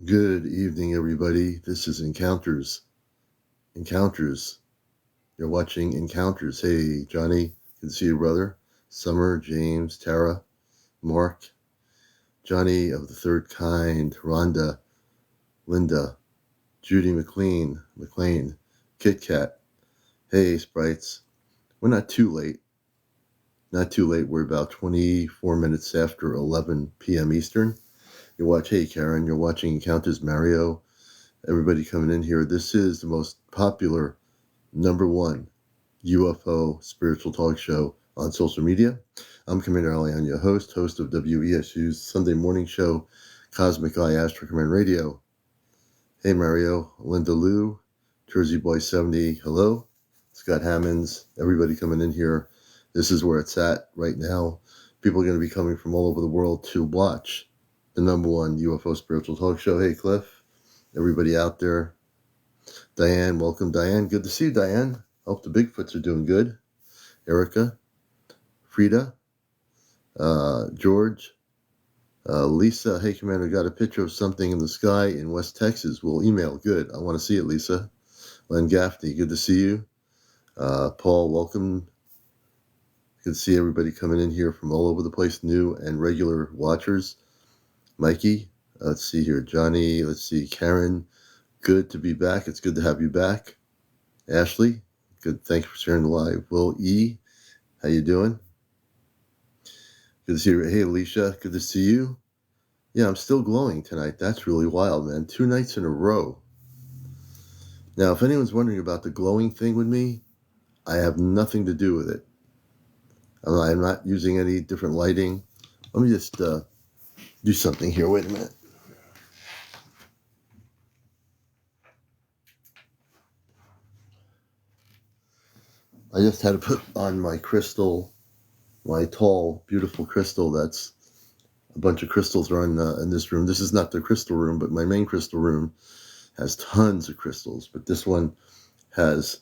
Good evening, everybody. This is Encounters. Encounters. You're watching Encounters. Hey, Johnny. Good to see you, brother. Summer, James, Tara, Mark, Johnny of the Third Kind, Rhonda, Linda, Judy McLean, Kit Kat. Hey, Sprites. We're not too late. Not too late. We're about 24 minutes after 11 p.m. Eastern. Hey, Karen. You're watching Encounters. Mario. Everybody coming in here. This is the most popular #1 UFO spiritual talk show on social media. I'm CmdrAleon, your host of WESU's Sunday morning show, Cosmic Eye Astro Command Radio. Hey, Mario, Linda Lou, Jersey Boy 70, hello. Scott Hammonds, everybody coming in here. This is where it's at right now. People are going to be coming from all over the world to watch the #1 UFO spiritual talk show. Hey, Cliff, everybody out there. Diane, welcome, Diane. Good to see you, Diane. Hope the Bigfoots are doing good. Erica, Frida, George, Lisa. Hey, Commander, got a picture of something in the sky in West Texas. We'll email. Good. I want to see it, Lisa. Len Gaffney, good to see you. Paul, welcome. Good to see everybody coming in here from all over the place, new and regular watchers. Mikey, let's see here. Johnny, let's see. Karen, good to be back. It's good to have you back. Ashley, good. Thanks for sharing the live. Will E, how you doing? Good to see you. Hey, Alicia, good to see you. Yeah, I'm still glowing tonight. That's really wild, man. 2 nights in a row. Now, if anyone's wondering about the glowing thing with me, I have nothing to do with it. I'm not using any different lighting. Let me just do something here. Wait a minute. I just had to put on my crystal, my tall, beautiful crystal. That's a bunch of crystals are in this room. This is not the crystal room, but my main crystal room has tons of crystals. But this one has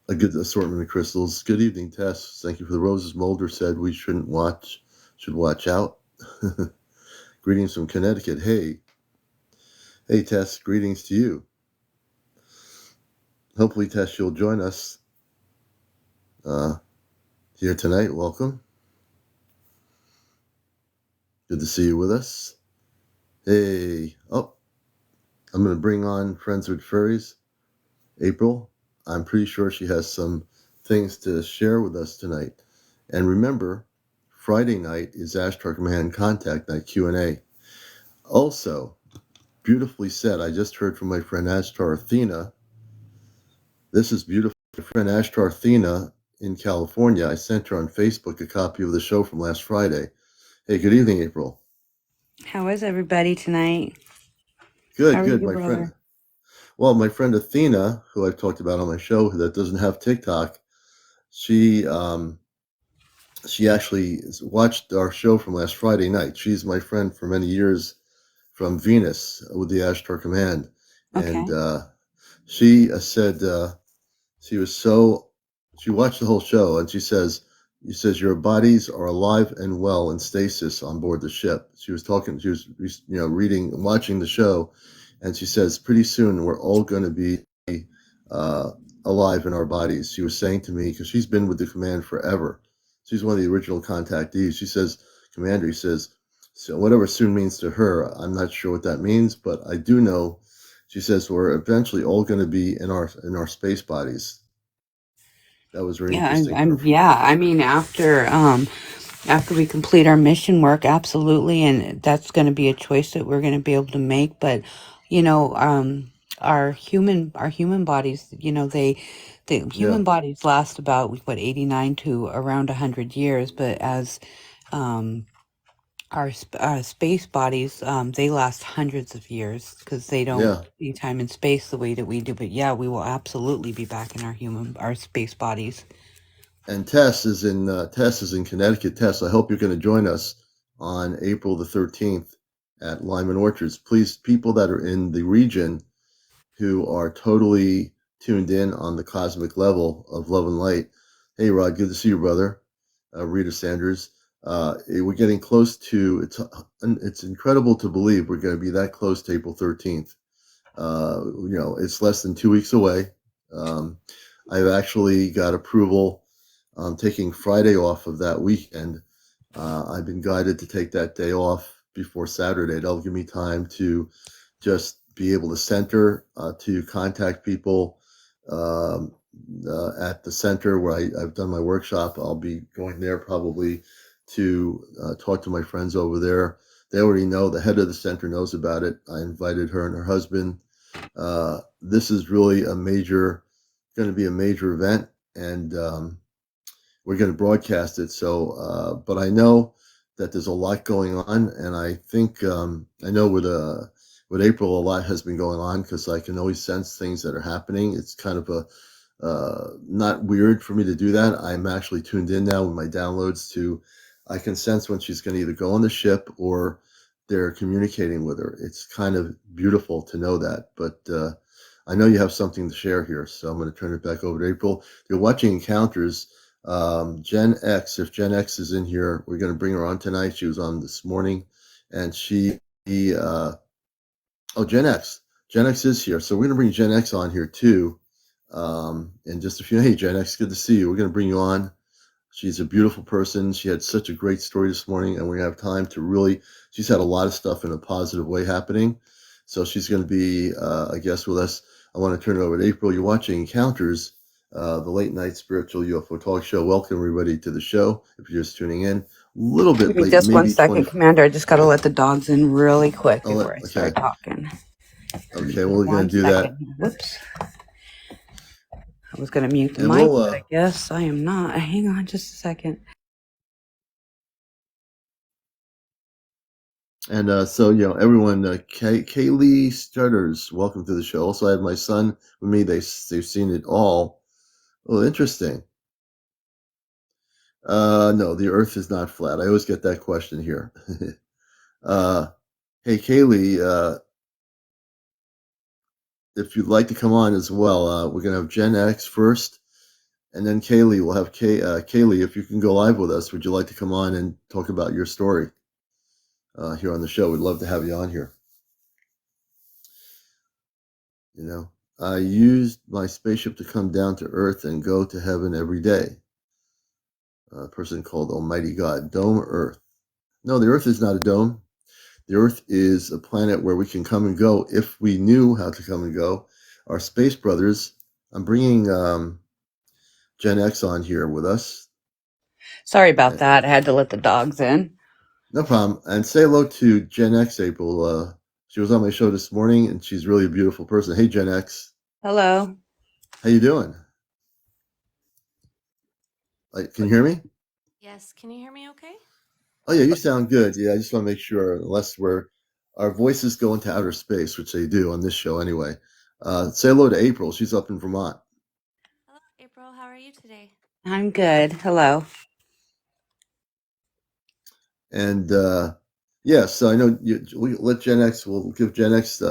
a good assortment of crystals. Good evening, Tess. Thank you for the roses. Mulder said we should watch out. Greetings from Connecticut. Hey, Tess. Greetings to you. Hopefully, Tess, you'll join us here tonight. Welcome. Good to see you with us. Hey, I'm going to bring on Friends with Furries, April. I'm pretty sure she has some things to share with us tonight. And remember, Friday night is Ashtar Command Contact Night Q&A. Also, beautifully said, I just heard from my friend Ashtar Athena. This is beautiful. My friend Ashtar Athena in California. I sent her on Facebook a copy of the show from last Friday. Hey, good evening, April. How is everybody tonight? Good, How are good, you, my brother? friend. Well, my friend Athena, who I've talked about on my show, that doesn't have TikTok, she actually watched our show from last Friday night. She's my friend for many years from Venus with the Ashtar Command. Okay. And she said she watched the whole show, and she says, your bodies are alive and well in stasis on board the ship. She was reading and watching the show, and she says, pretty soon we're all going to be alive in our bodies. She was saying to me, because she's been with the command forever. She's one of the original contactees. She says, Commander, he says, so whatever soon means to her, I'm not sure what that means, but I do know, she says, we're eventually all going to be in our space bodies. That was very interesting. I mean, after we complete our mission work, absolutely, and that's going to be a choice that we're going to be able to make. But our human bodies, the human bodies last about 89 to around 100 years, but as our space bodies, they last hundreds of years because they don't see time and space the way that we do. But yeah, we will absolutely be back in our space bodies. And Tess is in Connecticut. Tess, I hope you're going to join us on April the 13th at Lyman Orchards. Please, people that are in the region who are totally tuned in on the cosmic level of love and light. Hey, Rod, good to see you, brother. Rita Sanders. We're getting close to it's incredible to believe we're going to be that close to April 13th. It's less than 2 weeks away. I've actually got approval taking Friday off of that weekend. I've been guided to take that day off before Saturday. That'll give me time to just be able to center, to contact people at the center where I've done my workshop. I'll be going there probably to talk to my friends over there. They already know, the head of the center knows about it. I invited her and her husband. This is really going to be a major event, and we're going to broadcast it. So, but I know that there's a lot going on, and I think I know with April, a lot has been going on because I can always sense things that are happening. It's kind of a not weird for me to do that. I'm actually tuned in now with my downloads to, I can sense when she's going to either go on the ship or they're communicating with her. It's kind of beautiful to know that. But I know you have something to share here, so I'm going to turn it back over to April. You're watching Encounters. Gen X, if Gen X is in here, we're going to bring her on tonight. She was on this morning, and Gen X. Gen X is here. So we're going to bring Gen X on here too. In just a few. Hey, Gen X, good to see you. We're going to bring you on. She's a beautiful person. She had such a great story this morning, and we're going to have time to really, she's had a lot of stuff in a positive way happening. So she's going to be a guest with us. I want to turn it over to April. You're watching Encounters, the late night spiritual UFO talk show. Welcome everybody to the show. If you're just tuning in, a little bit Give me late, just one maybe second, 20. Commander. I just got to let the dogs in really quick Oh, before I okay. start talking. Okay, well, we're going One to do second. that. Whoops. I was going to mute the And mic, we'll, but I guess I am not. Hang on just a second. And so, everyone, Kaylee Stutters, welcome to the show. Also, I have my son with me. They've seen it all. Oh, interesting. No, the Earth is not flat. I always get that question here. Hey, Kaylee, if you'd like to come on as well, we're going to have Gen X first, and then Kaylee. We'll have Kaylee, if you can go live with us, would you like to come on and talk about your story here on the show? We'd love to have you on here. I used my spaceship to come down to Earth and go to heaven every day. A person called Almighty God. Dome Earth. No, the Earth is not a dome. The Earth is a planet where we can come and go if we knew how to come and go. Our space brothers, I'm bringing Gen X on here with us. Sorry about that. I had to let the dogs in. No problem. And say hello to Gen X, April. She was on my show this morning, and she's really a beautiful person. Hey, Gen X. Hello. How you doing? Can you hear me? Yes. Can you hear me okay? Oh, yeah, you sound good. Yeah, I just want to make sure, unless our voices go into outer space, which they do on this show anyway. Say hello to April. She's up in Vermont. Hello, April. How are you today? I'm good. Hello. And so I know we let Gen X. We'll give Gen X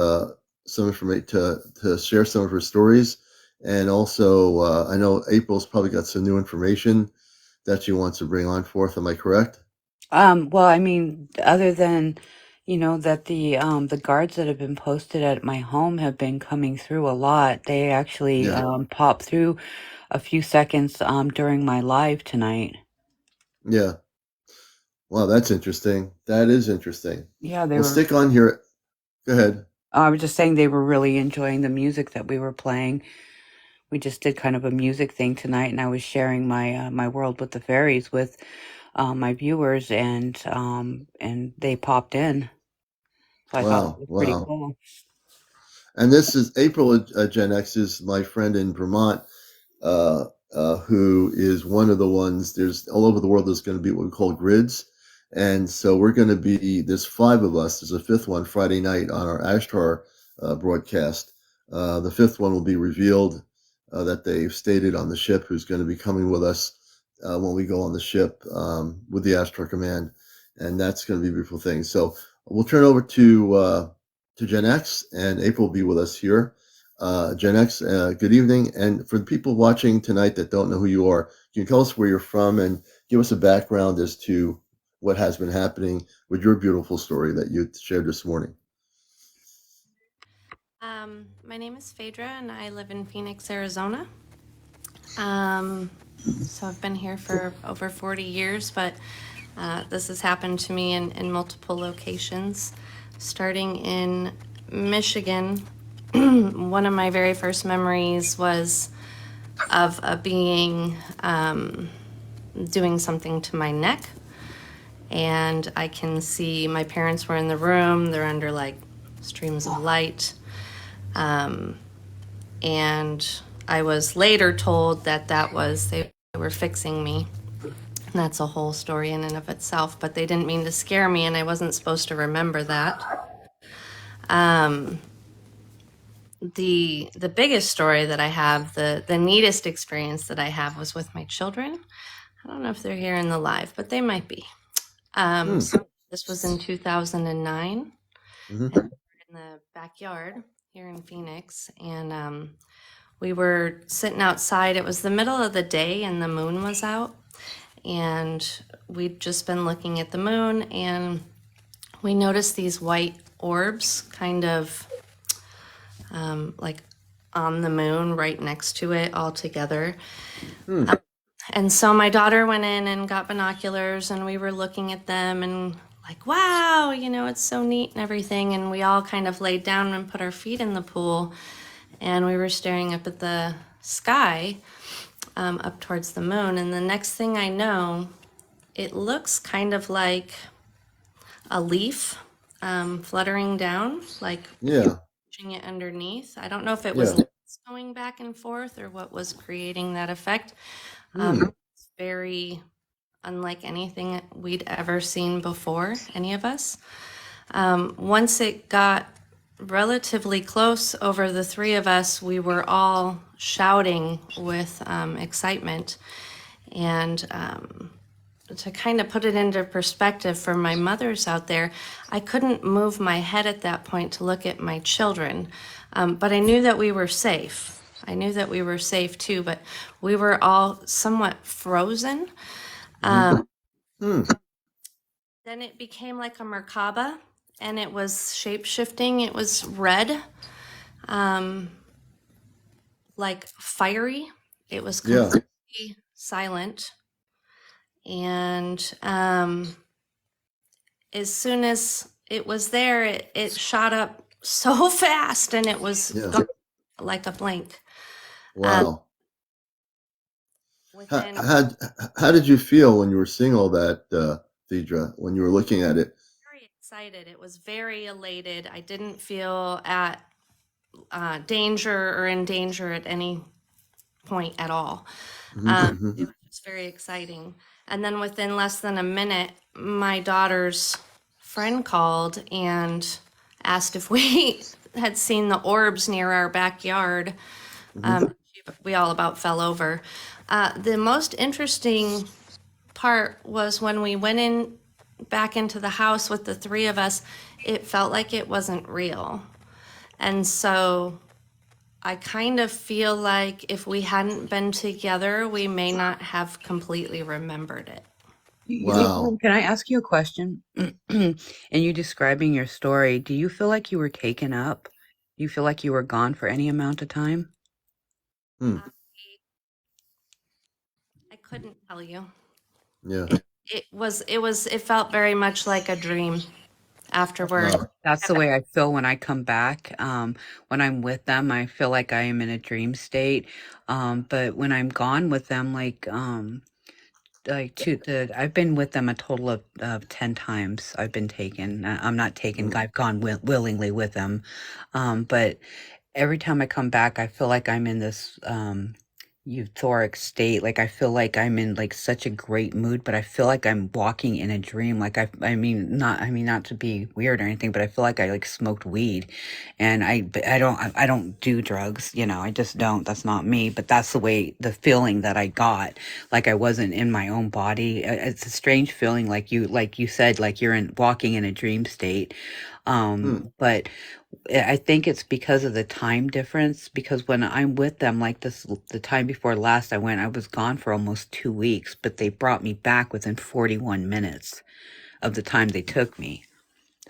some information to share some of her stories, and also I know April's probably got some new information that she wants to bring on forth. Am I correct? Well, I mean, other than, that the guards that have been posted at my home have been coming through a lot. They actually Yeah. popped through a few seconds during my live tonight. Yeah. Wow, that's interesting. That is interesting. Yeah, We'll stick on here. Go ahead. I was just saying they were really enjoying the music that we were playing. We just did kind of a music thing tonight, and I was sharing my world with the fairies with my viewers, and they popped in. So I thought that was pretty cool. And this is April. Gen X is my friend in Vermont, who is one of the ones. There's all over the world. There's going to be what we call grids, and so we're going to be. There's 5 of us. There's a 5th one Friday night on our Ashtar broadcast. The 5th one will be revealed that they've stated on the ship who's going to be coming with us when we go on the ship with the Ashtar Command, and that's going to be a beautiful thing. So we'll turn over to Gen X, and April will be with us here. Gen X, good evening. And for the people watching tonight that don't know who you are, can you tell us where you're from and give us a background as to what has been happening with your beautiful story that you shared this morning. My name is Phaedra, and I live in Phoenix, Arizona. So I've been here for over 40 years, but this has happened to me in multiple locations. Starting in Michigan, one of my very first memories was of a being doing something to my neck. And I can see my parents were in the room. They're under like streams of light. And I was later told that they were fixing me. And that's a whole story in and of itself, but they didn't mean to scare me, and I wasn't supposed to remember that. The biggest story that I have, the neatest experience that I have was with my children. I don't know if they're here in the live, but they might be. So this was in 2009. Mm-hmm. In the backyard here in Phoenix, and we were sitting outside. It was the middle of the day and the moon was out, and we'd just been looking at the moon, and we noticed these white orbs kind of like on the moon right next to it all together. And so my daughter went in and got binoculars, and we were looking at them and like, wow, it's so neat and everything. And we all kind of laid down and put our feet in the pool, and we were staring up at the sky, up towards the moon. And the next thing I know, it looks kind of like a leaf fluttering down, like pushing it underneath. I don't know if it was going back and forth or what was creating that effect. It's very unlike anything we'd ever seen before, any of us. Once it got relatively close over the three of us, we were all shouting with excitement. And to kind of put it into perspective for my mothers out there, I couldn't move my head at that point to look at my children, but I knew that we were safe. I knew that we were safe too, but we were all somewhat frozen. Then it became like a Merkaba, and it was shape-shifting. It was red, like fiery. It was completely silent. And as soon as it was there, it shot up so fast, and it was gone like a blink. Wow. How did you feel when you were seeing all that, Phaedra, when you were looking at it? Very excited. It was very elated. I didn't feel at danger or in danger at any point at all. It was very exciting. And then within less than a minute, my daughter's friend called and asked if we had seen the orbs near our backyard. We all about fell over. The most interesting part was when we went in back into the house with the three of us, it felt like it wasn't real. And so I kind of feel like if we hadn't been together, we may not have completely remembered it. Wow. Can I ask you a question? In you describing your story, do you feel like you were taken up? Do you feel like you were gone for any amount of time? I couldn't tell you. Yeah. It felt very much like a dream afterward. Wow. That's the way I feel when I come back. When I'm with them, I feel like I am in a dream state. But when I'm gone with them, I've been with them a total of 10 times. I've been taken. I'm not taken. I've gone willingly with them. But every time I come back, I feel like I'm in this euphoric state. Like I feel like I'm in like such a great mood, but I feel like I'm walking in a dream. Like I mean not to be weird or anything, but I feel like I like smoked weed, and I don't do drugs. I just don't. That's not me. But that's the feeling that I got. Like I wasn't in my own body. It's a strange feeling. Like you said, like you're walking in a dream state. But I think it's because of the time difference. Because when I'm with them, like this, the time before last I went, I was gone for almost 2 weeks, but they brought me back within 41 minutes of the time they took me.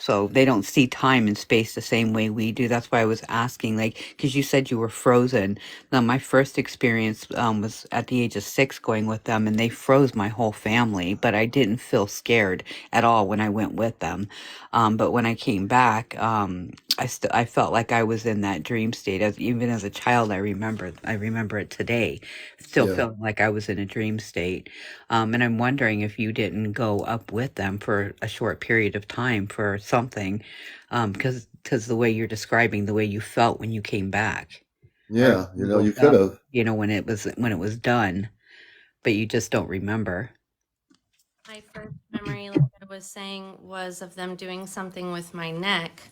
So they don't see time and space the same way we do. That's why I was asking, like, because you said you were frozen. Now, my first experience was at the age of 6 going with them, and they froze my whole family, but I didn't feel scared at all when I went with them. But when I came back, I felt like I was in that dream state. Even as a child, I remember it today, still Yeah. feeling like I was in a dream state. And I'm wondering if you didn't go up with them for a short period of time for something, because the way you're describing the way you felt when you came back, or Yeah. you You woke could up, have. when it was done, but you just don't remember. My first memory, like I was saying, was of them doing something with my neck.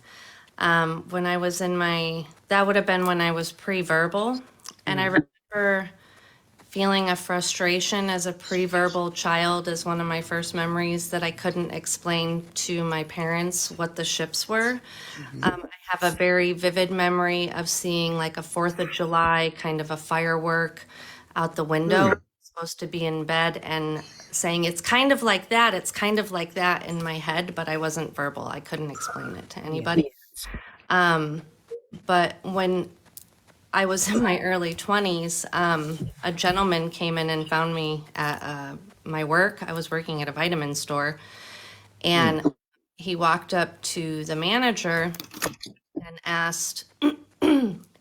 When I was that would have been when I was pre-verbal. And I remember feeling a frustration as a pre-verbal child as one of my first memories that I couldn't explain to my parents what the ships were. I have a very vivid memory of seeing like a 4th of July kind of a firework out the window. Supposed to be in bed and saying, it's kind of like that, it's kind of like that in my head, but I wasn't verbal. I couldn't explain it to anybody. But when I was in my early 20s, a gentleman came in and found me at my work. I was working at a vitamin store, and he walked up to the manager and asked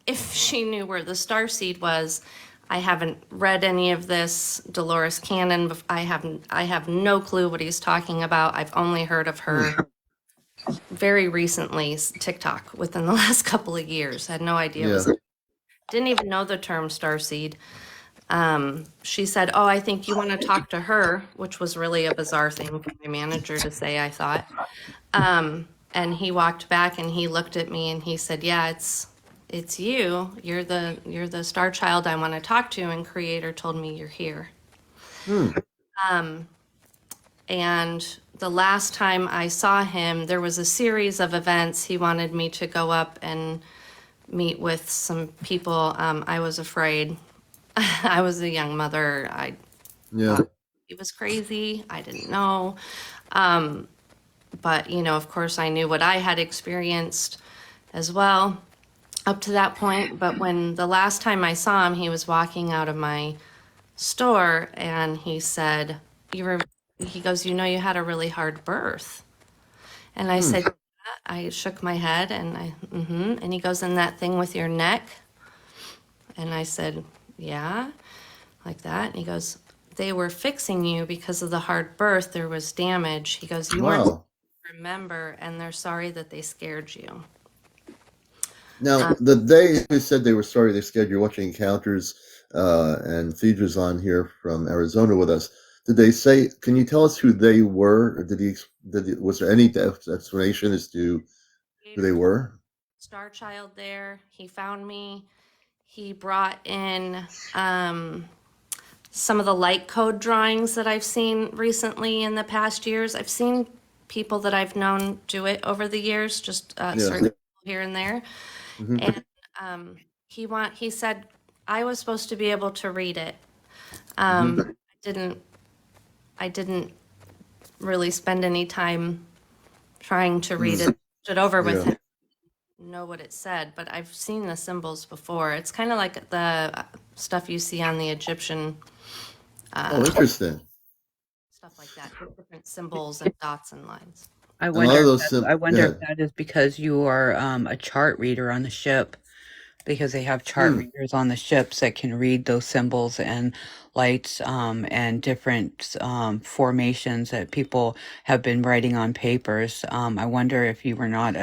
if she knew where the starseed was. I haven't read any of this Dolores Cannon. I have no clue what he's talking about. I've only heard of her very recently, TikTok, within the last couple of years. I had no idea it Yeah. was. Didn't even know the term starseed. She said, "Oh, I think you want to talk to her," which was really a bizarre thing for my manager to say, I thought. And he walked back and he looked at me and he said, "Yeah, it's you. You're the star child I want to talk to, and Creator told me you're here." And the last time I saw him, there was a series of events. He wanted me to go up and meet with some people. I was afraid. I was a young mother. I Yeah. thought he was crazy. I didn't know. But, of course, I knew what I had experienced as well up to that point. But when the last time I saw him, he was walking out of my store and he said, he goes, you had a really hard birth. And I said, "Yeah." I shook my head and and he goes, "And that thing with your neck?" And I said, "Yeah," like that. And he goes, "They were fixing you because of the hard birth. There was damage." He goes, "You weren't Wow. remember, and they're sorry that they scared you." Now, the day they said they were sorry they scared you, watching Encounters, and Phaedra's on here from Arizona with us. Did they say? Can you tell us who they were? Or was there any explanation as to who they were? Star Child there. He found me. He brought in some of the light code drawings that I've seen recently in the past years. I've seen people that I've known do it over the years, just certain people here and there. Mm-hmm. And he said I was supposed to be able to read it. Mm-hmm. I didn't really spend any time trying to read it. It over with him, know what it said, but I've seen the symbols before. It's kind of like the stuff you see on the Egyptian Oh, interesting. stuff like that, different symbols and dots and lines. I And a lot wonder of if those. that's, I Go wonder if ahead. that is because you are a chart reader on the ship, because they have chart readers on the ships that can read those symbols and lights, and different formations that people have been writing on papers. I wonder if you were not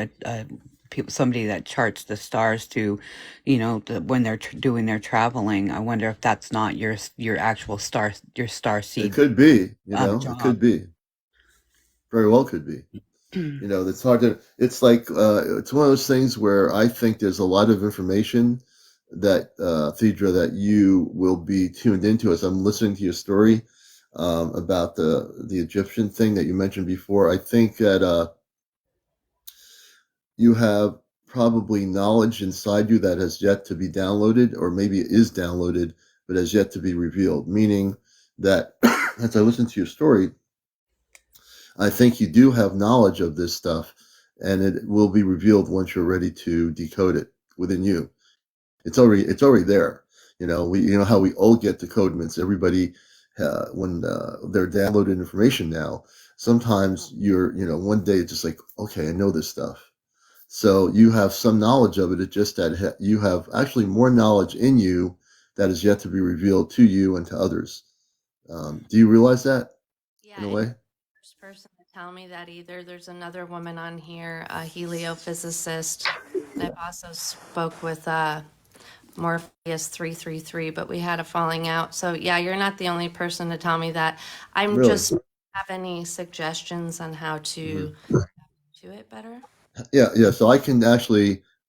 somebody that charts the stars to, when they're doing their traveling. I wonder if that's not your actual star It seed could be. It job. could be. Very well, could be. It's hard to. It's like it's one of those things where I think there's a lot of information that Thedra, that you will be tuned into as I'm listening to your story about the Egyptian thing that you mentioned before. I think that you have probably knowledge inside you that has yet to be downloaded, or maybe it is downloaded, but has yet to be revealed. Meaning that as I listen to your story, I think you do have knowledge of this stuff, and it will be revealed once you're ready to decode it within you. It's already there. You know how we all get decodements. Everybody, when they're downloading information now, sometimes one day it's just like, okay, I know this stuff. So you have some knowledge of it. It's just that you have actually more knowledge in you that is yet to be revealed to you and to others. Do you realize that Yeah, in a and you're way? the first person to tell me that either. There's another woman on here, a heliophysicist, and I've also spoke with Morpheus 333, but we had a falling out. So yeah, you're not the only person to tell me that. I'm Really? just have any suggestions on how Hmm. to do it better? Yeah, yeah. So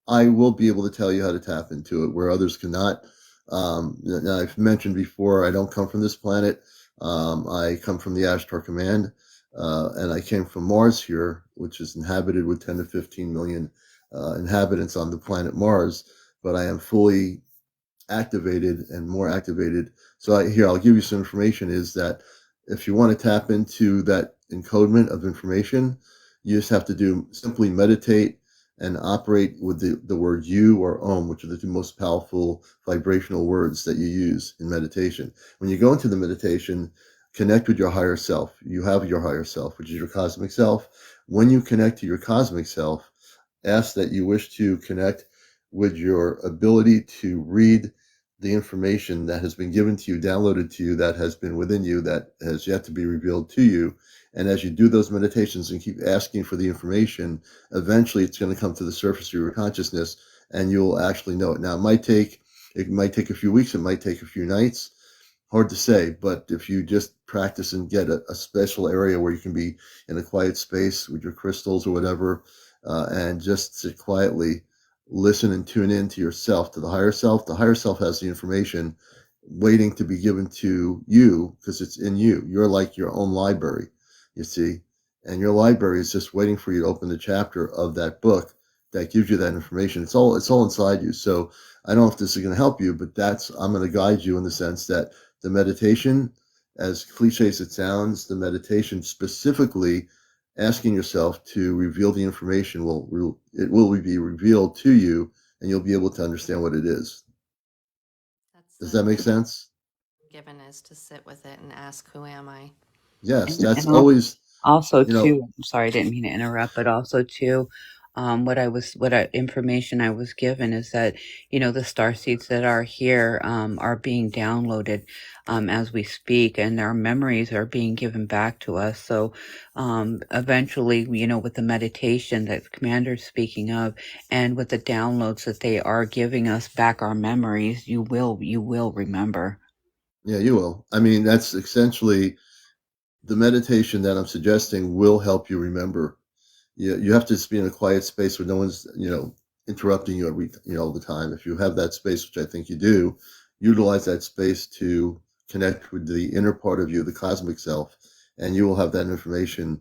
I will be able to tell you how to tap into it where others cannot. Now I've mentioned before, I don't come from this planet. I come from the Ashtar Command, and I came from Mars here, which is inhabited with 10 to 15 million inhabitants on the planet Mars. But I am fully activated and more activated. So I'll give you some information is that if you want to tap into that encodement of information, you just have to do simply meditate and operate with the word you or om, which are the two most powerful vibrational words that you use in meditation. When you go into the meditation, connect with your higher self. You have your higher self, which is your cosmic self. When you connect to your cosmic self, ask that you wish to connect with your ability to read the information that has been given to you, downloaded to you, that has been within you, that has yet to be revealed to you. And as you do those meditations and keep asking for the information, eventually it's going to come to the surface of your consciousness and you'll actually know it. Now, it might take a few weeks, it might take a few nights, hard to say, but if you just practice and get a special area where you can be in a quiet space with your crystals or whatever, and just sit quietly, listen and tune in to yourself, to the higher self. The higher self has the information waiting to be given to you because it's in you. You're like your own library, you see, and your library is just waiting for you to open the chapter of that book that gives you that information. It's all inside you. So I don't know if this is going to help you, but I'm going to guide you in the sense that the meditation, as cliche as it sounds, the meditation specifically asking yourself to reveal the information will be revealed to you, and you'll be able to understand what it is. That's Does the that make sense? given is to sit with it and ask, who am I? Yes, that's And always, also you know, too, I'm sorry, I didn't mean to interrupt, but also too, information I was given is that, the star seeds that are here, are being downloaded, as we speak, and our memories are being given back to us. So, eventually, with the meditation that Commander's speaking of, and with the downloads that they are giving us back our memories, you will remember. yeah, you will. I mean, that's essentially the meditation that I'm suggesting will help you remember. You have to just be in a quiet space where no one's interrupting you all the time. If you have that space, which I think you do, utilize that space to connect with the inner part of you, the cosmic self, and you will have that information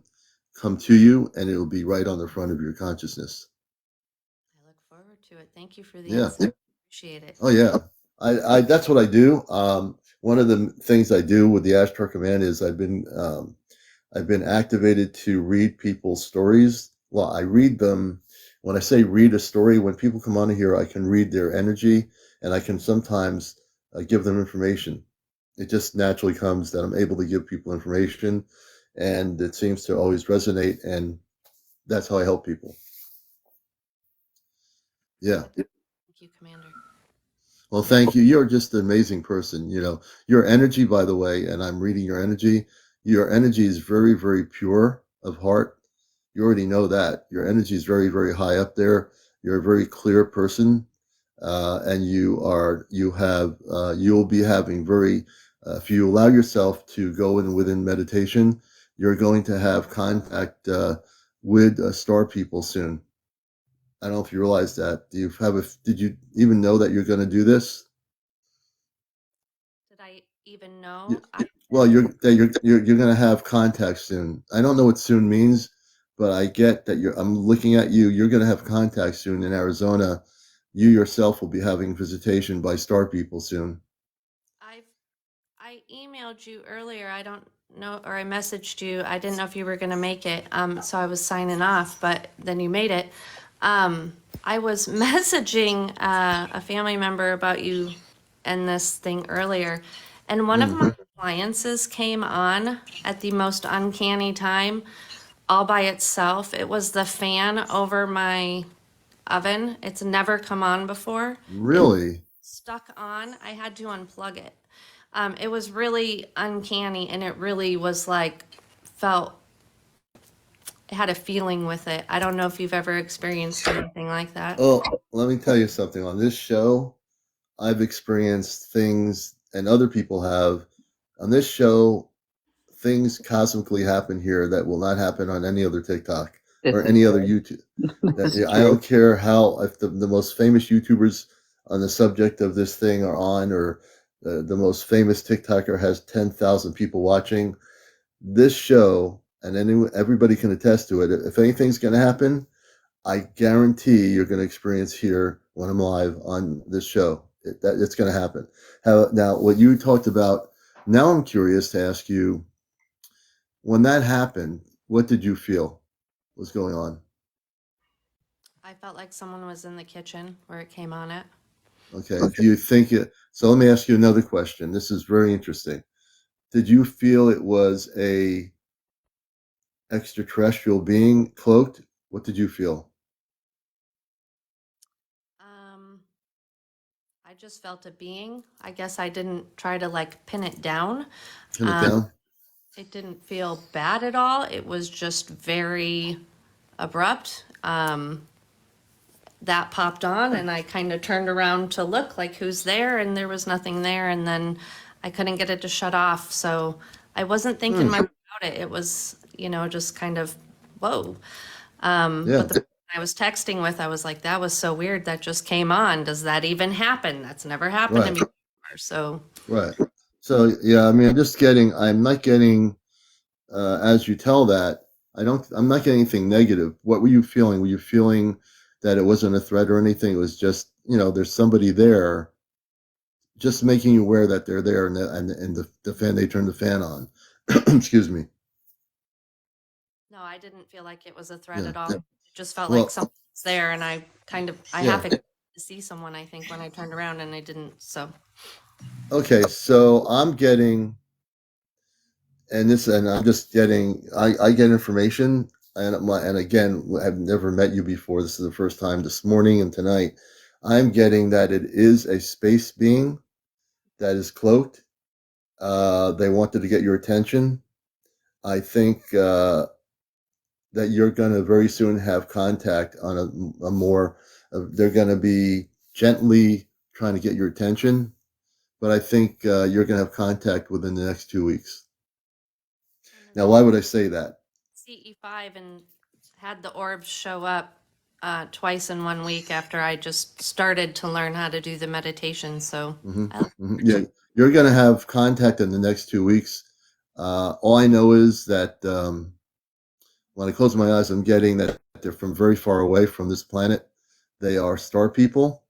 come to you, and it will be right on the front of your consciousness. I look forward to it. Thank you for the Yeah. insight. Appreciate it. Oh yeah. I that's what I do. One of the things I do with the Ashtar Command is I've been activated to read people's stories. Well, I read them. When I say read a story, when people come on here, I can read their energy and I can sometimes give them information. It just naturally comes that I'm able to give people information and it seems to always resonate. And that's how I help people. Yeah. Thank you, Commander. Well, thank you. You're just an amazing person. Your energy, by the way, and I'm reading your energy. Your energy is very, very pure of heart. You already know that. Your energy is very, very high up there. You're a very clear person, and you'll be having if you allow yourself to go in within meditation, you're going to have contact with star people soon. I don't know if you realize that. Did you even know that you're going to do this? Did I even know? Y- Well, you're going to have contact soon. I don't know what soon means, but I get that I'm looking at you. You're going to have contact soon in Arizona. You yourself will be having visitation by star people soon. I emailed you earlier. I don't know, or I messaged you. I didn't know if you were going to make it. So I was signing off, but then you made it. I was messaging a family member about you and this thing earlier, and one of my appliances came on at the most uncanny time all by itself. It was the fan over my oven. It's never come on before. Really? Stuck on. I had to unplug it. It was really uncanny, and it really was like felt. It had a feeling with it. I don't know if you've ever experienced anything like that. Oh, let me tell you something. On this show, I've experienced things, and other people have. On this show, things cosmically happen here that will not happen on any other TikTok This or is any other true. YouTube. This I is true. don't care how, if the most famous YouTubers on the subject of this thing are on, or the most famous TikToker has 10,000 people watching. This show, and everybody can attest to it. If anything's going to happen, I guarantee you're going to experience here when I'm live on this show. It's going to happen. Now, what you talked about, now I'm curious to ask you, when that happened, what did you feel was going on? I felt like someone was in the kitchen where it came on at. Okay. Do you think it? So let me ask you another question. This is very interesting. Did you feel it was a extraterrestrial being cloaked? What did you feel? I just felt a being. I guess I didn't try to like pin it down. Pin it down? It didn't feel bad at all. It was just very abrupt. That popped on, and I kind of turned around to look like who's there, and there was nothing there. And then I couldn't get it to shut off. So I wasn't thinking much about it. It was, just kind of, whoa. Yeah. But the person I was texting with, I was like, that was so weird. That just came on. Does that even happen? That's never happened to Right. me before. So Right. So yeah, I mean, I'm not getting, as you tell that, I'm not getting anything negative. What were you feeling? Were you feeling that it wasn't a threat or anything? It was just, there's somebody there just making you aware that they're there, and the fan, they turned the fan on. Excuse me. no, I didn't feel like it was a threat Yeah. at all. It just felt like Well, something was there, and I yeah. half expected to see someone, I think, when I turned around, and I didn't. So Okay, so I'm getting, and I'm just getting, I get information, and again, I've never met you before. This is the first time this morning and tonight. I'm getting that it is a space being that is cloaked. They wanted to get your attention. I think that you're going to very soon have contact on a more, they're going to be gently trying to get your attention, but I think you're going to have contact within the next 2 weeks. Now, why would I say that? CE5 and had the orbs show up twice in 1 week after I just started to learn how to do the meditation. So Yeah, you're going to have contact in the next 2 weeks. All I know is that when I close my eyes, I'm getting that they're from very far away from this planet. They are star people.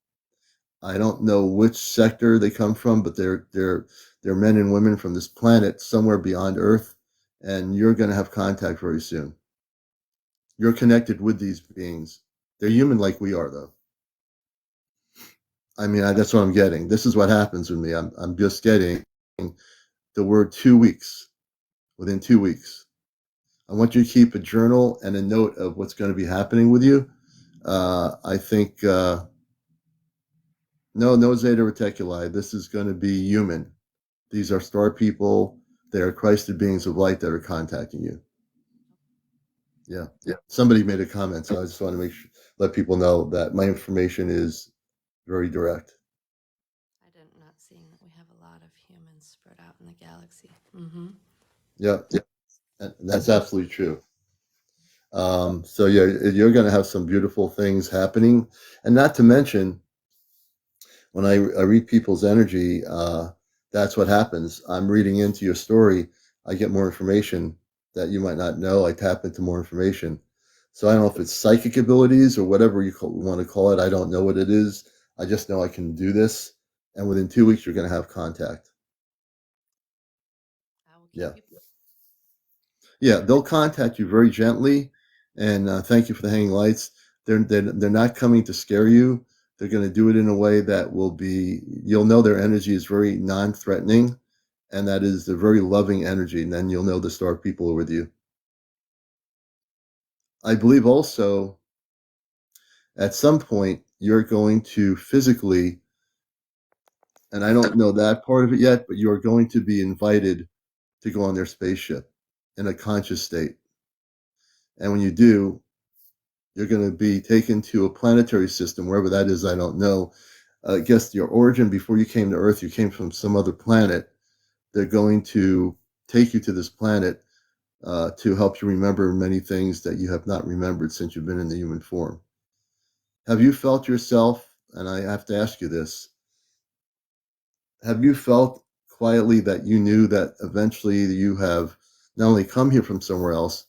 I don't know which sector they come from, but they're men and women from this planet somewhere beyond Earth, and you're going to have contact very soon. You're connected with these beings. They're human like we are, though. I mean, that's what I'm getting. This is what happens with me. I'm just getting the word 2 weeks. Within 2 weeks, I want you to keep a journal and a note of what's going to be happening with you. I think no Zeta Reticuli. This is going to be human. These are star people. They are Christed beings of light that are contacting you. Yeah. Somebody made a comment, so I just want to let people know that my information is very direct. I did not see that we have a lot of humans spread out in the galaxy. Yeah. That's absolutely true. So yeah, you're going to have some beautiful things happening, and not to mention, when I read people's energy, that's what happens. I'm reading into your story. I get more information that you might not know. I tap into more information. So I don't know if it's psychic abilities or whatever you want to call it. I don't know what it is. I just know I can do this. And within 2 weeks, you're going to have contact. I will Yeah. keep you. Yeah. They'll contact you very gently. And thank you for the hanging lights. They're not coming to scare you. They're going to do it in a way that will be, you'll know their energy is very non-threatening. And that is the very loving energy. And then you'll know the star people are with you. I believe also at some point you're going to physically, and I don't know that part of it yet, but you're going to be invited to go on their spaceship in a conscious state. And when you do, you're going to be taken to a planetary system, wherever that is, I don't know. I guess your origin before you came to Earth, you came from some other planet. They're going to take you to this planet to help you remember many things that you have not remembered since you've been in the human form. Have you felt yourself, and I have to ask you this, have you felt quietly that you knew that eventually you have not only come here from somewhere else,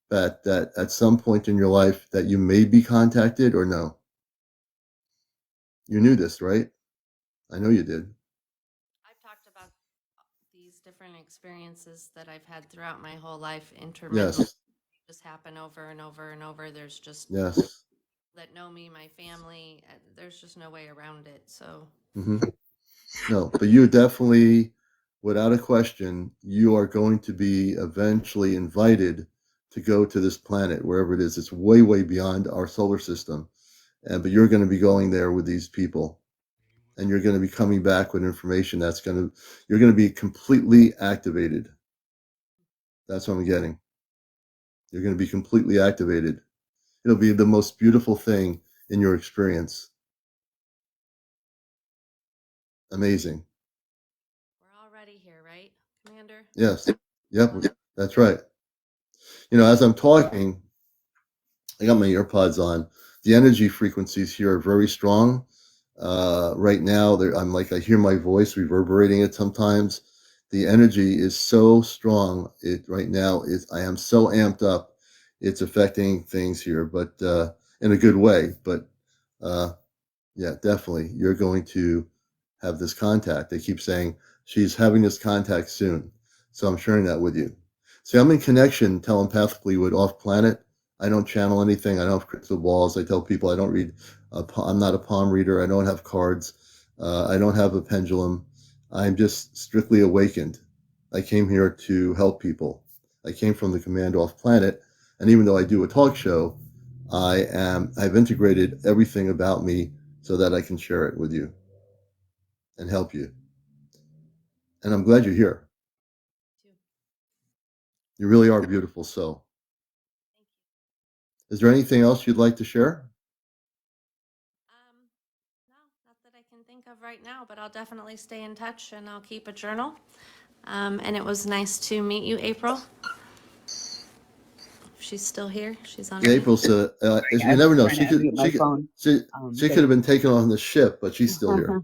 but that at some point in your life that you may be contacted or no? You knew this, right? I know you did. I've talked about these different experiences that I've had throughout my whole life intermittently. Yes. Just happen over and over and over. There's just Yes. that know me, my family. There's just no way around it. So Mm-hmm. No, but you definitely, without a question, you are going to be eventually invited to go to this planet, wherever it is. It's way, way beyond our solar system. But you're going to be going there with these people. And you're going to be coming back with information you're going to be completely activated. That's what I'm getting. You're going to be completely activated. It'll be the most beautiful thing in your experience. Amazing. we're already here, right, Commander? Yes. Yep. That's right. As I'm talking, I got my earpods on. The energy frequencies here are very strong. Right now, I hear my voice reverberating it sometimes. The energy is so strong. Right now is I am so amped up. It's affecting things here, but in a good way. But uh, yeah, definitely, you're going to have this contact. They keep saying she's having this contact soon, so I'm sharing that with you. See, I'm in connection telepathically with off planet. I don't channel anything. I don't have crystal balls. I tell people I don't read. I'm not a palm reader. I don't have cards. I don't have a pendulum. I'm just strictly awakened. I came here to help people. I came from the command off planet, and even though I do a talk show, I've integrated everything about me so that I can share it with you and help you. And I'm glad you're here. Too. You really are a beautiful soul. Thank you. Is there anything else you'd like to share? No, not that I can think of right now, but I'll definitely stay in touch and I'll keep a journal. And it was nice to meet you, April. She's still here. She's on. Yeah, April's. You I was never know. trying to unmute my phone. She could have been taken on the ship, but she's still here.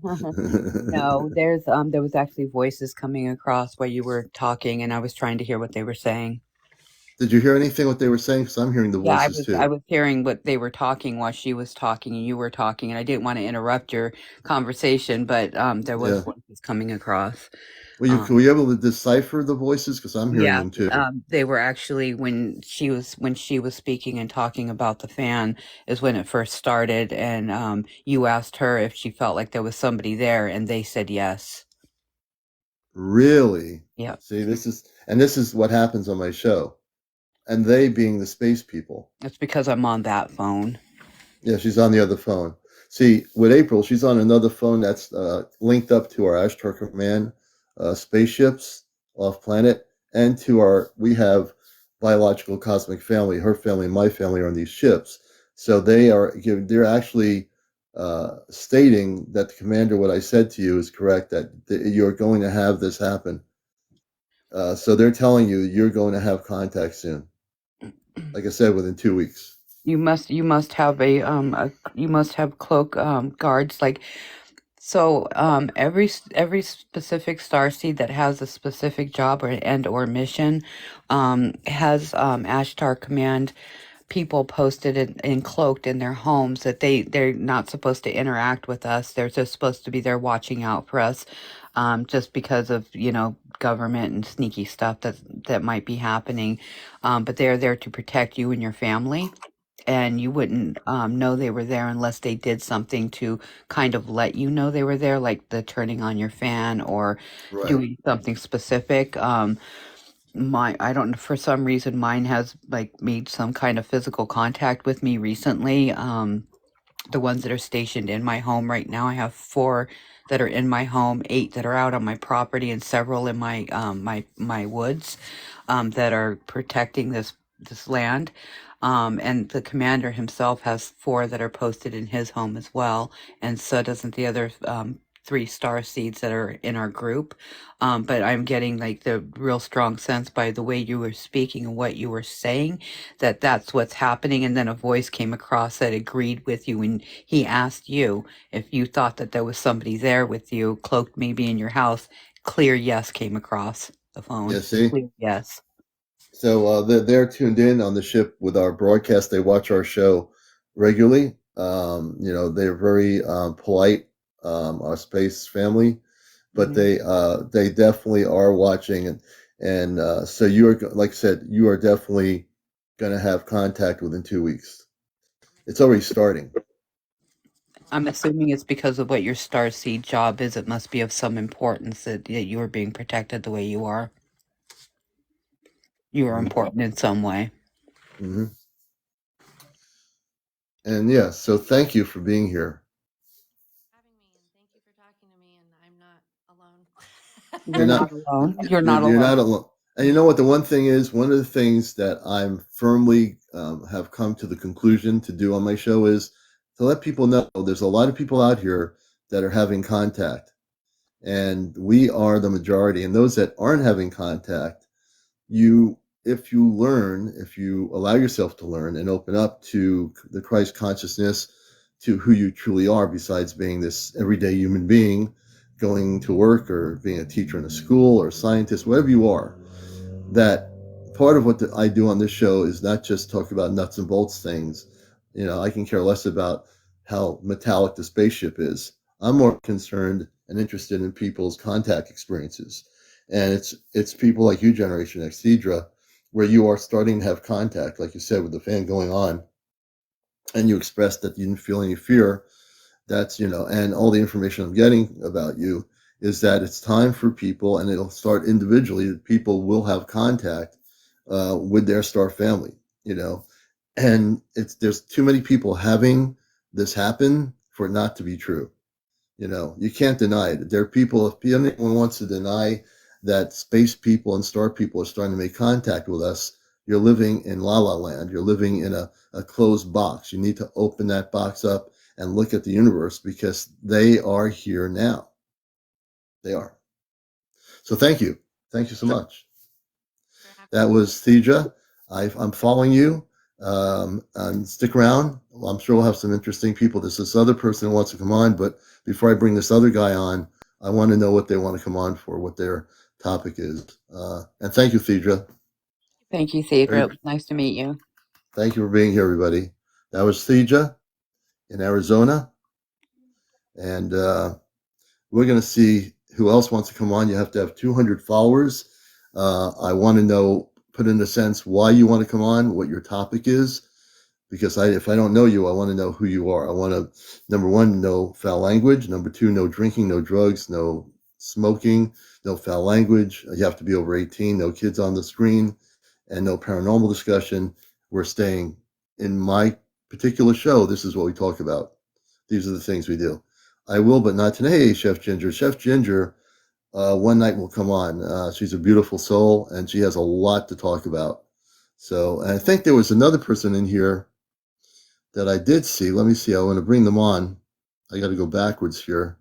No, there was actually voices coming across while you were talking, and I was trying to hear what they were saying. Did you hear anything what they were saying? Because I'm hearing the Yeah, voices I too. was hearing what they were talking while she was talking and you were talking, and I didn't want to interrupt your conversation, but there was Yeah. voices coming across. Were you able to decipher the voices? Because I'm hearing Yeah, them too. they were actually when she was speaking and talking about the fan is when it first started, and you asked her if she felt like there was somebody there, and they said yes. Really? Yeah. See, this is what happens on my show, and they being the space people. It's because I'm on that phone. Yeah, she's on the other phone. See, with April, she's on another phone that's linked up to our Ashtar Command spaceships off planet, and we have biological cosmic family. Her family and my family are on these ships, so they're actually stating that the commander, what I said to you is correct, that you're going to have this happen. So they're telling you you're going to have contact soon. Like I said, within 2 weeks. You must have you must have cloak guards like so every specific starseed that has a specific job or mission has Ashtar Command people posted and cloaked in their homes that they're not supposed to interact with us. They're just supposed to be there watching out for us, just because of government and sneaky stuff that might be happening. But they're there to protect you and your family. And you wouldn't know they were there unless they did something to kind of let you know they were there, like the turning on your fan or Right. doing something specific. My I don't, for some reason mine has like made some kind of physical contact with me recently. The ones that are stationed in my home right now, I have 4 that are in my home, 8 that are out on my property, and several in my woods, that are protecting this land. And the commander himself has 4 that are posted in his home as well, and so doesn't the other 3 star seeds that are in our group. But I'm getting like the real strong sense by the way you were speaking and what you were saying that that's what's happening. And then a voice came across that agreed with you, and he asked you if you thought that there was somebody there with you, cloaked maybe in your house. Clear yes came across the phone. Yeah, see? Clear yes. So they're tuned in on the ship with our broadcast. They watch our show regularly. They're very polite, our space family, but Mhm. they definitely are watching, and so like I said, you are definitely going to have contact within 2 weeks. It's already starting. I'm assuming it's because of what your star seed job is. It must be of some importance that you are being protected the way you are. You are Hmm. important in some way. Hmm. And yeah, so thank you for being here. Having me, and thank you for talking to me, and I'm not alone. You're You're not not alone. You're not you're alone. not alone. And you know what? The one thing is, one of the things that I'm firmly have come to the conclusion to do on my show is to let people know there's a lot of people out here that are having contact, and we are the majority. And those that aren't having contact, you if you allow yourself to learn and open up to the Christ consciousness, to who you truly are, besides being this everyday human being going to work or being a teacher in a school or a scientist, whatever you are, that part of what I do on this show is not just talk about nuts and bolts things. I can care less about how metallic the spaceship is. I'm more concerned and interested in people's contact experiences. And it's people like you, Generation X, Cedra, where you are starting to have contact, like you said, with the fan going on, and you expressed that you didn't feel any fear. And all the information I'm getting about you is that it's time for people, and it'll start individually, that people will have contact with their star family, and there's too many people having this happen for it not to be true. You can't deny it. There are people, if anyone wants to deny that space people and star people are starting to make contact with us, you're living in la la land. You're living in a closed box. You need to open that box up and look at the universe, because they are here now. They are. So thank you. Thank you so much. For having That was Thija. I'm following you. And stick around. I'm sure we'll have some interesting people. There's this other person who wants to come on, but before I bring this other guy on, I want to know what they want to come on for, what their topic is. And thank you, Thedra. Thank you, Theodore. It Every, was nice to meet you. Thank you for being here, everybody. That was Thedra in Arizona. And we're going to see who else wants to come on. You have to have 200 followers. I want to know, put in a sense, why you want to come on, what your topic is, because if I don't know you, I want to know who you are. I want to, number one, know foul language. Number two, no drinking, no drugs, no smoking, no foul language. You have to be over 18, no kids on the screen, and no paranormal discussion. We're staying in my particular show. This is what we talk about. These are the things we do. I will, but not today, Chef Ginger. Chef Ginger, one night will come on. She's a beautiful soul, and she has a lot to talk about. So, and I think there was another person in here that I did see. Let me see. I want to bring them on. I got to go backwards here.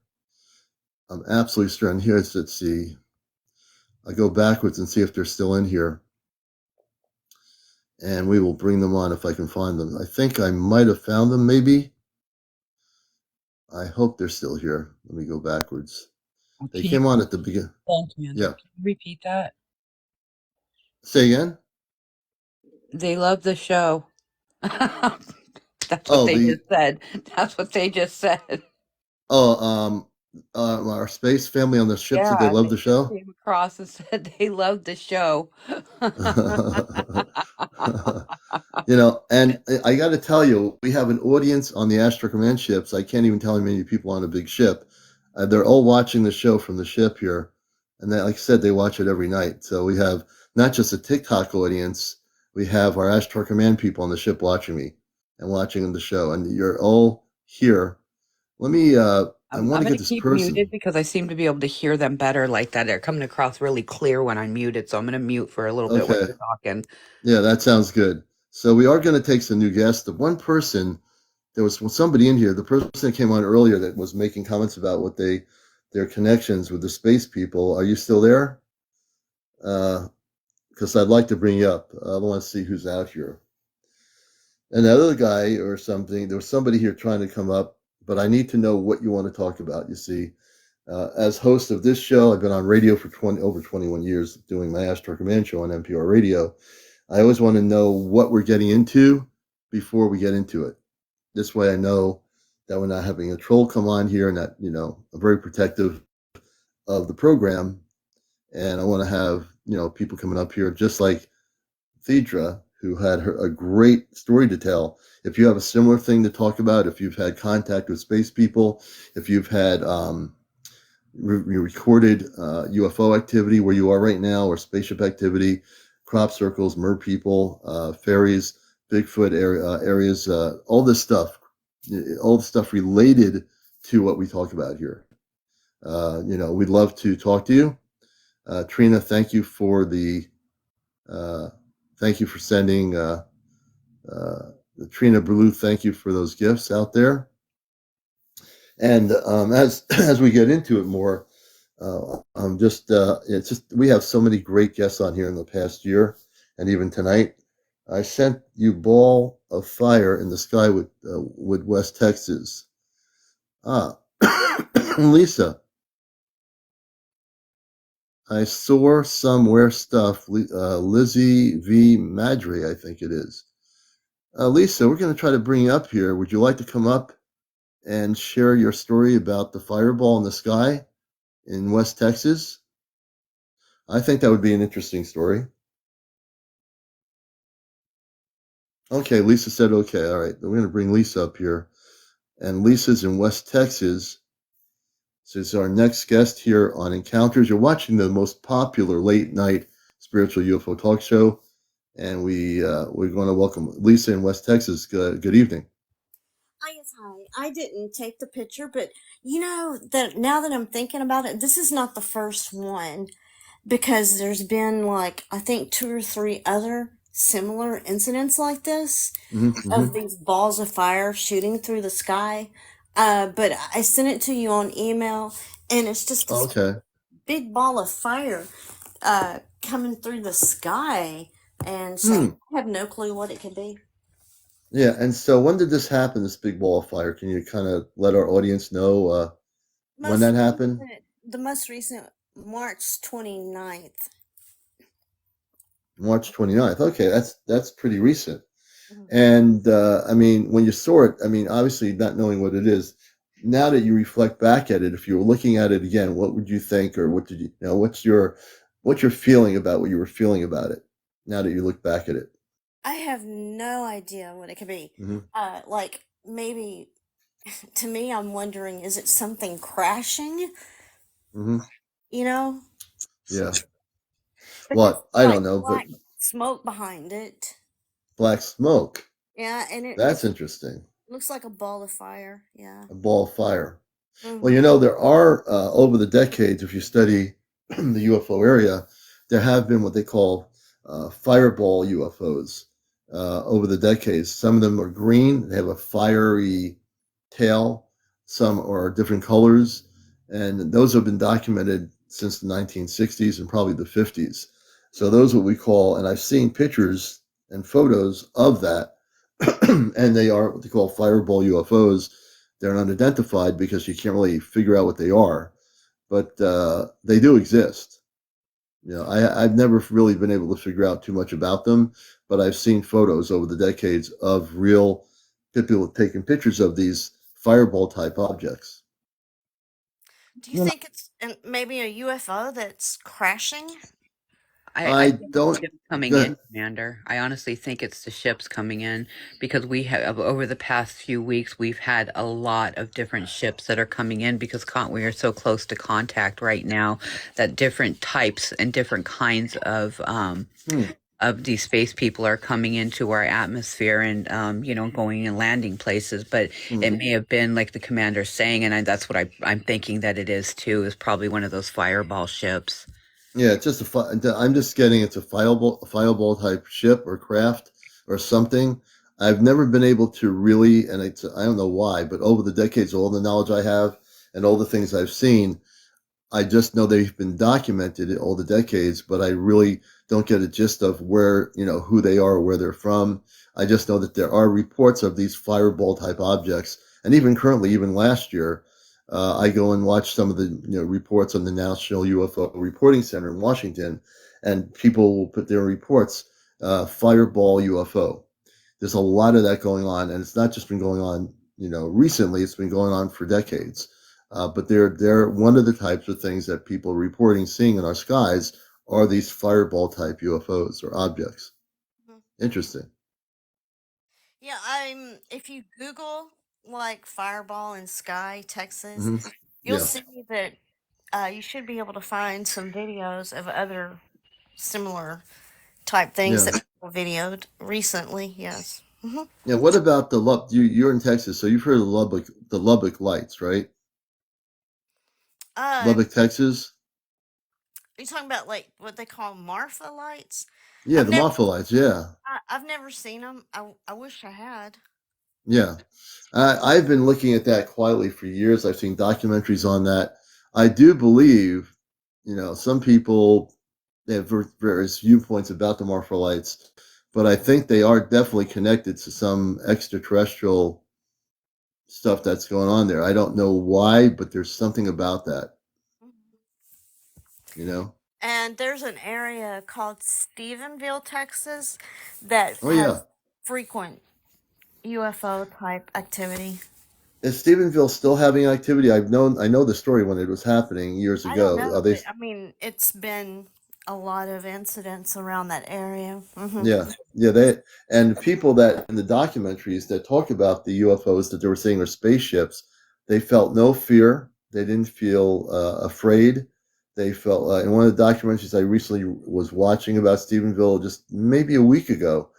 I'm absolutely certain. Here's, let's see. I go backwards and see if they're still in here, and we will bring them on if I can find them. I think I might have found them, maybe. I hope they're still here. Let me go backwards. They Can you came on at the beginning. thank you, Andrew? Yeah. Can you repeat that? Say again. They love the show. That's what Oh, they the just said. That's what they just said. oh our space family on the ship said they Yeah, love they the just show. came across and said they loved the show. And I got to tell you, we have an audience on the Astro Command ships. I can't even tell how many people on a big ship. They're all watching the show from the ship here, and they, like I said, they watch it every night. So we have not just a TikTok audience, we have our Astro Command people on the ship watching me and watching the show, and you're all here. Let me. I I'm want to going get to this keep muted person. because I seem to be able to hear them better like that. They're coming across really clear when I'm muted, so I'm going to mute for a little bit while Okay. you're talking. Yeah, that sounds good. So we are going to take some new guests. The one person, there was somebody in here, the person that came on earlier that was making comments about their connections with the space people. Are you still there? Because I'd like to bring you up. I want to see who's out here. Another guy or something. There was somebody here trying to come up, but I need to know what you want to talk about. You see, as host of this show, I've been on radio for over 21 years, doing my Astro Command show on NPR radio. I always want to know what we're getting into before we get into it. This way I know that we're not having a troll come on here and that, I'm very protective of the program. And I want to have, people coming up here just like Thedra, who had a great story to tell. If you have a similar thing to talk about, if you've had contact with space people, if you've had recorded UFO activity where you are right now, or spaceship activity, crop circles, mer people, fairies, Bigfoot areas, all this stuff, all the stuff related to what we talk about here. We'd love to talk to you. Trina, thank you for sending Trina Blue. Thank you for those gifts out there. And as we get into it more, it's just we have so many great guests on here in the past year, and even tonight. I sent you ball of fire in the sky with West Texas. Ah, Lisa, I saw somewhere stuff. Lizzie V. Madry, I think it is. Lisa, we're going to try to bring you up here. Would you like to come up and share your story about the fireball in the sky in West Texas? I think that would be an interesting story. Okay, Lisa said okay. All right, we're going to bring Lisa up here. And Lisa's in West Texas. So it's our next guest here on Encounters. You're watching the most popular late night spiritual UFO talk show. And we're going to welcome Lisa in West Texas. Good evening. Yes, hi. I didn't take the picture, but that now that I'm thinking about it, this is not the first one because there's been like I think two or three other similar incidents like this of these balls of fire shooting through the sky. But I sent it to you on email, and it's just this Okay. big ball of fire coming through the sky, and so I have no clue what it could be. Yeah, and so when did this happen, this big ball of fire? Can you kind of let our audience know when Most that happened? the most recent March 29th. March 29th. Okay, that's pretty recent. Mhm. And I mean, when you saw it, I mean, obviously not knowing what it is, now that you reflect back at it, if you were looking at it again, what would you think, or what did what's your feeling about what you were feeling about it now that you look back at it? I have no idea what it could be. Hmm. Like maybe to me, I'm wondering, is it something crashing? Hmm. You know, Yeah. because What? it's I like don't know, but black smoke behind it. black smoke. Yeah, and it That's interesting. looks like a ball of fire. Yeah. A ball of fire. Well, Hmm. there are, over the decades, if you study the UFO area, there have been what they call fireball UFOs over the decades. Some of them are green, they have a fiery tail, some are different colors, and those have been documented since the 1960s and probably the 50s. So, those are what we call, and I've seen pictures and photos of that, and they are what they call fireball UFOs. They're unidentified because you can't really figure out what they are, but they do exist. I've never really been able to figure out too much about them, but I've seen photos over the decades of real people taking pictures of these fireball type objects. Do you think it's maybe a UFO that's crashing? I I think the don't. ship's coming in, Good. Commander. I honestly think it's the ships coming in because we have over the past few weeks we've had a lot of different ships that are coming in because we are so close to contact right now that different types and different kinds Hmm. of these space people are coming into our atmosphere and going and landing places. But Hmm. it may have been like the commander's saying, and that's what I'm thinking that it is too. Is probably one of those fireball ships. Yeah, it's just I'm just getting it's a fireball type ship or craft or something. I've never been able to really, and I don't know why, but over the decades, all the knowledge I have and all the things I've seen, I just know they've been documented in all the decades, but I really don't get a gist of where, who they are, where they're from. I just know that there are reports of these fireball type objects. And even currently, even last year, I go and watch some of the reports on the National UFO Reporting Center in Washington, and people will put their reports, Fireball UFO. There's a lot of that going on, and it's not just been going on, recently. It's been going on for decades. But they're one of the types of things that people are reporting seeing in our skies are these fireball type UFOs or objects. Mhm. Interesting. Yeah, if you Google like Fireball in Sky, Texas, Hmm. you'll Yeah, see that you should be able to find some videos of other similar type things yeah, that people videoed recently. Yes. yeah. What about the You're in Texas, so you've heard of the Lubbock lights, right? Are Lubbock, Texas. you talking about like what they call Marfa lights? Yeah, I've the never, Marfa lights. Yeah, I've never seen them. I wish I had. yeah. I've been looking at that quietly for years. I've seen documentaries on that. I do believe, some people have various viewpoints about the Morpholites, but I think they are definitely connected to some extraterrestrial stuff that's going on there. I don't know why, but there's something about that, Mhm. you know? And there's an area called Stephenville, Texas, that Oh, yeah. has frequent UFO type activity. Is Stephenville still having activity? I know the story when it was happening years I don't ago. know, Are they? but I mean, it's been a lot of incidents around that area. Yeah, yeah. And people that in the documentaries that talk about the UFOs that they were saying are spaceships, they felt no fear. They didn't feel afraid. They felt in one of the documentaries I recently was watching about Stephenville just maybe a week ago.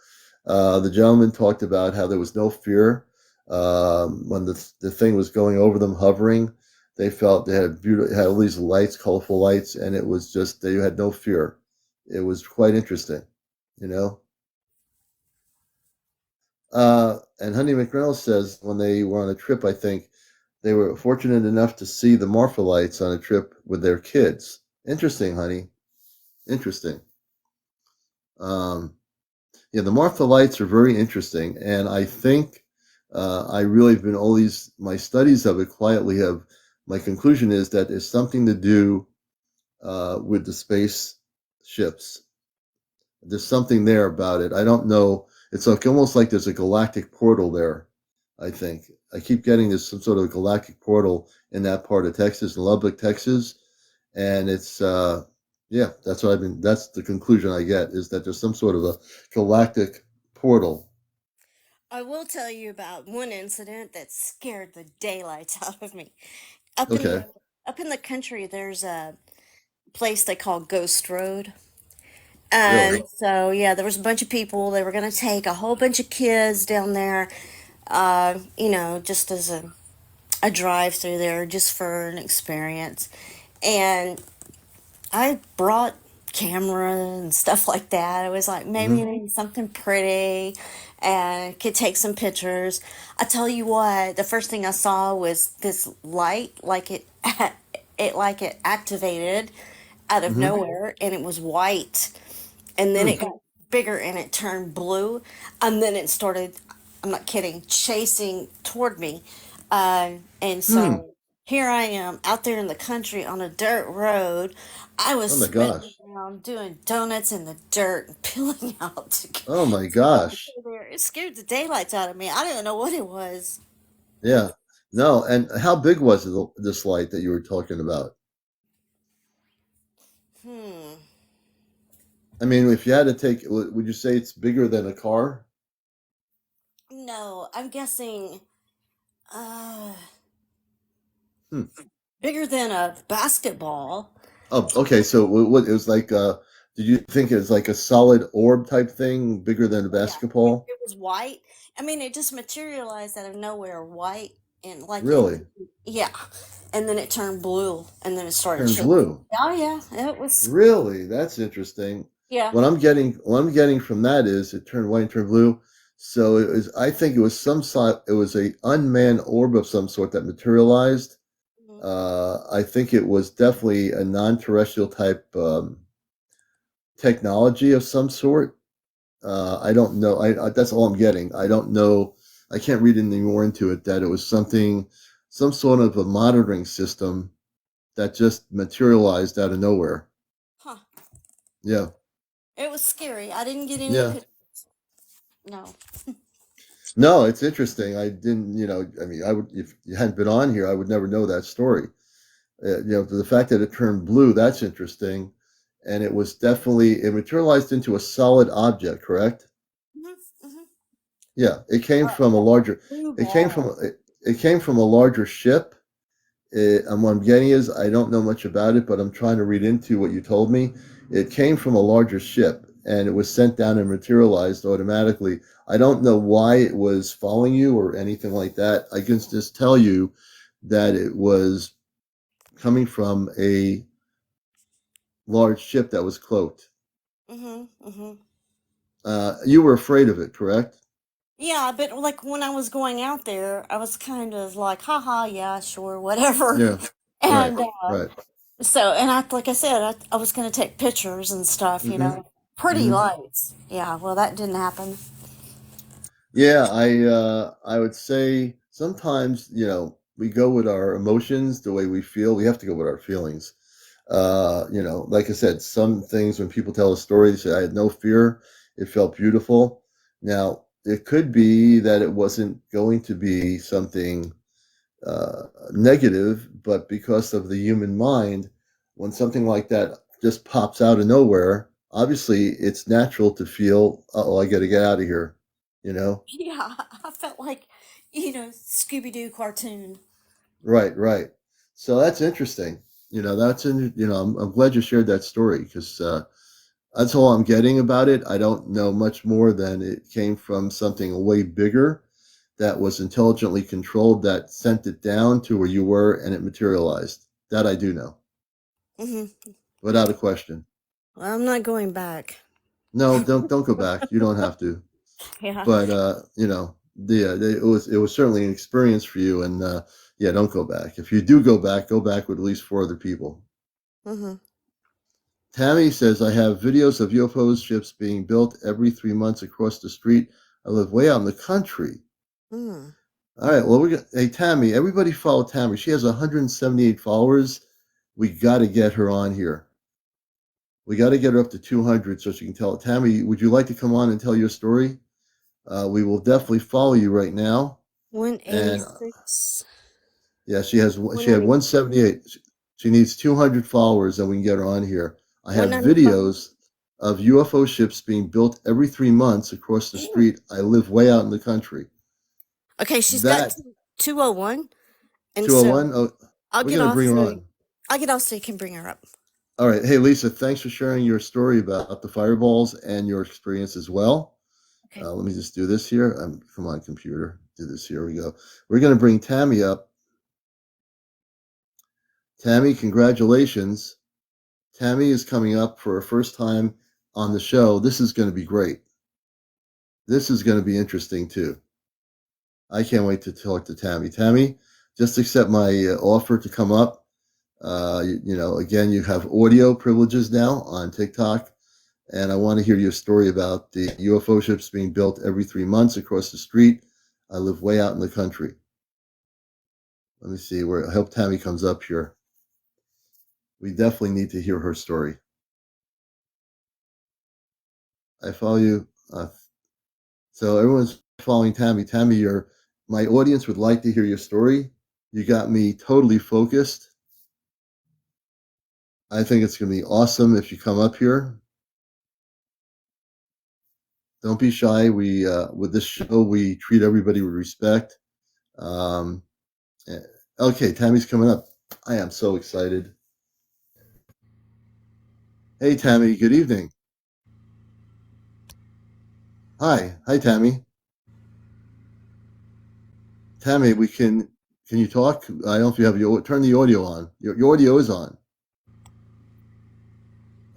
The gentleman talked about how there was no fear when the thing was going over them, hovering. They felt they had beautiful, had all these lights, colorful lights, and it was just they had no fear. It was quite interesting, you know. And Honey McReynolds says when they were on a trip, I think they were fortunate enough to see the Morpholites on a trip with their kids. Interesting, honey. Interesting. Um, yeah, the Morpholites are very interesting, and I think I really have been all these my studies of it quietly have. My conclusion is that it's something to do with the space ships. There's something there about it. I don't know. It's like almost like there's a galactic portal there. I think I keep getting this some sort of galactic portal in that part of Texas, in Lubbock, Texas, and it's yeah. That's what I've been. That's the conclusion I get is that there's some sort of a galactic portal. I will tell you about one incident that scared the daylights out of me. Up in Okay, the up in the country, there's a place they call Ghost Road. And really. so, yeah, there was a bunch of people. They were going to take a whole bunch of kids down there, just as a drive through there, just for an experience. And I brought camera and stuff like that. I was like, Hmm. maybe something pretty and could take some pictures. I tell you what, the first thing I saw was this light, like it activated out of Hmm. nowhere, and it was white, and then Hmm. it got bigger and it turned blue, and then it started. I'm not kidding, chasing toward me, and Hmm. so. here I am out there in the country on a dirt road. I was Oh my sprinting gosh. around doing donuts in the dirt and peeling out Oh my to go gosh. there. It scared the daylights out of me. I didn't know what it was. Yeah. No, and how big was this light that you were talking about? Hmm. I mean, if you had to take, would you say it's bigger than a car? No, I'm guessing uh Hmm. bigger than a basketball. Oh, okay. So what it was like? Did you think it was like a solid orb type thing, bigger than a Yeah, it, basketball? it was white. I mean, it just materialized out of nowhere, white, and like it, Really? yeah. And then it turned blue, and then it started Turned shaking. blue? Oh yeah, it was. Really? That's interesting. Yeah. What I'm getting from that is it turned white and turned blue. So it was. I think it was some sort. It was a unmanned orb of some sort that materialized. Mhm. I think it was definitely a non-terrestrial type technology of some sort. I don't know. That's all I'm getting. I don't know. I can't read any more into it. That it was something, some sort of a monitoring system that just materialized out of nowhere. Huh. Yeah, It was scary. I didn't get any yeah. pictures. No. No, it's interesting. I didn't. I mean, I would if you hadn't been on here, I would never know that story. The fact that it turned blue, that's interesting. And it materialized into a solid object, correct? Hmm. Hmm. Yeah, it came from a larger. Blue It came from ball. it came from a larger ship. And what I'm getting is I don't know much about it, but I'm trying to read into what you told me. It came from a larger ship, and it was sent down and materialized automatically. I don't know why it was following you or anything like that. I can just tell you that it was coming from a large ship that was cloaked. Hmm. Hmm. You were afraid of it, correct? Yeah, but like when I was going out there, I was kind of like, haha, yeah, sure, whatever. Yeah. Right. And Right. and like I said, I was going to take pictures and stuff, Mm-hmm. pretty Mm-hmm. lights. Yeah, well, that didn't happen. Yeah, I would say sometimes, we go with our emotions the way we feel. We have to go with our feelings. Like I said, some things when people tell a story, they say I had no fear. It felt beautiful. Now, it could be that it wasn't going to be something negative, but because of the human mind, when something like that just pops out of nowhere, obviously it's natural to feel, oh, I got to get out of here, you know? Yeah, I felt like, Scooby Doo cartoon. Right, right. So that's interesting. I'm glad you shared that story because that's all I'm getting about it. I don't know much more than it came from something way bigger that was intelligently controlled that sent it down to where you were and it materialized. That I do know, Hmm. without a question. Well, I'm not going back. No, don't go back. You don't have to. Yeah. But it was certainly an experience for you, and yeah, don't go back. If you do go back with at least four other people. Hmm. Tammy says, I have videos of UFO ships being built every 3 months across the street. I live way out in the country. Mm. All right, well, hey, Tammy, everybody follow Tammy. She has 178 followers. We got to get her on here. We got to get her up to 200 so she can tell it. Tammy, would you like to come on and tell your story? We will definitely follow you right now. And 186. yeah, she had 180. 178. She needs 200 followers, and we can get her on here. I have 195. videos of UFO ships being built every 3 months across the street. I live way out in the country. Okay, she's got That 201. And so 201. Oh, I'll we're get gonna off bring her so on. I'll get off so you can bring her up. All right. Hey, Lisa, thanks for sharing your story about the fireballs and your experience as well. Okay. Let me just do this here. Come on, computer. Do this. Here we go. We're going to bring Tammy up. Tammy, congratulations. Tammy is coming up for her first time on the show. This is going to be great. This is going to be interesting too. I can't wait to talk to Tammy. Tammy, just accept my offer to come up. Again, you have audio privileges now on TikTok, and I want to hear your story about the UFO ships being built every 3 months across the street. I live way out in the country. Let me see where. I hope Tammy comes up here. We definitely need to hear her story. I follow you. So everyone's following Tammy. Tammy, my audience would like to hear your story. You got me totally focused. I think it's going to be awesome if you come up here. Don't be shy. We with this show, we treat everybody with respect. Okay, Tammy's coming up. I am so excited. Hey, Tammy. Good evening. Hi, Tammy. Tammy, can you talk? I don't know if you have turn the audio on. Your audio is on.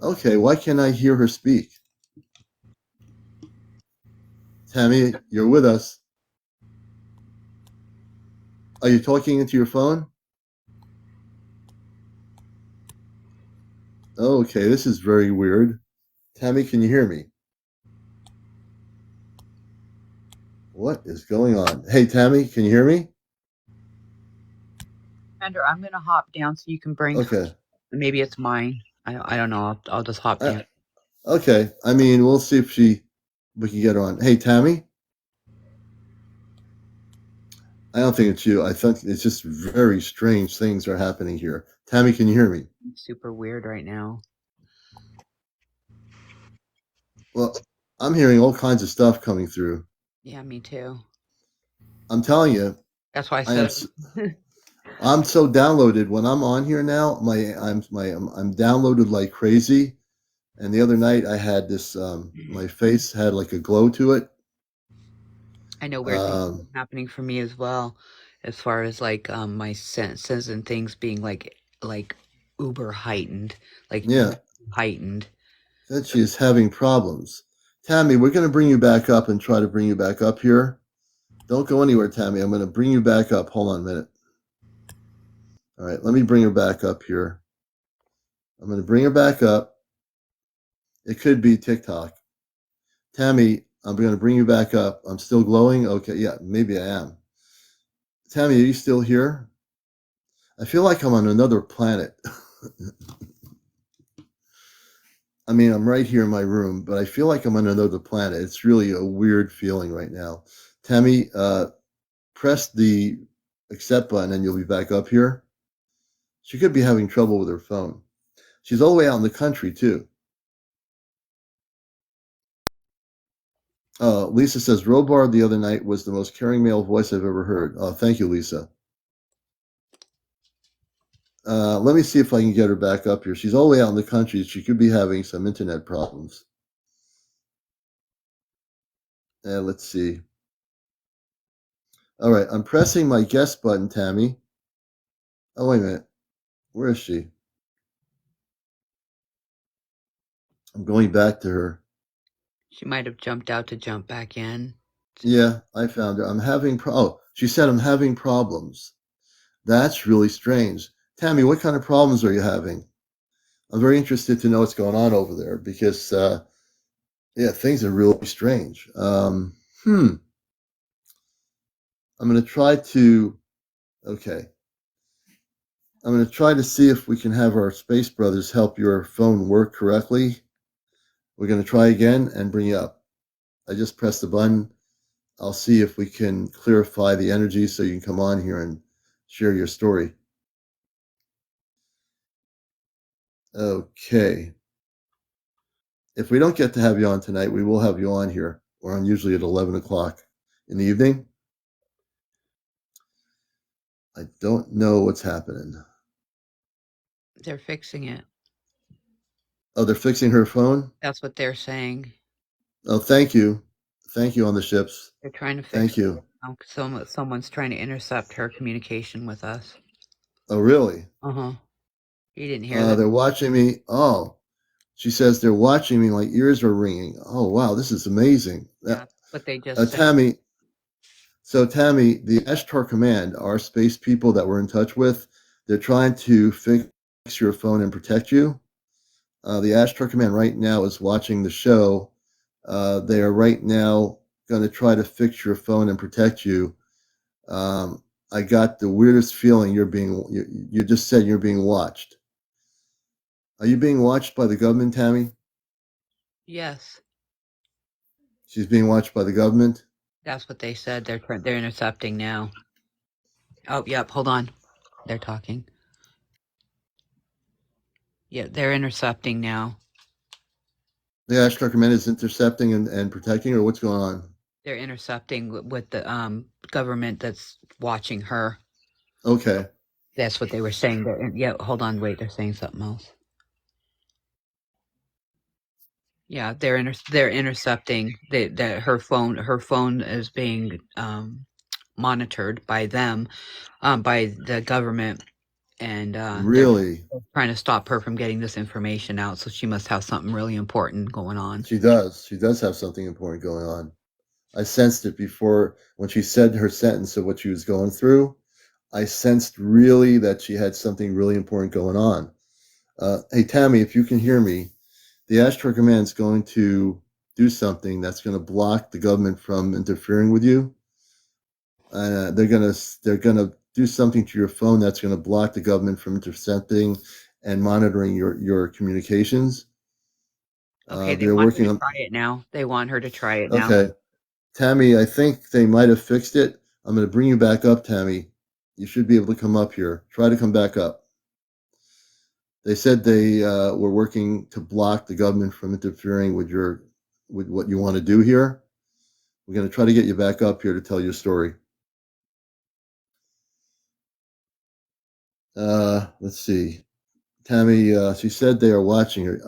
Okay, why can't I hear her speak? Tammy, you're with us. Are you talking into your phone? Okay, this is very weird. Tammy, can you hear me? What is going on? Hey, Tammy, can you hear me? Commander, I'm going to hop down so you can bring. Okay. Maybe it's mine. I don't know. I'll just hop down. Okay. I mean, we'll see if we can get her on. Hey, Tammy. I don't think it's you. I think it's just very strange things are happening here. Tammy, can you hear me? It's super weird right now. Well, I'm hearing all kinds of stuff coming through. Yeah, me too. I'm telling you. That's why I said. I'm so downloaded when I'm on here now. I'm downloaded like crazy. And the other night I had this. My face had like a glow to it. I know weird things are happening for me as well, as far as like my senses and things being like uber heightened, heightened. That she is having problems. Tammy, we're going to bring you back up and try to bring you back up here. Don't go anywhere, Tammy. I'm going to bring you back up. Hold on a minute. All right, let me bring her back up here. I'm going to bring her back up. It could be TikTok. Tammy, I'm going to bring you back up. I'm still glowing? Okay, yeah, maybe I am. Tammy, are you still here? I feel like I'm on another planet. I mean, I'm right here in my room, but I feel like I'm on another planet. It's really a weird feeling right now. Tammy, press the accept button and you'll be back up here. She could be having trouble with her phone. She's all the way out in the country, too. Lisa says, Robar the other night was the most caring male voice I've ever heard. Thank you, Lisa. Let me see if I can get her back up here. She's all the way out in the country. She could be having some internet problems. Let's see. All right, I'm pressing my guest button, Tammy. Oh, wait a minute. Where is she? I'm going back to her. She might have jumped out to jump back in. Yeah, I found her. I'm having she said I'm having problems. That's really strange. Tammy, what kind of problems are you having? I'm very interested to know what's going on over there because, things are really strange. I'm going to try to, okay. I'm going to try to see if we can have our space brothers help your phone work correctly. We're going to try again and bring you up. I just pressed the button. I'll see if we can clarify the energy so you can come on here and share your story. Okay. If we don't get to have you on tonight, we will have you on here. We're on usually at 11 o'clock in the evening. I don't know what's happening. They're fixing it. Oh, they're fixing her phone? That's what they're saying. Oh, thank you. Thank you on the ships. They're trying to fix Thank you. Someone's trying to intercept her communication with us. Oh, really? Uh-huh. You didn't hear that? They're watching me. Oh, she says they're watching me. My ears are ringing. Oh, wow. This is amazing. Yeah, but they just said. Tammy. So, Tammy, the Ashtar Command, our space people that we're in touch with, they're trying to fix your phone and protect you. The Ashtar Command right now is watching the show. They are right now going to try to fix your phone and protect you. I got the weirdest feeling you just said you're being watched. Are you being watched by the government, Tammy? Yes, She's being watched by the government? that's what they said. They're intercepting now. Oh, yep. Hold on. They're talking. Yeah, they're intercepting now. The Ashtar Command is intercepting and protecting, or what's going on? They're intercepting with the government that's watching her. Okay. That's what they were saying. Yeah, hold on. Wait, they're saying something else. Yeah, they're intercepting that her phone is being monitored by them, by the government, and they're Really? trying to stop her from getting this information out. So she must have something really important going on. She does. She does have something important going on. I sensed it before when she said her sentence of what she was going through. I sensed really that she had something really important going on. Hey, Tammy, if you can hear me, the Ashtar Command is going to do something that's going to block the government from interfering with you. They're gonna do something to your phone that's going to block the government from intercepting and monitoring your communications. Okay, they They're want her working to on. try it now. They want her to try it now. Okay, Tammy, I think they might have fixed it. I'm going to bring you back up, Tammy. You should be able to come up here. Try to come back up. They said they were working to block the government from interfering with what you want to do here. We're going to try to get you back up here to tell your story. Let's see. Tammy, she said they are watching her.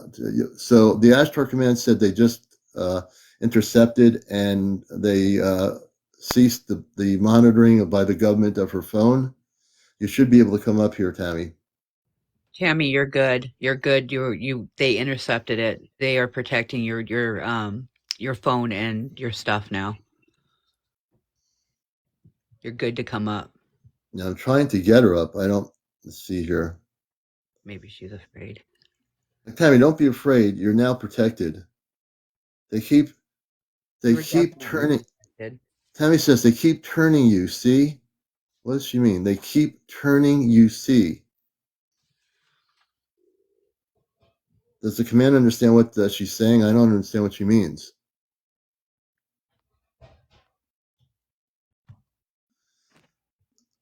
So the Ashtar Command said they just intercepted and they ceased the monitoring by the government of her phone. You should be able to come up here, Tammy. Tammy, you're good. You're good. They intercepted it. They are protecting your phone and your stuff now. You're good to come up. Now I'm trying to get her up. Let's see here. Maybe she's afraid. Tammy, don't be afraid. You're now protected. They keep turning. Protected. Tammy says they keep turning you. See? What does she mean? They keep turning you. See? Does the command understand what she's saying? I don't understand what she means.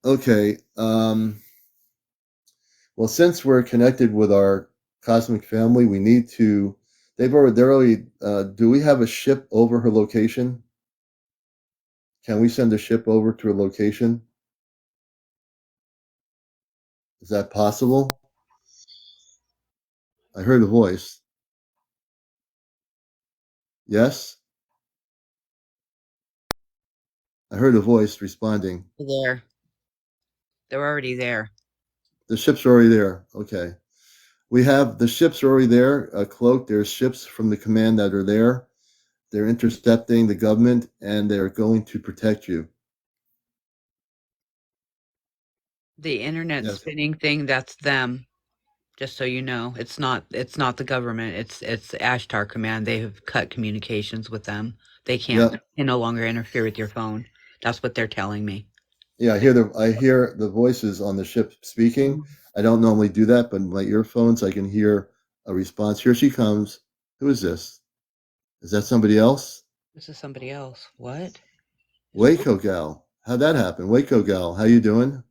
Okay. Well, since we're connected with our cosmic family, we need to. They're already. Do we have a ship over her location? Can we send a ship over to her location? Is that possible? I heard a voice. Yes? I heard a voice responding. There. They're already there. The ships are already there. Okay. The ships are already there, cloaked. There's ships from the command that are there. They're intercepting the government and they're going to protect you. The internet Yes. spinning thing, that's them. Just so you know, it's not the government. It's the Ashtar Command. They have cut communications with them. They can't. Yep. They no longer interfere with your phone. That's what they're telling me. Yeah, I hear the voices on the ship speaking. I don't normally do that, but my earphones I can hear a response. Here she comes. Who is this? Is that somebody else? This is somebody else. What? Waco gal. How'd that happen? Waco gal, how you doing?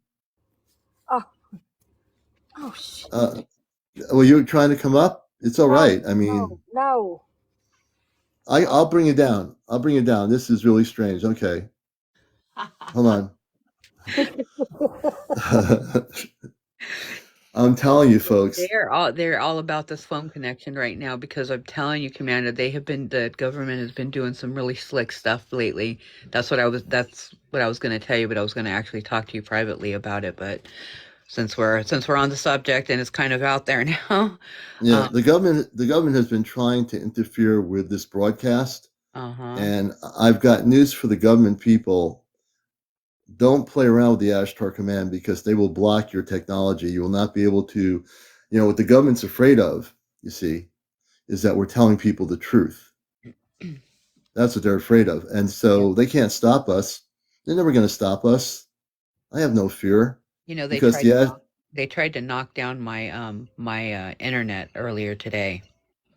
Oh shit. Were you trying to come up? It's all No, right. I mean, no. I'll bring you down. I'll bring you down. This is really strange. Okay. Hold on. I'm telling you, folks. They're all about this phone connection right now because I'm telling you, Commander, the government has been doing some really slick stuff lately. That's what I was going to tell you, but I was going to actually talk to you privately about it. But since we're on the subject and it's kind of out there now, Yeah, the government has been trying to interfere with this broadcast, uh-huh. and I've got news for the government people. Don't play around with the Ashtar Command because they will block your technology. You will not be able to, what the government's afraid of, you see, is that we're telling people the truth. That's what they're afraid of. And so they can't stop us. They're never going to stop us. I have no fear You know, because they tried to knock down my internet earlier today.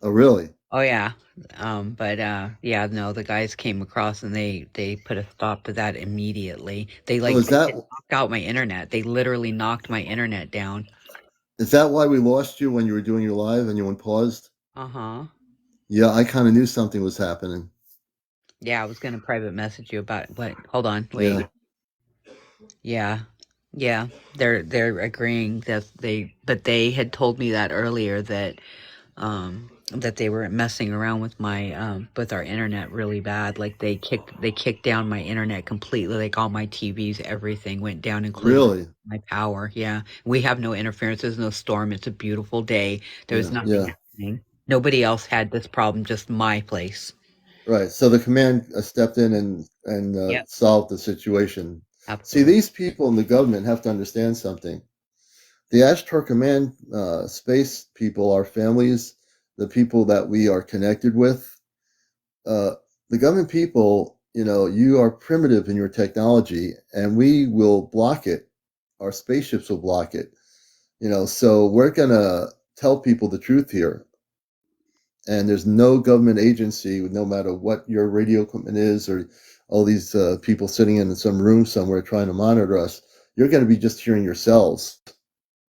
oh really? Oh yeah. But yeah, no, the guys came across and they put a stop to that immediately. They Oh, like they knocked out my internet. They literally knocked my internet down. is that why we lost you when you were doing your live and you went paused? Uh-huh. Yeah, I kind of knew something was happening. Yeah, I was gonna private message you about what hold on, Yeah, wait. Yeah. Yeah. They're agreeing that they had told me that earlier that they were messing around with our internet really bad. Like they kicked down my internet completely. Like all my TVs, everything went down, including really. my power. Yeah. We have no interference. There's no storm. It's a beautiful day. There's Yeah, nothing yeah. happening. Nobody else had this problem, just my place. Right. So the command stepped in and Yep. solved the situation. See, Absolutely. these people in the government have to understand something. The Ashtar Command space people, our families, the people that we are connected with, uh, the government people, you are primitive in your technology, and we will block it. Our spaceships will block it. So we're gonna tell people the truth here. And there's no government agency, no matter what your radio equipment is, or all these people sitting in some room somewhere trying to monitor us. You're going to be just hearing yourselves.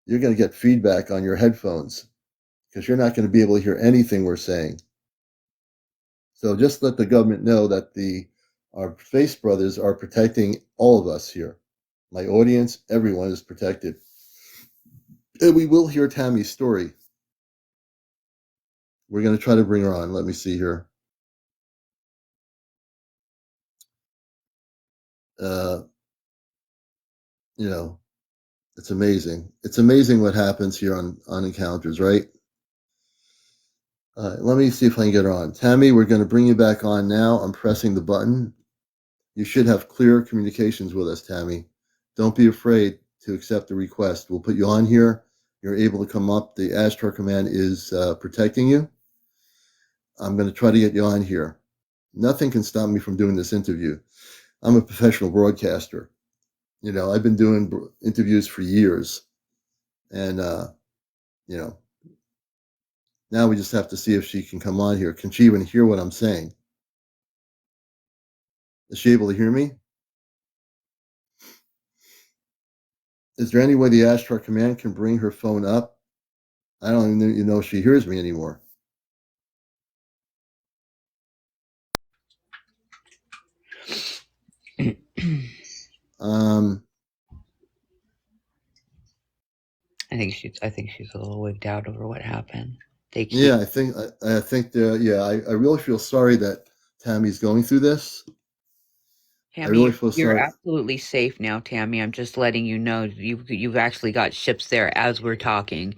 You're going to get feedback on your headphones because you're not going to be able to hear anything we're saying. So just let the government know that our face brothers are protecting all of us here. My audience, everyone is protected. And we will hear Tammy's story. We're going to try to bring her on. Let me see here. Uh, you know, it's amazing. It's amazing what happens here on Encounters, right? Let me see if I can get her on. Tammy, we're going to bring you back on now. I'm pressing the button. You should have clear communications with us, Tammy. Don't be afraid to accept the request. We'll put you on here. You're able to come up. The Ashtar Command is protecting you. I'm going to try to get you on here. Nothing can stop me from doing this interview. I'm a professional broadcaster. I've been doing interviews for years. And, now we just have to see if she can come on here. Can she even hear what I'm saying? Is she able to hear me? Is there any way the Ashtar Command can bring her phone up? I don't even know if she hears me anymore. um, I think she's a little wigged out over what happened. They keep yeah, I think I really feel sorry that Tammy's going through this. I Tammy, really feel you're sorry. absolutely safe now, Tammy. I'm just letting you know you've actually got ships there as we're talking,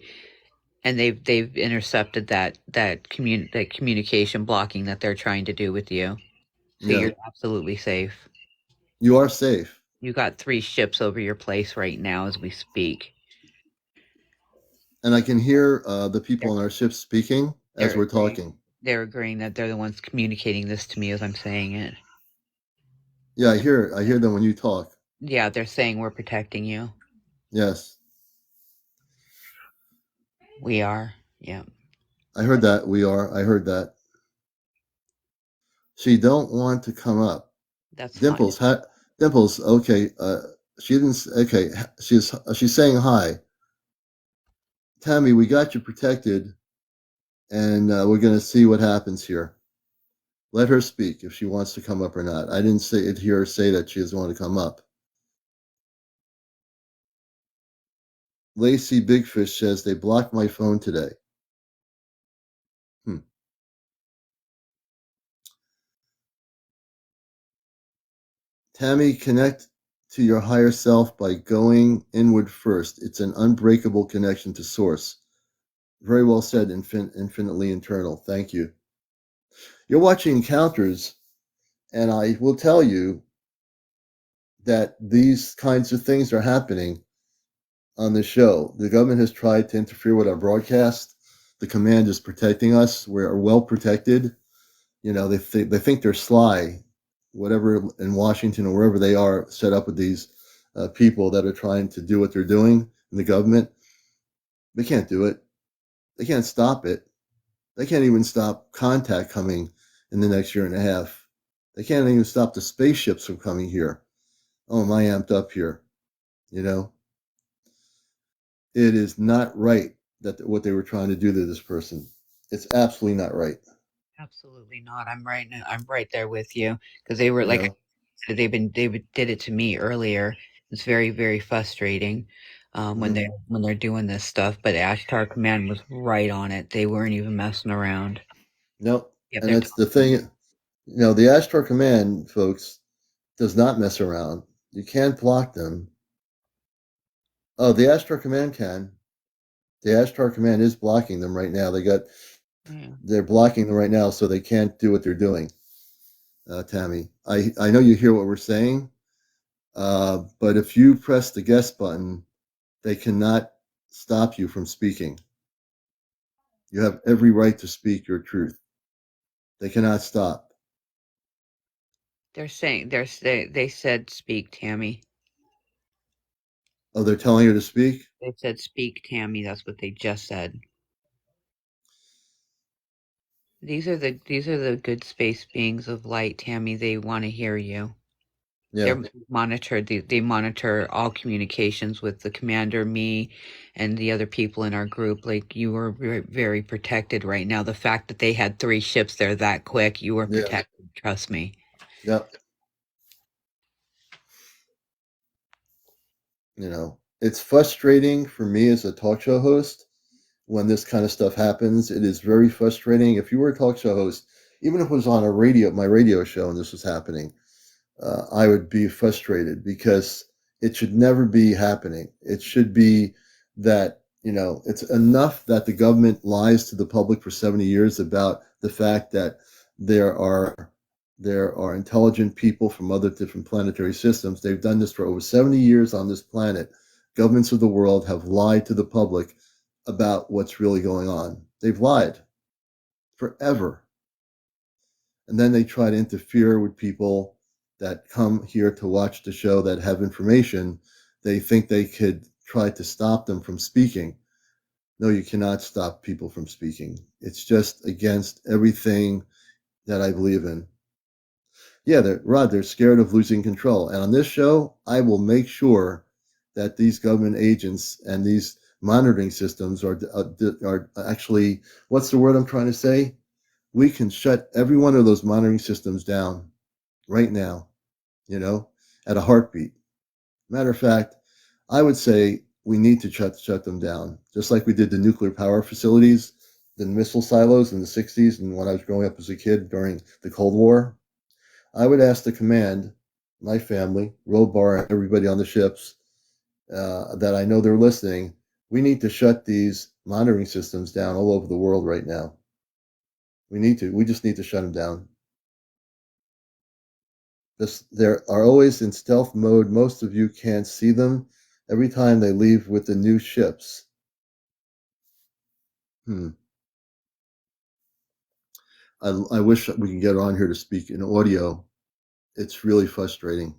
and they've intercepted that communication blocking that they're trying to do with you. So Yeah, you're absolutely safe. you are safe. You got 3 ships over your place right now as we speak. And I can hear the people They're on our ship speaking as they're we're agreeing. talking. They're agreeing that they're the ones communicating this to me as I'm saying it. Yeah, I hear them when you talk. Yeah, they're saying we're protecting you. Yes, We are. Yeah. I heard that. I heard that. She don't want to come up. That's fine. Dimples. Okay. She didn't. Okay. She's saying hi. Tammy, we got you protected, and we're going to see what happens here. Let her speak if she wants to come up or not. I didn't hear her say that she doesn't want to come up. Lacey Bigfish says they blocked my phone today. Tammy, connect to your higher self by going inward first. It's an unbreakable connection to source. Very well said, infinitely internal. Thank you. You're watching Encounters, and I will tell you that these kinds of things are happening on the show. The government has tried to interfere with our broadcast. The command is protecting us. We're well protected. They think they're sly, whatever in Washington or wherever they are set up with these people that are trying to do what they're doing in the government. They can't do it. They can't stop it. They can't even stop contact coming in the next year and a half. They can't even stop the spaceships from coming here. Oh, am I amped up here? You know, it is not right that what they were trying to do to this person. It's absolutely not right. Absolutely not. I'm right there with you because they were You like know, did it to me earlier. It's very, very frustrating mm-hmm. when they're doing this stuff. But Ashtar Command was right on it. They weren't even messing around. Nope. Yep, And they're that's the thing. The Ashtar Command, folks, does not mess around. You can't block them. Oh, the Ashtar Command can. The Ashtar Command is blocking them right now. yeah. They're blocking them right now, so they can't do what they're doing. Tammy, I know you hear what we're saying, but if you press the guest button, they cannot stop you from speaking. You have every right to speak your truth. They cannot stop. They're saying they said speak, Tammy. Oh, they're telling her to speak? They said speak, Tammy. That's what they just said. These are the good space beings of light, Tammy. They want to hear you. Yeah, They're monitored. They monitor all communications with the commander, me, and the other people in our group. Like you were very protected right now. The fact that they had 3 ships there that quick, you were yeah, protected. Trust me. yeah. It's frustrating for me as a talk show host when this kind of stuff happens. It is very frustrating. If you were a talk show host, even if it was on my radio show, and this was happening, I would be frustrated because it should never be happening. It should be that, it's enough that the government lies to the public for 70 years about the fact that there are there are intelligent people from other different planetary systems. They've done this for over 70 years on this planet. Governments of the world have lied to the public about what's really going on. They've lied forever. And then they try to interfere with people that come here to watch the show that have information. They think they could try to stop them from speaking. No, you cannot stop people from speaking. It's just against everything that I believe in. Yeah, they're scared of losing control. And on this show, I will make sure that these government agents and these monitoring systems are actually, what's the word I'm trying to say? We can shut every one of those monitoring systems down right now, you know, at a heartbeat. Matter of fact, I would say we need to shut them down, just like we did the nuclear power facilities, the missile silos in the 60s, and when I was growing up as a kid during the Cold War. I would ask the command, my family, Robar, and everybody on the ships that I know they're listening. We need to shut these monitoring systems down all over the world right now. We need to. We just need to shut them down. They are always in stealth mode. Most of you can't see them every time they leave with the new ships. I wish we could get on here to speak in audio. It's really frustrating.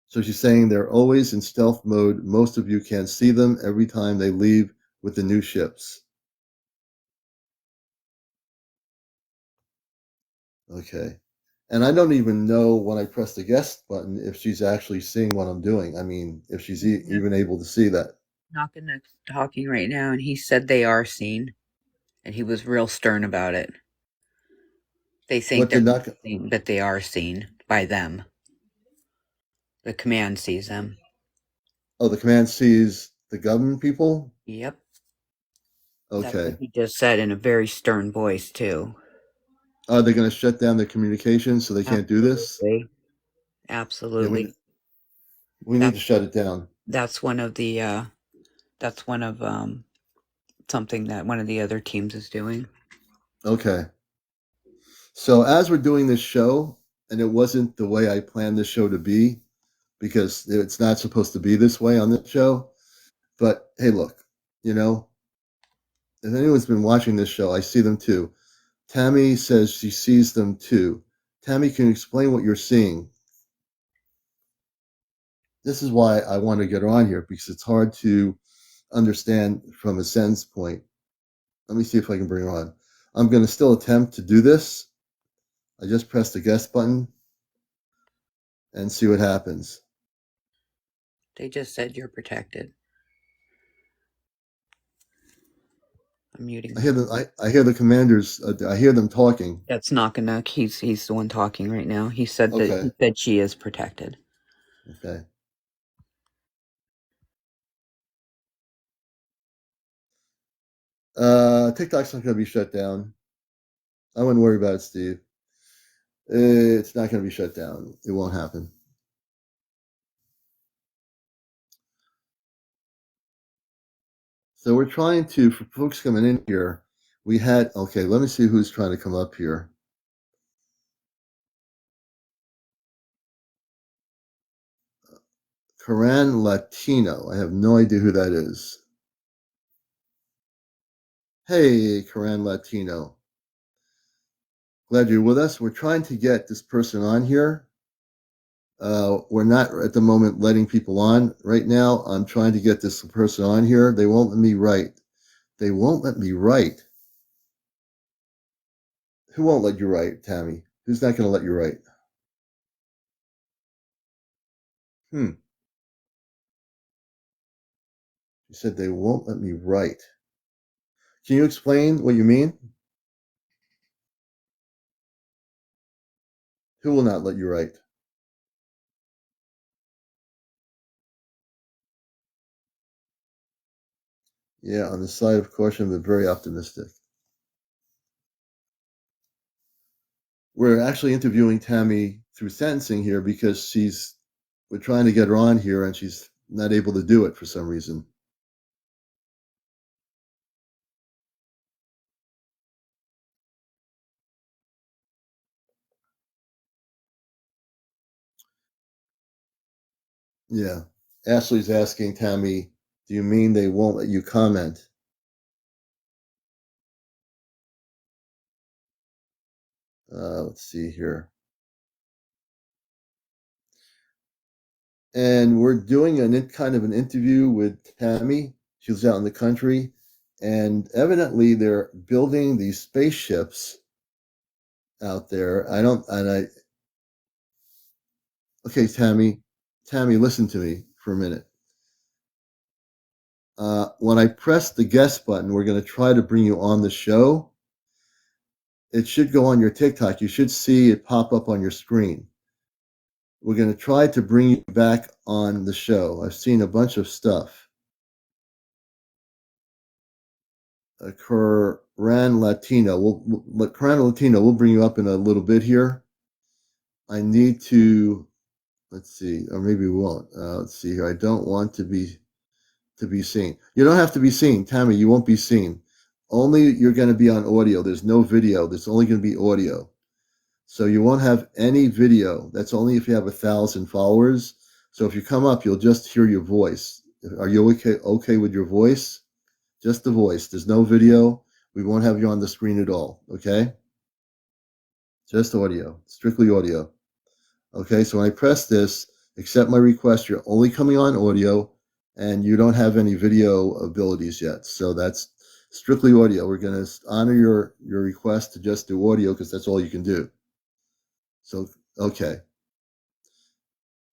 So she's saying they're always in stealth mode. Most of you can't see them every time they leave with the new ships. Okay. And I don't even know when I press the guest button if she's actually seeing what I'm doing. I mean, if she's even able to see that. Knocking next talking right now, and he said they are seen, and he was real stern about it. They think What did they're not? seen, but they are seen by them. The command sees them. Oh, the command sees the government people? Yep. That's what Okay. he just said in a very stern voice, too. Are they going to shut down their communications so they can't do this? Absolutely. Yeah, Absolutely. we need That to shut it down. that's one of the that's one of something that one of the other teams is doing. Okay. So as we're doing this show, and it wasn't the way I planned this show to be, because it's not supposed to be this way on this show. But hey, look, if anyone's been watching this show, I see them too. Tammy says she sees them too. Tammy, can you explain what you're seeing? This is why I want to get her on here, because it's hard to understand from a sense point. Let me see if I can bring her on. I'm going to still attempt to do this. I just press the guest button and see what happens. They just said you're protected. I'm muting. I hear the commanders. I hear them talking. That's Knock. He's the one talking right now. He said that she is protected. Okay. TikTok's not going to be shut down. I wouldn't worry about it, Steve. It's not going to be shut down. It won't happen. So we're trying to, for folks coming in here, okay, let me see who's trying to come up here. Coran Latino. I have no idea who that is. Hey, Coran Latino. Glad you're with us. We're trying to get this person on here. We're not at the moment letting people on right now. I'm trying to get this person on here. They won't let me write. They won't let me write. Who won't let you write, Tammy? Who's not going to let you write? You said they won't let me write. Can you explain what you mean? Who will not let you write? Yeah, on the side of caution, but very optimistic. We're actually interviewing Tammy through sentencing here because we're trying to get her on here and she's not able to do it for some reason. Yeah. Ashley's asking Tammy, do you mean they won't let you comment? Let's see here. And we're doing kind of an interview with Tammy. She was out in the country, and evidently they're building these spaceships out there. Okay, Tammy, listen to me for a minute. When I press the guest button, we're going to try to bring you on the show. It should go on your TikTok. You should see it pop up on your screen. We're going to try to bring you back on the show. I've seen a bunch of stuff. Coran Latino. Coran Latino, we'll bring you up in a little bit here. I need to, let's see, or maybe we won't. Let's see here. I don't want to be seen. You don't have to be seen, Tammy. You won't be seen. Only you're going to be on audio. There's no video. There's only going to be audio. So you won't have any video. That's only if you have 1,000 followers. So if you come up, you'll just hear your voice. Are you okay with your voice? Just the voice. There's no video. We won't have you on the screen at all. Okay? Just audio. Strictly audio. Okay, so when I press this, accept my request, you're only coming on audio and you don't have any video abilities yet. So that's strictly audio. We're going to honor your request to just do audio because that's all you can do. So, okay.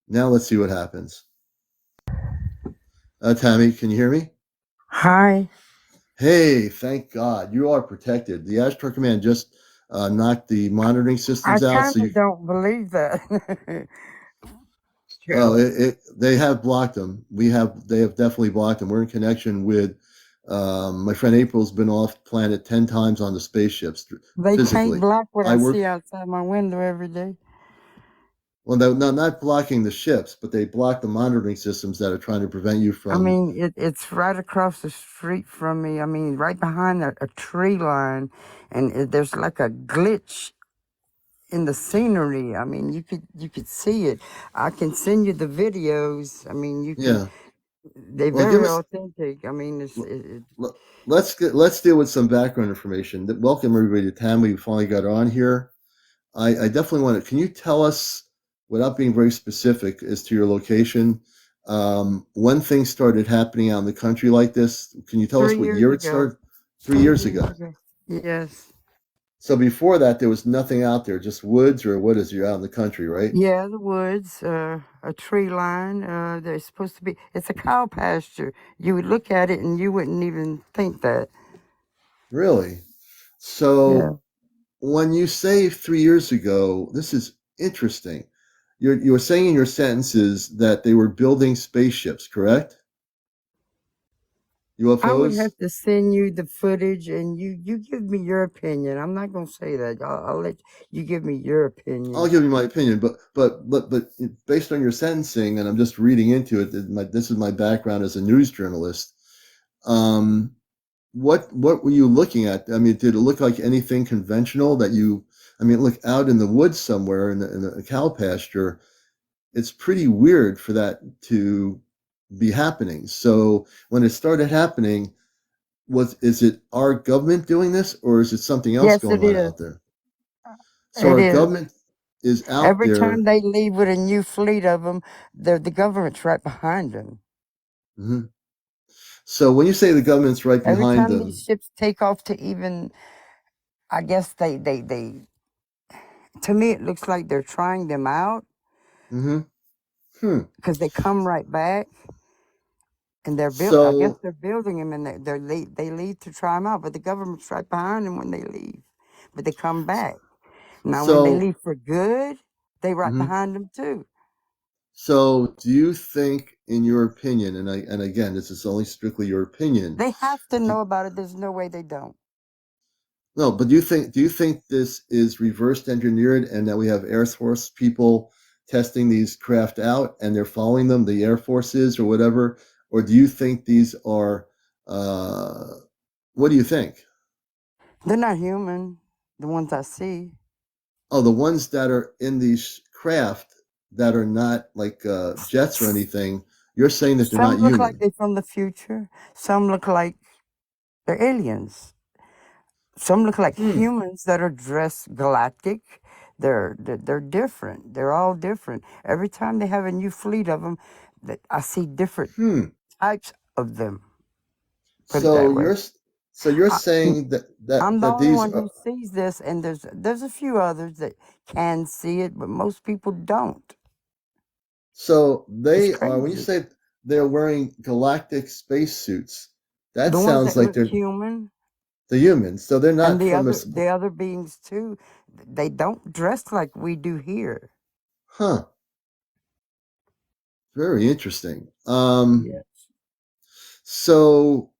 Now let's see what happens. Tammy, can you hear me? Hi. Hey, thank God. You are protected. The Ashtar Command just knocked the monitoring systems out. I kind of don't believe that. They have blocked them. They have definitely blocked them. We're in connection with my friend April's been off planet 10 times on the spaceships. They physically. can't block what I see outside my window every day. Well, they're not blocking the ships, but they block the monitoring systems that are trying to prevent you from. I mean, it's right across the street from me. I mean, right behind a tree line, and there's like a glitch in the scenery. I mean, you could see it. I can send you the videos. I mean, you can. Yeah. They're Well, give very us. authentic. I mean, Let's deal with some background information. Welcome everybody to Tammy. We finally got on here. I definitely want to. Can you tell us, without being very specific as to your location, when things started happening out in the country like this? Can you tell us 3 what years year it ago. started? Three 3 years years ago. ago. Yes. So before that, there was nothing out there, just woods, or what is? You're out in the country, right? Yeah, the woods, a tree line. There's supposed to be. It's a cow pasture. You would look at it and you wouldn't even think that. Really? Yeah. So when you say 3 years ago, this is interesting. You're saying in your sentences that they were building spaceships, correct? I would UFOs? have to send you the footage, and you give me your opinion. I'm not gonna say that. I'll let you give me your I'll opinion. give you my opinion, but based on your sentencing, and I'm just reading into it. This is my background as a news journalist. Um, what were you looking at? I mean, did it look like anything conventional that you? I mean, look out in the woods somewhere in a cow pasture. It's pretty weird for that to be happening. So when it started happening, is it our government doing this, or is it something else Yes, going it on is. out there? So It our is. government is out Every time there. they leave with a new fleet of them, the government's right behind them. Mhm. So when you say the government's right Every behind time these them, ships take off to even, I guess they to me it looks like they're trying them out hmm hmm. because they come right back and they're built. I guess So they're building them and they leave to try them out, but the government's right behind them when they leave, but they come back. Now when they so leave for good, they right mhm. behind them too. So do you think, in your opinion, and again, this is only strictly your opinion. They have to Do, know about it. There's no way they don't. no, but do you think this is reversed engineered and that we have Air Force people testing these craft out and they're following them, the Air Forces or whatever, or do you think these are? Uh, what do you think? They're not human. The ones I see. Oh, the ones that are in these craft that are not like jets or anything, you're saying that they're Some not look like human. they're from the future. Some look like they're aliens. Some look like Hmm. humans that are dressed galactic. They're different. They're all different. Every time they have a new fleet of them, that I see different Hmm. types of them. Put it So that way. you're so you're I, saying that I'm the that only these one are, who sees this, and there's a few others that can see it, but most people don't. so It's they are, when you crazy. say they're wearing galactic spacesuits, that The ones sounds that like look they're human the humans. So they're and not from a the other beings too, they don't dress like we do here. huh. Very interesting. Yes. So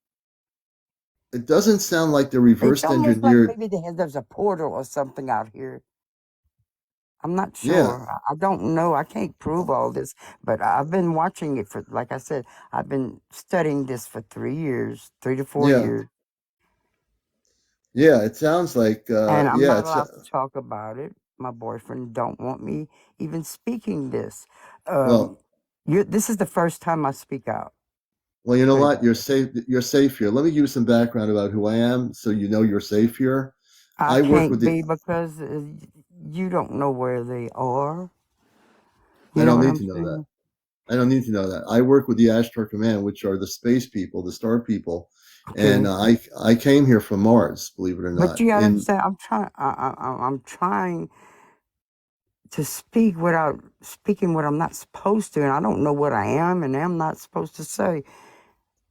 it doesn't sound like they're It's reversed almost like engineered. maybe there's a portal or something out here. I'm not Yeah, sure. I don't know. I can't prove all this, but I've been watching it for, like I said, I've been studying this for 3 years, 3 to 4 yeah, years, yeah. It sounds like and I'm yeah. not It's allowed to talk about it. My boyfriend don't want me even speaking this. Um, well, this is the first time I speak out. well. You know Put it what? that You're way. safe. You're safe here. Let me give you some background about who I am, so you know you're safe here. I I work with can't the. be because you don't know where they are. I You know don't what need I'm to know that. saying? I don't need to know that. I work with the Ashtar Command, which are the space people, the star people, and Okay. I came here from Mars, believe it or But not. you gotta In understand, I'm trying to speak without speaking what I'm not supposed to, and I don't know what I am and am not supposed to say.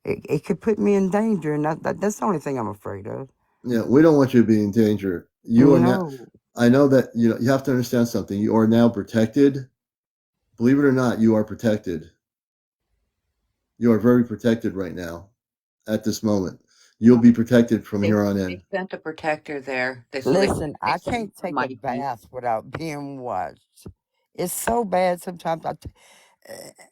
It could put me in danger, and that's the only thing I'm afraid of. we don't want you to be in danger. You are now. No, I know that you have to understand something. You are now protected. Believe it or not, you are protected. You are very protected right now at this moment. You'll be protected from They here on they in. sent a protector there. They listen, they I sent can't take a Mike. bath without being watched. It's so bad sometimes.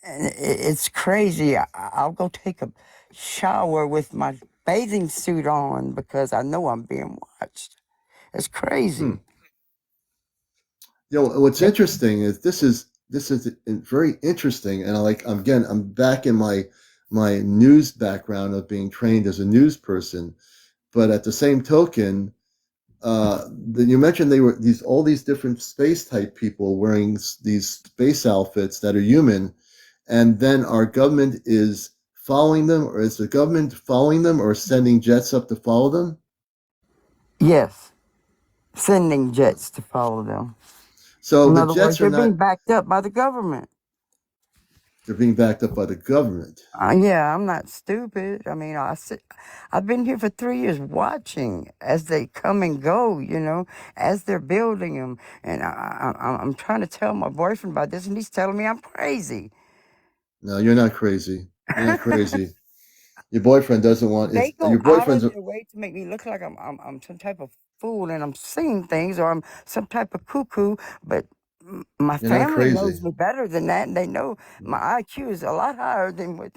It's crazy. I'll go take a shower with my bathing suit on because I know I'm being watched. It's Hmm. crazy. What's They, interesting is this is very interesting, and I'm back in my my news background of being trained as a news person. But at the same token, you mentioned they were all these different space type people wearing these space outfits that are human, and then our government is following them, or is the government following them, or sending jets up to follow them? Yes, sending jets to follow them. So In the other words, jets are they're being not, backed up by the government. they're being backed up by the government. Yeah, I'm not stupid. I mean, I've been here for 3 years watching as they come and go, as they're building them. And I'm trying to tell my boyfriend about this, and he's telling me I'm crazy. No, you're not crazy. You're not crazy. Your boyfriend doesn't want, They if go your out of boyfriend's, their way to make me look like I'm some type of fool and I'm seeing things or I'm some type of cuckoo, but my you're not family knows crazy. me better than that, and they know my IQ is a lot higher than with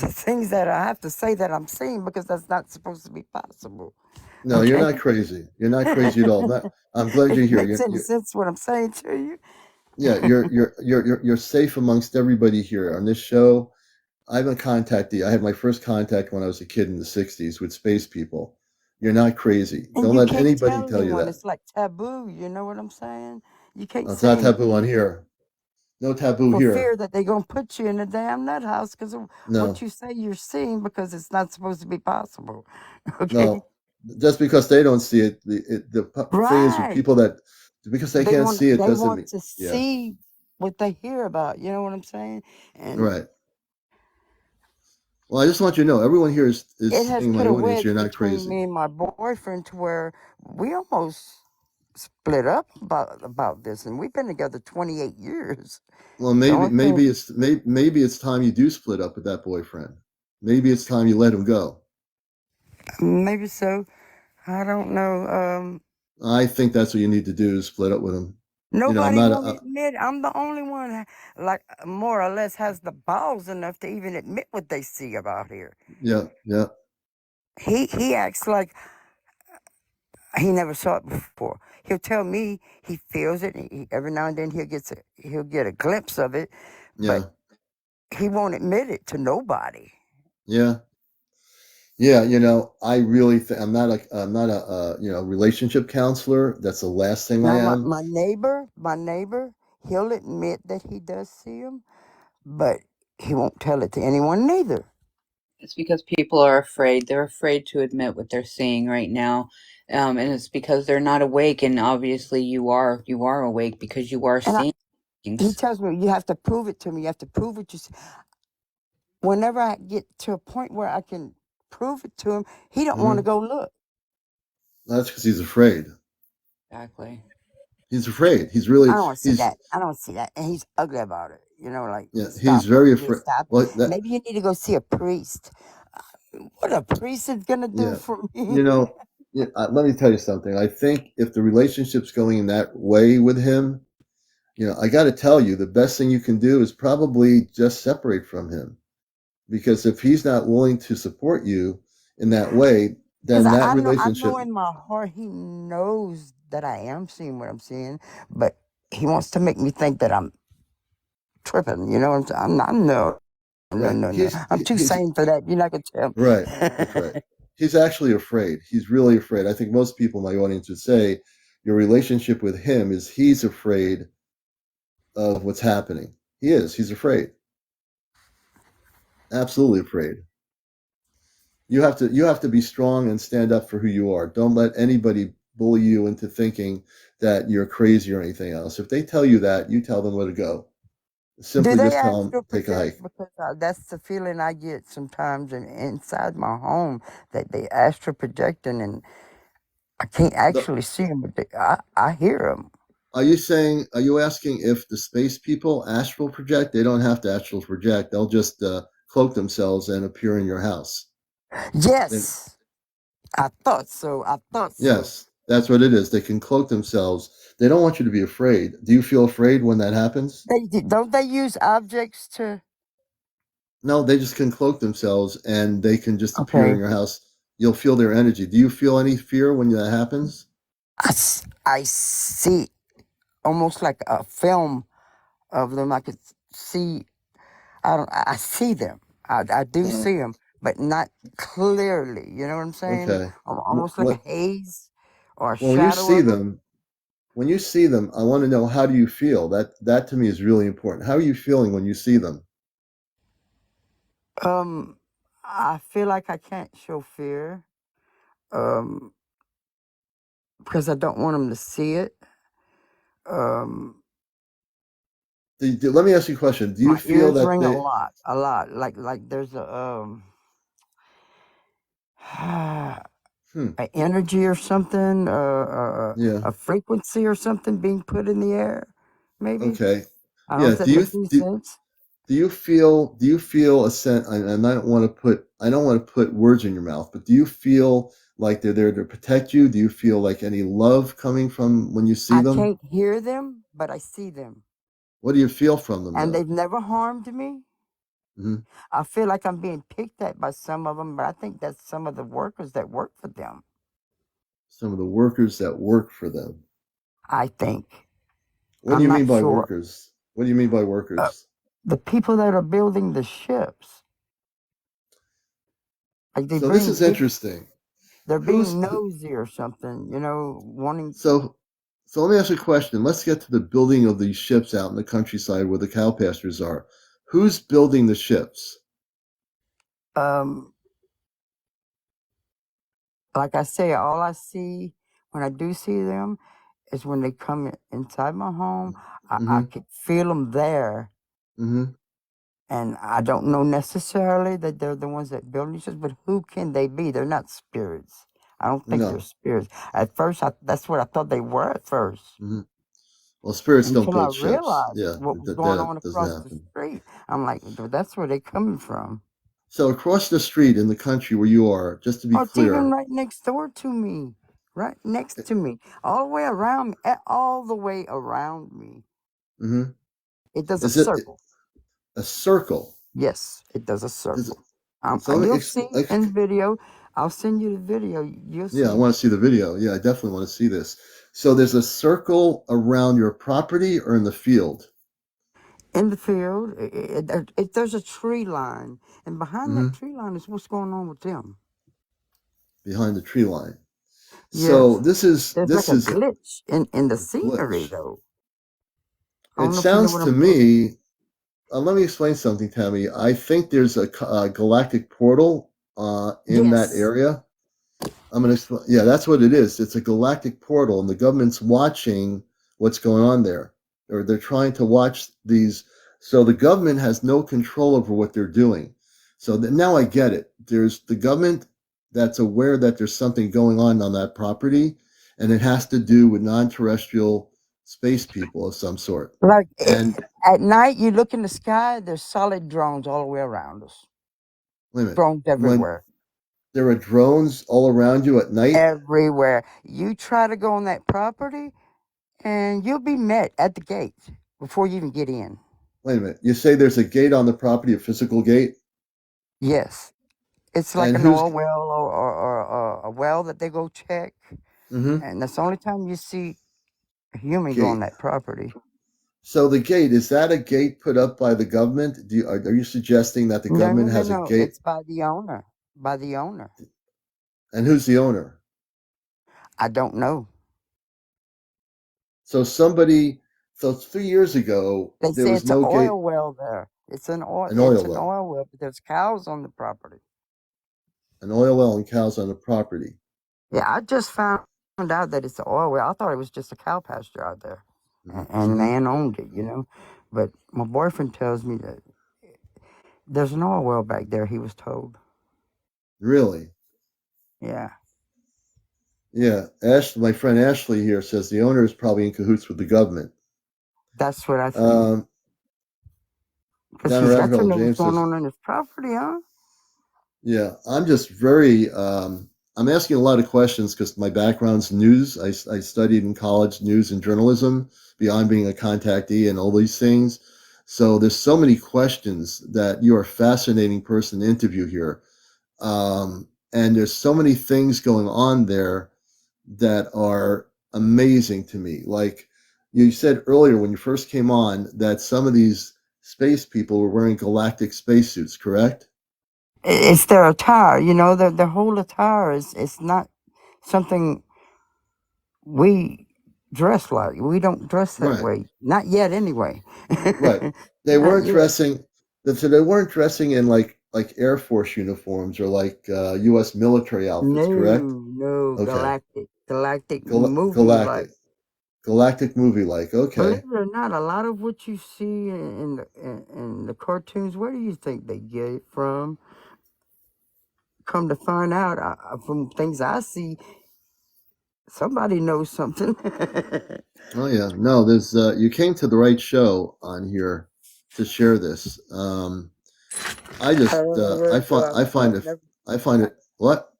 the things that I have to say that I'm seeing, because that's not supposed to be possible. No, you're Okay? not crazy. You're not crazy at all. I'm glad It you're here. makes any sense what I'm saying to you? Yeah, you're safe amongst everybody here on this show. I've been contacted. I had my first contact when I was a kid in the '60s with space people. You're not crazy. And Don't you let can't anybody tell tell you anyone. that. It's like taboo. You know what I'm saying? You can't It's say not taboo on anything here. No taboo for here. fear that they're going to put you in a damn nut house because of what No, you say you're seeing, because it's not supposed to be possible. Okay? no. Just because they don't see it, thing is with Right. people that, because they can't see it They doesn't want mean, to yeah, see what they hear about. You know what I'm saying? And right. Well, I just want you to know, everyone here it is has saying, my put a audience, wedge you're not between crazy. me and my boyfriend to where we almost split up about this, and we've been together 28 years. Well, The maybe only thing, maybe it's time you do split up with that boyfriend. Maybe it's time you let him go. maybe so. I don't know. I think that's what you need to do, is split up with him. I'm Nobody not won't admit. I'm the only one, like, more or less has the balls enough to even admit what they see about here. yeah, yeah, He acts like he never saw it before. He'll tell me he feels it. Every now and then he'll get a glimpse of it, but yeah, he won't admit it to nobody. yeah, yeah. I really think I'm not a relationship counselor. That's the last thing I Now am. my neighbor, he'll admit that he does see him, but he won't tell it to anyone neither. It's because people are afraid. They're afraid to admit what they're seeing right now. And it's because they're not awake. And obviously you are awake because you are And seeing he things. tells me, you have to prove it to me. You have to prove it. Whenever I get to a point where I can prove it to him, he don't want to Hmm. go look. That's because he's afraid. Exactly. He's afraid. I don't want to see He's that. I don't see that. And he's ugly about it. Like, yeah, he's stop it. very Just afraid. stop it. Well, that Maybe you need to go see a priest. What a priest is going to do yeah, for me. you know, let me tell you something. I think if the relationship's going in that way with him, I got to tell you, the best thing you can do is probably just separate from him. Because if he's not willing to support you in that way, Because then that I know relationship, in my heart he knows that I am seeing what I'm seeing, but he wants to make me think that I'm tripping. You know what I'm saying? right? No. I'm too sane for that. You're not going to tell Right. That's right. me. He's actually afraid. He's really afraid. I think most people in my audience would say your relationship with him is he's afraid of what's happening. He is. He's afraid. Absolutely afraid. You have to be strong and stand up for who you are. Don't let anybody bully you into thinking that you're crazy or anything else. If they tell you that, you tell them where to go. Do Simply they just tell them, astral take a project? hike. Because that's the feeling I get sometimes inside my home, that they astral projecting, and I can't The- actually see them, but I hear them. Are you asking if the space people astral project? They don't have to astral project. They'll just cloak themselves and appear in your house. They, Yes, I thought so. I thought so. yes, that's what it is. They can cloak themselves. They don't want you to be afraid. Do you feel afraid when that happens? Don't they use objects to? No, they just can cloak themselves and they can just appear in Okay, your house. You'll feel their energy. Do you feel any fear when that happens? I see almost like a film of them. I could see. I see them. I do see them, but not clearly. You know what I'm saying? Okay. Almost like a What? haze or a Well, when you shadow see of them. them, I want to know, how do you feel? That to me is really important. How are you feeling when you see them? I feel like I can't show fear. Um, because I don't want them to see it. Um, Let me ask you a question. Do you my feel ears that ring they? a lot. Like there's Hmm. a energy or something, Yeah. a frequency or something being put in the air. Maybe Okay. I don't know Yeah. if that makes any sense. Do you feel a sense? And I don't want to put words in your mouth, but do you feel like they're there to protect you? Do you feel like any love coming from when you see I them? can't hear them, but I see them, What do you feel from them and though? they've never harmed me. Hmm. I feel like I'm being picked at by some of them, but I think that's some of the workers that work for them. Some of the workers that work for them. I think. What do I'm you mean not by sure. workers? What do you mean by Uh, workers? the people that are building the ships, like So this is interesting. they're Who's being nosy or something, wanting. so so let me ask you a question. Let's get to the building of these ships out in the countryside where the cow pastures are. Who's building the ships? Um, like I say, all I see when I do see them is when they come inside my home. I Mm-hmm. could feel them there, Mm-hmm. and I don't know necessarily that they're the ones that build these ships, but who can they be? They're not spirits. I don't think they're No. spirits. At first, that's what I thought they were at first. Mm-hmm. Well, spirits don't Until I build ships. realized Yeah, what was going that on doesn't across the happen. street. I'm like, that's where they're coming from. So across the street in the country where you are, just to be Oh, it's even clear, right next door to me. Right next to me. All the way around me. All the way around me. mm-hmm. It does a Is it circle. a circle? Yes, it does a Does it, circle. so let me You'll see in video. I'll send you the video. You'll yeah, I see. want to see the video. Yeah, I definitely want to see this. So there's a circle around your property or in the field? In the field, there's a tree line. And behind Mm-hmm. that tree line is what's going on with them. Behind the tree line. So Yes. this is There's like this a is a glitch in the scenery, glitch. though. I It don't know if you know sounds what to I'm talking. me. Let me explain something, Tammy. I think there's a galactic portal in that Yes. area. I'm going to explain. Yeah, that's what it is. It's a galactic portal, and the government's watching what's going on there, or they're trying to watch these. So the government has no control over what they're doing. So now I get it. There's the government that's aware that there's something going on that property, and it has to do with non-terrestrial space people of some sort. Like And at night, you look in the sky, there's solid drones all the way around us. wait a minute, Drones when everywhere. there are drones all around you at night. Everywhere. You try to go on that property, and you'll be met at the gate before you even get in. Wait a minute, you say there's a gate on the property, a physical gate, Yes. It's like and an who's oil well or a well that they go check. mm-hmm, And that's the only time you see a human go on gate? that property. So the gate, is that a gate put up by the government? Are you suggesting that the No, no, government no, has a no. gate? It's by the owner. By the owner. And who's the owner? I don't know. So somebody, so 3 years ago They there say was it's an no gate, oil well there. It's an oil. an It's oil an well, oil well, but there's cows on the property. and cows on the property. Yeah, I just found out that it's an oil well. I thought it was just a cow pasture out there, and Mm-hmm. man owned it. But my boyfriend tells me that there's an oil well back there. He was told. Really? Yeah, Yeah. My friend Ashley here says the owner is probably in cahoots with the government. that's what I think. Um, Because Down a he's rabbit got to hole, know what's James going says, on in his property, huh? yeah, I'm just very, I'm asking a lot of questions because my background's news. I studied in college news and journalism beyond being a contactee and all these things. So there's so many questions that you're a fascinating person to interview here. And there's so many things going on there that are amazing to me. Like you said earlier when you first came on, that some of these space people were wearing galactic spacesuits, correct? It's their attire, you know, their whole attire is, it's not something we dress like. We don't dress that Right, way. Not yet, anyway. right. They Not weren't yet. dressing. So they weren't dressing in like Air Force uniforms or like U.S. military outfits, correct? No, Okay, galactic movie like. galactic, galactic movie like. Believe Okay. it or not, a lot of what you see in the cartoons, where do you think they get it from? Come to find out, from things I see, somebody knows something. Oh yeah, no, there's you came to the right show on here to share this. I just I find it what?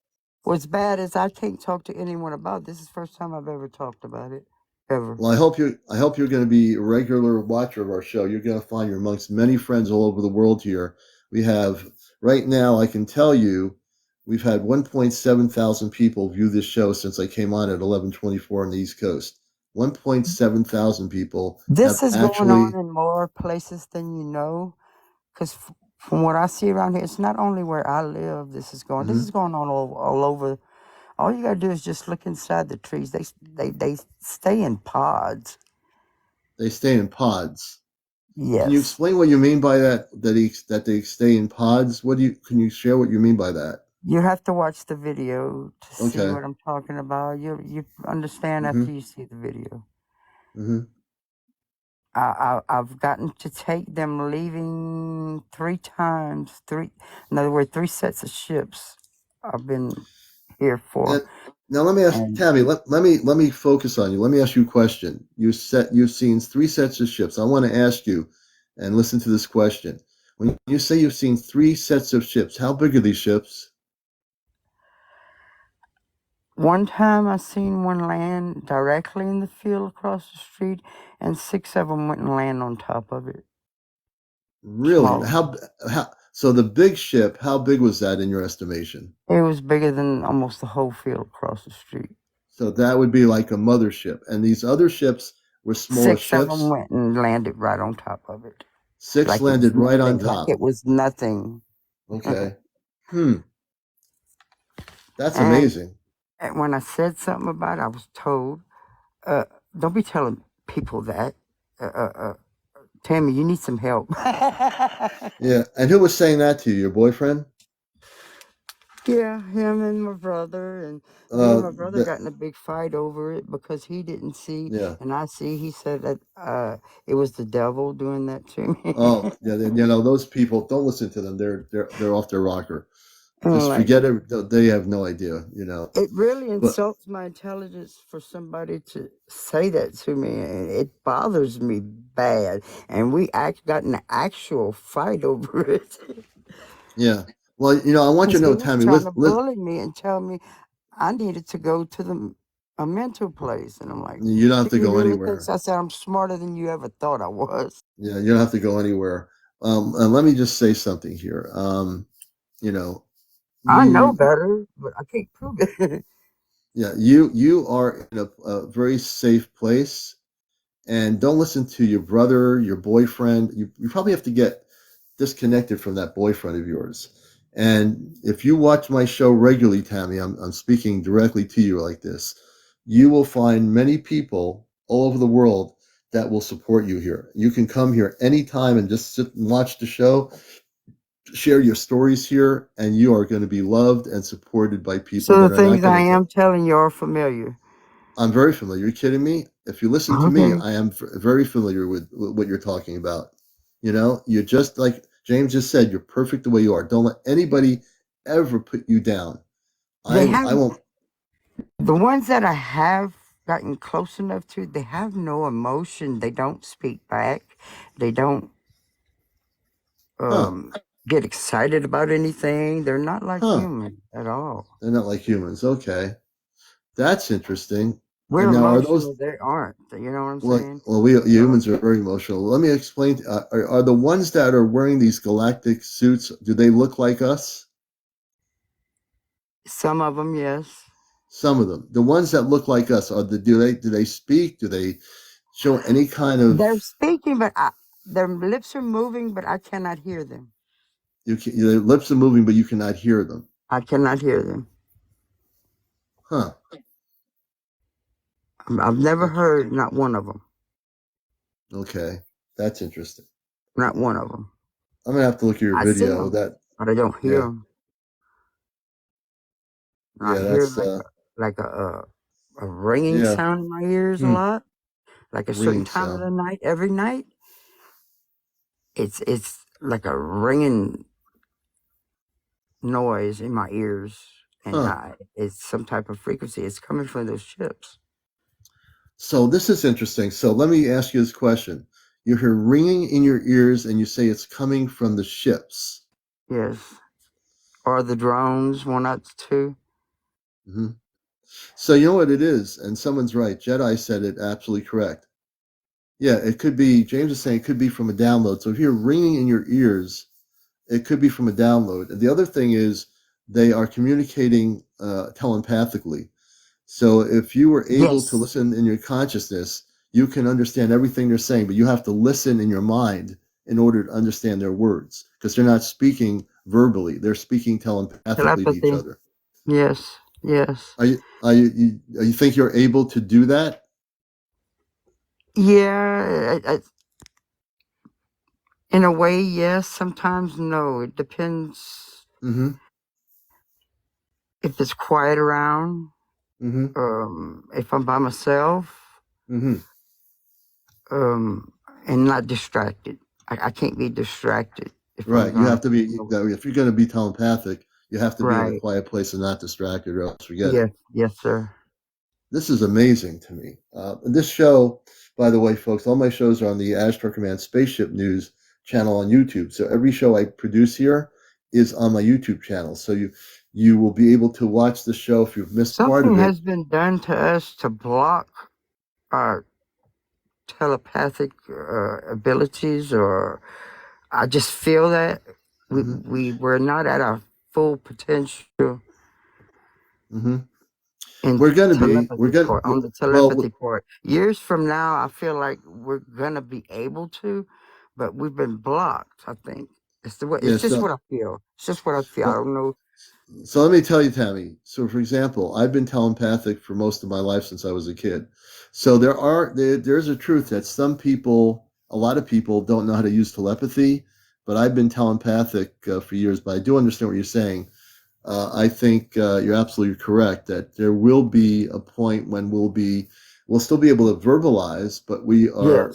What's bad is I can't talk to anyone about it. This is the first time I've ever talked about it, ever. Well, I hope you're going to be a regular watcher of our show. You're going to find you're amongst many friends all over the world here. We have right now, I can tell you, we've had 1.7 thousand people view this show since I came on at 11:24 on the East Coast. 1.7 thousand people This have is going on actually. in more places than you know, because from what I see around here, it's not only where I live. This is going. This Mhm. is going on all over. All you gotta do is just look inside the trees. They stay in pods. They stay in pods. Can you Yes. explain what you mean by that? That they stay in pods? What do you? Can you share what you mean by that? You have to watch the video to see Okay. what I'm talking about. You understand after Mm-hmm. you see the video. Mm-hmm. I've gotten to take them leaving 3 times. In other words, 3 sets of ships I've been here for. And now let me ask And Tammy. Let me focus on you. Let me ask you a question. You've seen 3 sets of ships. I want to ask you, and listen to this question. When you say you've seen 3 sets of ships, how big are these ships? one time I seen one land directly in the field across the street, and 6 of them went and land on top of it. Really? Small. How? So the big ship, how big was that in your estimation? It was bigger than almost the whole field across the street. So that would be like a mothership, and these other ships were smaller 6 of them ships. went and landed right on top of it. 6 Like it was landed right on nothing. Like top. it was nothing. Okay. That's And amazing. when I said something about it, I was told, don't be telling people that. Tammy, you need some help. Yeah. And who was saying that to you? Your boyfriend? Yeah, him and my brother. And me and my brother That, got in a big fight over it because he didn't see, yeah. and I see. He said that it was the devil doing that to me. Oh, yeah. Those people, don't listen to them. They're off their rocker. And Just like, forget it. They have no idea, it really But insults my intelligence for somebody to say that to me. And it bothers me bad. And we got in an actual fight over it. yeah. Well, I want you Because to he know, was Tammy, trying to bully me and tell me I needed to go to a mental place. And I'm like, you don't have do to you go really think anywhere. so? I said, I'm smarter than you ever thought I was. Yeah, you don't have to go anywhere. And let me just say something here. You know, I know you better, but I can't prove it. Yeah, you are in a very safe place, and don't listen to your brother, your boyfriend. You probably have to get disconnected from that boyfriend of yours. And if you watch my show regularly, Tammy, I'm speaking directly to you like this. You will find many people all over the world that will support you here. You can come here anytime and just sit and watch the show, share your stories here, and you are going to be loved and supported by people So the that are not things I going to am telling you are familiar. I'm very familiar. You're kidding me? If you listen to me, Okay. I am very familiar with what you're talking about. You're just like James just said, you're perfect the way you are. Don't let anybody ever put you down. They I have, won't. the ones that I have gotten close enough to, they have no emotion. They don't speak back. They don't Huh? get excited about anything. They're not like Huh? human at all. They're not like humans. Okay, that's interesting. We're And now are those emotional. They aren't. You know what I'm like? saying? Well, we humans are very emotional. Let me explain. Are the ones that are wearing these galactic suits? Do they look like us? Some of them, yes. Some of them. The ones that look like us do they speak? Do they show any kind They're of speaking, but their lips are moving, but I cannot hear them. Their lips are moving, but you cannot hear them. I cannot hear them. Huh. I've never heard not one of them. Okay. That's interesting. Not one of them. I'm going to have to look at your I see video. them, but I don't hear them. I hear like a ringing sound in my ears a lot, like a certain time of the night. Every night, it's like a ringing noise in my ears, and it's some type of frequency. It's coming from those ships. So this is interesting. So let me ask you this question. You hear ringing in your ears and you say it's coming from the ships. Yes. Or the drones, one out two. Mm-hmm. So you know what it is, and someone's right. Jedi said it absolutely correct. Yeah, it could be, James is saying it could be from a download. So if you're ringing in your ears, it could be from a download. And the other thing is they are communicating telepathically. So if you were able to listen in your consciousness, you can understand everything they're saying, but you have to listen in your mind in order to understand their words, because they're not speaking verbally; they're speaking telepathically to each other. Yes, yes. You think you're able to do that? Yeah, in a way, yes. Sometimes no. It depends. Mm-hmm. If it's quiet around. Mm-hmm. If I'm by myself. Mm-hmm. And not distracted. I can't be distracted. Right. You have to be, if you're going to be telepathic, you have to be in a quiet place and not distracted, or else forget it. Yes, sir. This is amazing to me. This show, by the way, folks, all my shows are on the Astro Command Spaceship News channel on YouTube. So every show I produce here is on my YouTube channel. So you will be able to watch the show if you've missed part of it. Something has been done to us to block our telepathic abilities, or I just feel that we were not at our full potential. Mm-hmm. We're going to be. We're going on the telepathy part. Years from now, I feel like we're gonna be able to, but we've been blocked. I think it's the way. It's just what I feel. It's just what I feel. I don't know. So let me tell you, Tammy. So, for example, I've been telepathic for most of my life since I was a kid. So there's a truth that some people, a lot of people, don't know how to use telepathy. But I've been telepathic for years. But I do understand what you're saying. I think you're absolutely correct that there will be a point when we'll still be able to verbalize, but we'll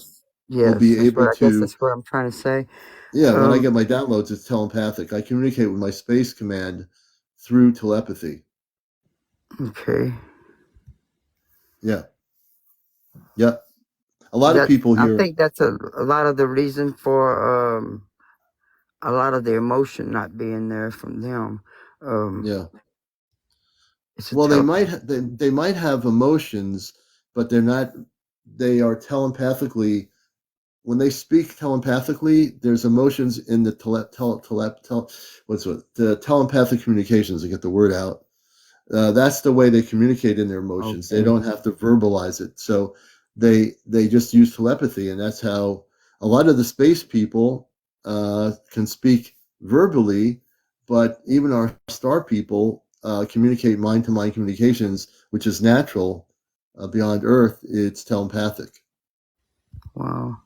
be able to. I guess that's what I'm trying to say. Yeah, when I get my downloads, it's telepathic. I communicate with my space command through telepathy. Okay. Yeah. Yeah. A lot of people here. I think that's a lot of the reason for a lot of the emotion not being there from them. Yeah. Well, they might have emotions, but they're not. They are telepathically. When they speak telepathically, there's emotions in the the telepathic communications to get the word out. That's the way they communicate in their emotions. Okay. They don't have to verbalize it. So they just use telepathy, and that's how a lot of the space people can speak verbally, but even our star people communicate mind-to-mind communications, which is natural. Beyond Earth, it's telepathic. Wow.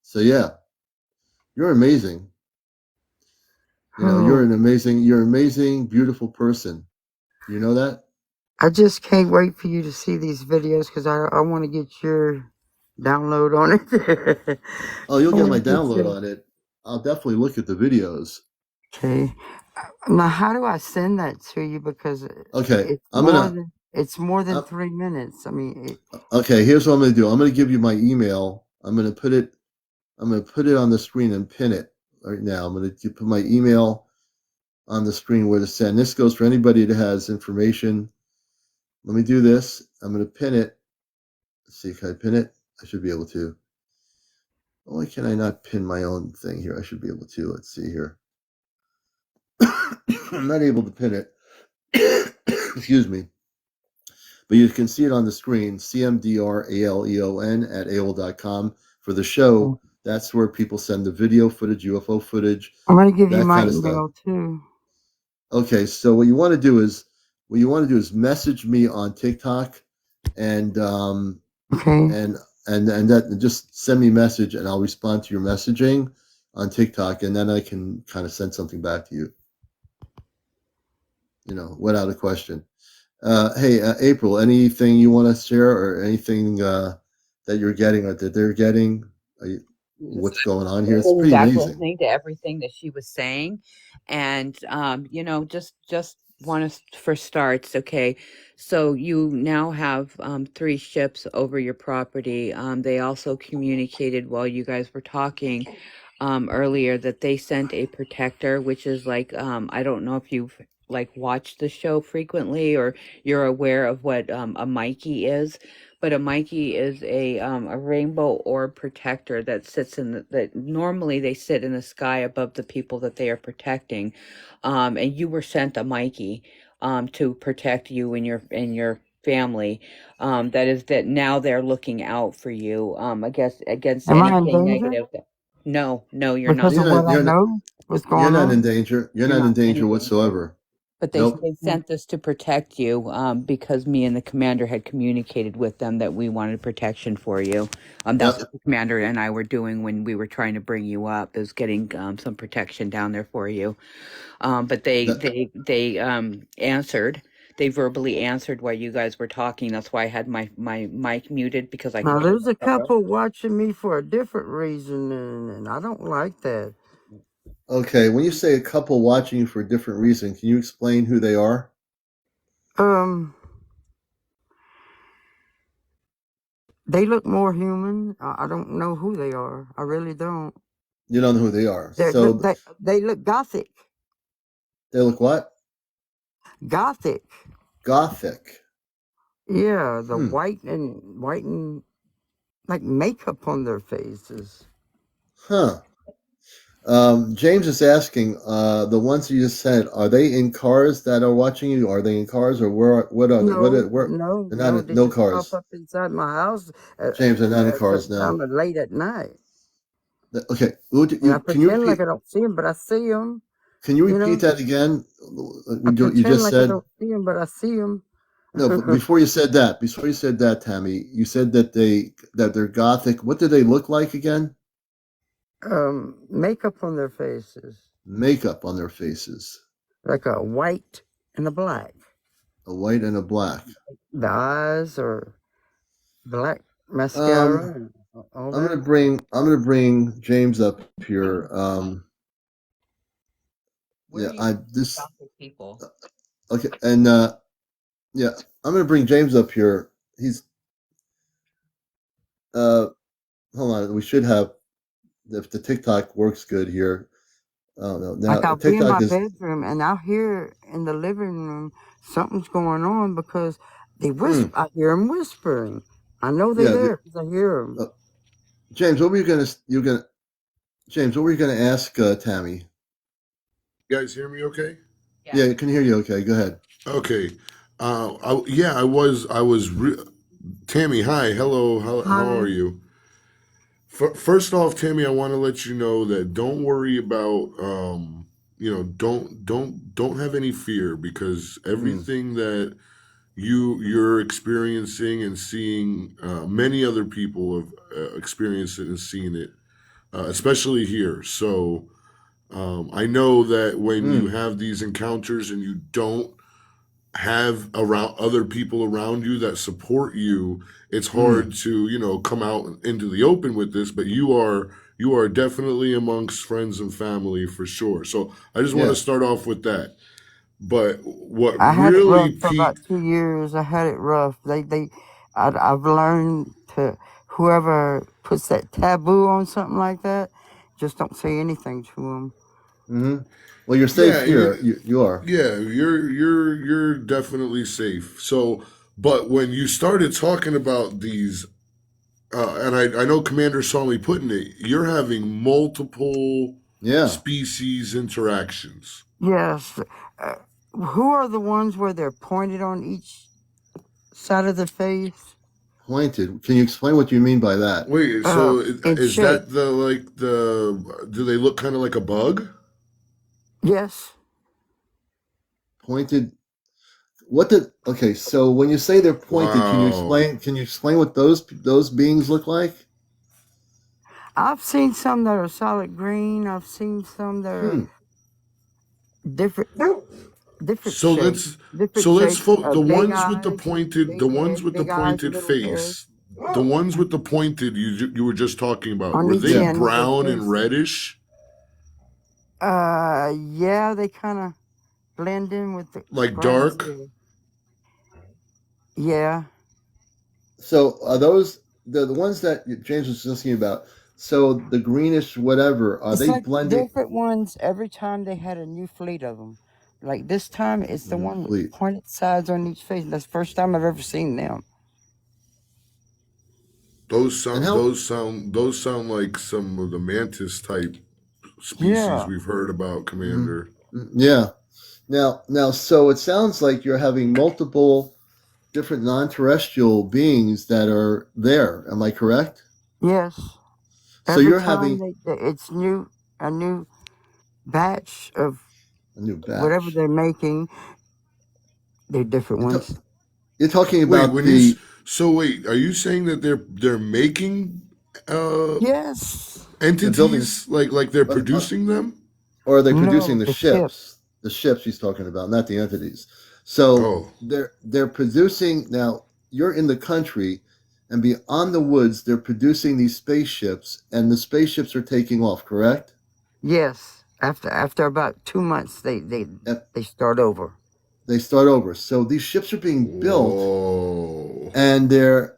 So yeah, you're amazing. You're an amazing, beautiful person. You know that? I just can't wait for you to see these videos, because I want to get your download on it. Oh, you'll get my download on it. I'll definitely look at the videos. Okay. Now, how do I send that to you? Because it's more than 3 minutes. I mean. Okay, here's what I'm going to do. I'm going to give you my email. I'm going to put it on the screen and pin it right now. I'm going to put my email on the screen where to send. This goes for anybody that has information. Let me do this. I'm going to pin it. Let's see, can I pin it? I should be able to. Why can I not pin my own thing here? I should be able to. Let's see here. I'm not able to pin it. Excuse me. But you can see it on the screen, CmdRAleon at AOL.com. For the show, that's where people send the video footage, UFO footage, I'm going to give you that my kind of stuff. email too. Okay, so what you want to do is message me on TikTok and Okay. and that just send me a message and I'll respond to your messaging on TikTok, and then I can kind of send something back to you. Without a question. Hey, April, anything you want to share or anything that you're getting or that they're getting? What's going on here? It's Sitting pretty back amazing. listening to everything that she was saying, and just want to for starts. Okay, so you now have 3 ships over your property. They also communicated while you guys were talking earlier that they sent a protector, which is like I don't know if you've like watched the show frequently or you're aware of what a Mikey is, but a Mikey is a rainbow orb protector that sits that normally they sit in the sky above the people that they are protecting, and you were sent a Mikey to protect you and your family. That now they're looking out for you. I guess against Am I in anything danger negative. No, you're not. because of You're not what I you're not know? What's you're going not in on? danger. You're You're not in not in any danger danger. whatsoever. But Nope. they sent this to protect you because me and the commander had communicated with them that we wanted protection for you. That's Yep. what the commander and I were doing when we were trying to bring you up, is getting some protection down there for you. But That, they answered. They verbally answered while you guys were talking. That's why I had my mic muted because I could Now, hear there's a better. couple watching me for a different reason, and I don't like that. okay, when you say a couple watching you for a different reason, can you explain who they are? They look more human. I don't know who they are. I really don't. You don't know who they are. They So look they look gothic. they look what? Gothic. Gothic. Yeah, the Hmm. white and like makeup on their faces. Huh. James is asking, the ones you just said, are they in cars that are watching you? Are they in cars, or what are they? Where? They're not No. in, They no just pop cars. up inside my house James, they're not in at a cars certain now. time of late at night, Okay, and I can you pretend repeat? like I don't see them, but I see them. Can you You repeat know, that again? I What you pretend just like I said? don't see them, but I see them. No, but before you said that, Tammy, you said that they're gothic. What do they look like again? Makeup on their faces, Makeup on their faces, like a white and a black. a white and a black. The eyes are black Um, mascara and all that. I'm gonna bring James up here. Where Yeah, do you I this gothic people? okay, and yeah, I'm gonna bring James up here. He's hold on, we should have if the TikTok works good here. Oh no, now Like I'll be in TikTok my is bedroom and I'll hear in the living room something's going on because they hmm, whisper. I hear them whispering. I know they're yeah. there because I hear them. James, what were you gonna James? What were you gonna ask Tammy? You guys hear me okay? Yeah, I can hear you. Okay, go ahead. Okay. I was Tammy, hi. Hello. How Hi. are you? First off, Tammy, I want to let you know that don't worry about don't have any fear because Mm, everything that you're experiencing and seeing many other people have experienced it and seen it, especially here. So I know that when you mm, have these encounters and you don't have around other people around you that support you, it's mm. hard to come out into the open with this. But you are definitely amongst friends and family for sure. So I just want to Yeah. start off with that. But what I had it rough really for about piqued 2 years. I had it rough. I've learned to, whoever puts that taboo on something like that, just don't say anything to them. Hmm. Well, you're safe yeah here. you're You are. Yeah, you're definitely safe. So, but when you started talking about these, and I know Commander saw me putting it, you're having multiple Yeah. species interactions. Yes. Uh, who are the ones where they're pointed on each side of the face. Pointed. Can you explain what you mean by that? Wait, so In is shape. that do they look kind of like a bug? Yes. Pointed. Okay, so when you say they're pointed, Wow. can you explain what those beings look like? I've seen some that are solid green. I've seen some that are different So shapes. let's Different shapes. the Big ones with eyes, big head, big eyes, little head. the ones with the pointed you were just talking about, On were each they Yeah. end of their brown and face. reddish? Yeah, they kind of blend in with the Like grass dark? here. Yeah. So are those the ones that James was asking about? So the greenish whatever, are It's they like blending? different ones every time they had a new fleet of them. Like this time, it's the New one with fleet. pointed sides on each face. That's the first time I've ever seen them. And how? Those sound like some of the mantis type species Yeah. we've heard about, Mhm. Commander. Yeah. Now, so it sounds like you're having multiple different non-terrestrial beings that are there. Am I correct? Yes. So Every you're time having it's a new batch of a new whatever batch. they're making. They're different You're, ones. you're talking Wait, about the so wait, are you saying that they're making uh Yes. they're building, entities like they're uh, uh, producing them? or are they producing No, the the ship. ships? The ships he's talking about, not the entities. So Oh, they're producing now. You're in the country, and beyond the woods, they're producing these spaceships, and the spaceships are taking off. Correct? Yes. After about 2 months, And they start over. they start over. So these ships are being built, whoa.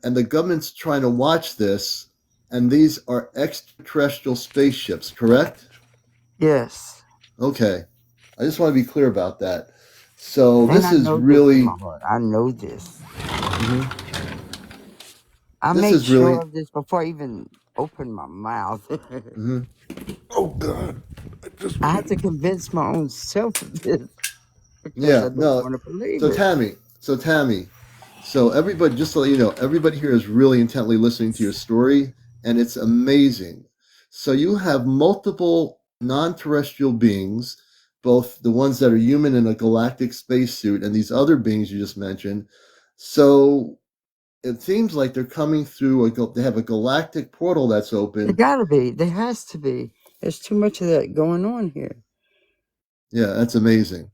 and the government's trying to watch this, and these are extraterrestrial spaceships. Correct? Yes. Okay. I just want to be clear about that. So And this I is know this in really, my heart. I know this. mhm. I This made is sure really, of this before I even opened my mouth. mhm. Oh God. I just I had to convince my own self of this because Yeah, I don't no. want to believe So it. Tammy, so Tammy, so everybody, just to let you know, everybody here is really intently listening to your story, and it's amazing. So you have multiple non-terrestrial beings, both the ones that are human in a galactic spacesuit and these other beings you just mentioned. So it seems like they're coming through they have a galactic portal that's There open. gotta be. There has to be. There's too much of that going on here. Yeah, that's amazing.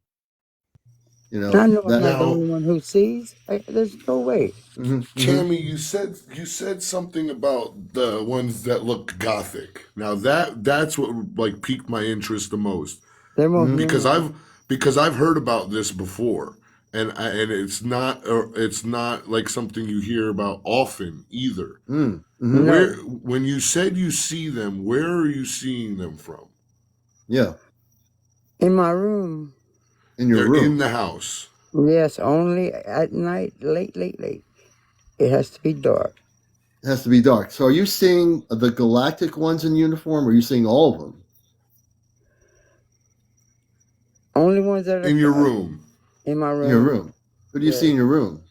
You And I know know I'm that. not the now only one who sees. There's no way. Hmm, hmm. Tammy, you said something about the ones that looked gothic. Now that's what like piqued my interest the most They're more Hmm. because human. I've heard about this before, and it's not like something you hear about often either. Mm, hmm. Where No. when you said you see them, where are you seeing them from? Yeah, In my room. in your They're in room. the house. Yes, only at night, late, late, late. It has to be dark. It has to be dark. So are you seeing the galactic ones in uniform, or are you seeing all of them Only ones that In your are room. in my in your room. room? Who do you see Yes. in your room?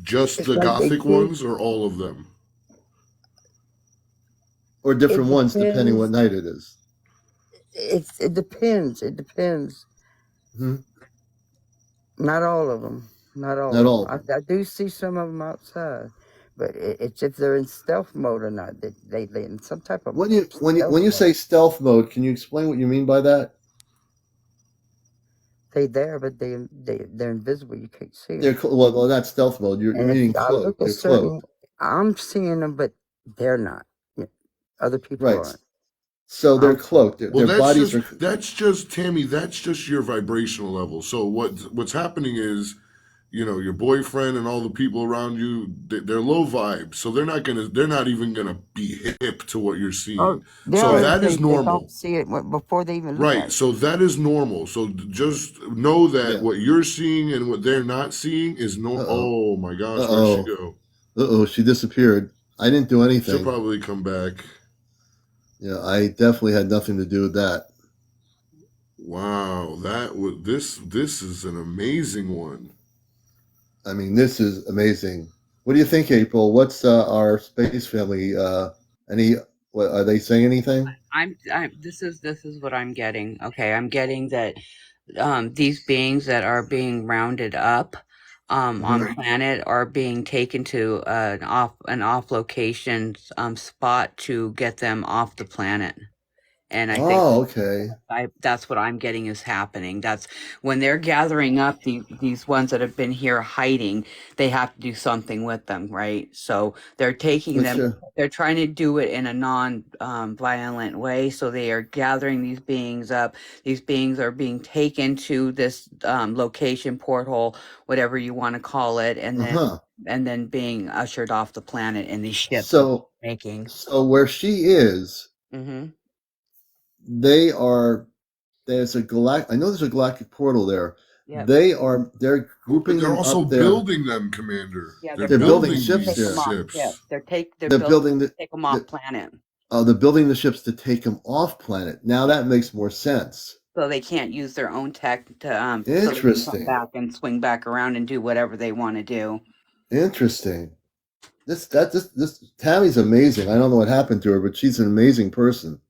Just It's the like they gothic keep. ones or all of them? Or It different ones depending what depends. night it is? It depends. It depends. Hmm. Not all of them. Not all Not of all them. of them. I do see some of them outside, but it's if they're in stealth mode or not. They in some type of When stealth you say mode. stealth mode, can you explain what you mean by that? They there, but they're invisible. You can't see They're them. well, not stealth mode. You're And if meaning I look cloaked. a They're certain, cloaked, I'm seeing them, but they're not. Yeah, other people right? aren't. So they're I'm seeing. cloaked. Well, Their bodies are. that's just Tammy. That's just your vibrational level. So what's happening is, your boyfriend and all the people around you, they're low vibe. So they're not even gonna be hip to what you're Oh, seeing. they So already that is say they don't normal, see it before they even look right? at it. So that is normal. So just know that Yeah. what you're seeing and what they're not seeing is Uh no. oh. Oh my Uh gosh, where'd she oh. go? Uh oh. She disappeared. I didn't do She'll anything. probably come back. Yeah, I definitely had nothing to do with that. Wow, that was this. This is an amazing one. I mean, this is amazing. What do you think, April? What's our space family? Any? What, are they saying anything? This is what I'm getting. Okay, I'm getting that these beings that are being rounded up on Mhm. planet are being taken to an off location spot to get them off the planet. And I think Oh, okay. that's what I'm getting is happening. That's when they're gathering up these ones that have been here hiding, they have to do something with them, right? So they're taking Which, them, they're trying to do it in a non violent way. So they are gathering these beings up. These beings are being taken to this location, porthole, whatever you want to call it, uh-huh. and then being ushered off the planet in these ships that So, they're making. so where she is, Mm-hmm. they are. There's a I know there's a galactic portal there. Yep. They're But grouping they're them also up there. building them, Commander. Yeah, They're they're They're building building them building to ships take these them there. off. Yeah, ships. they're They're building building to take them off planet, they're building the ships to take them off planet. Now that makes more sense. so they can't use their own tech to so they can come Interesting. back and swing back around and do whatever they want to do. Interesting. This Tammy's amazing. I don't know what happened to her, but she's an amazing person.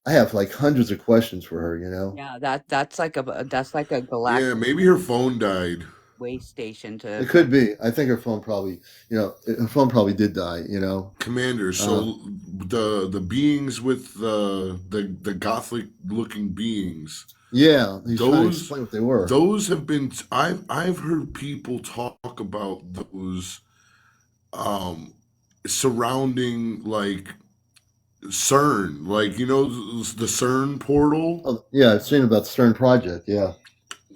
I have like hundreds of questions for her. You know, Yeah, that's like a Yeah, galactic maybe her phone died. way station it to. could be. I think her phone probably, her phone probably did die. Commander, Uh, so the beings with the gothic looking beings, yeah, he's trying to those explain what they were. those have been I've heard people talk about those um surrounding like CERN, like the CERN portal. Oh, yeah, I've seen about the Stern Project. Yeah,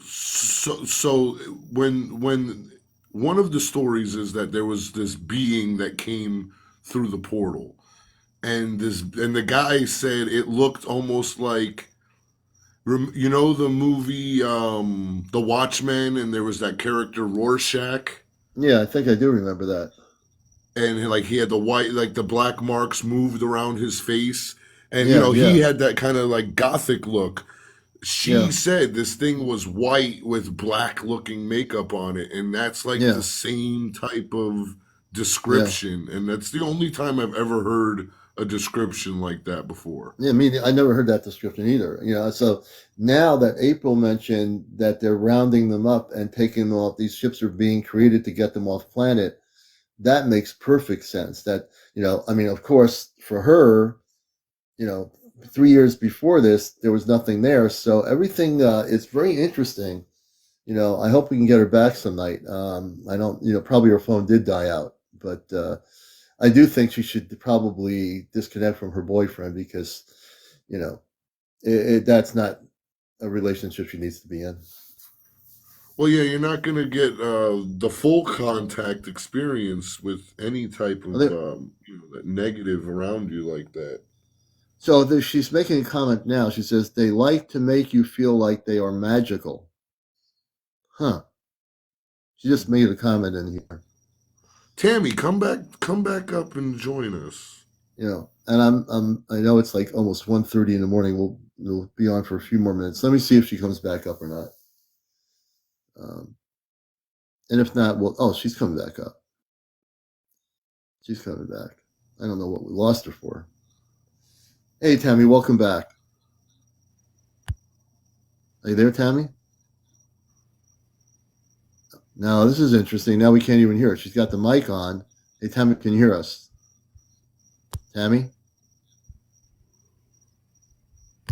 So when one of the stories is that there was this being that came through the portal, and the guy said it looked almost like the movie The Watchmen, and there was that character Rorschach, yeah, I think I do remember that. and like he had the white, like the black marks moved around his face, and Yeah, he yeah, had that kind of like gothic look. She yeah, said this thing was white with black looking makeup on it, and that's like the yeah, same type of yeah. description, and that's the only time I've ever heard a description like that before. Yeah, I never heard that description either. So now that April mentioned that they're rounding them up and taking them off, these ships are being created to get them off planet. That makes perfect sense. That I mean, of course, for her, you know, 3 years before this, there was nothing there. So everything is very interesting. I hope we can get her back some night. I don't, probably her phone did die out, but I do think she should probably disconnect from her boyfriend because, you know, that's not a relationship she needs to be in. Well, yeah, you're not going to get the full contact experience with any type Well, of negative around you like that. So she's making a comment now. She says they like to make you feel like they are magical. Huh. She just made a comment in here. Tammy, come back up and join us. And I know it's like almost 1:30 in the morning. We'll be on for a few more minutes. Let me see if she comes back up or not. And if not, she's coming back up. She's coming back. I don't know what we lost her for. Hey, Tammy, welcome back. Are you there, Tammy? Now, this is interesting. Now we can't even hear her. She's got the mic on. Hey, Tammy, can you hear us? Tammy?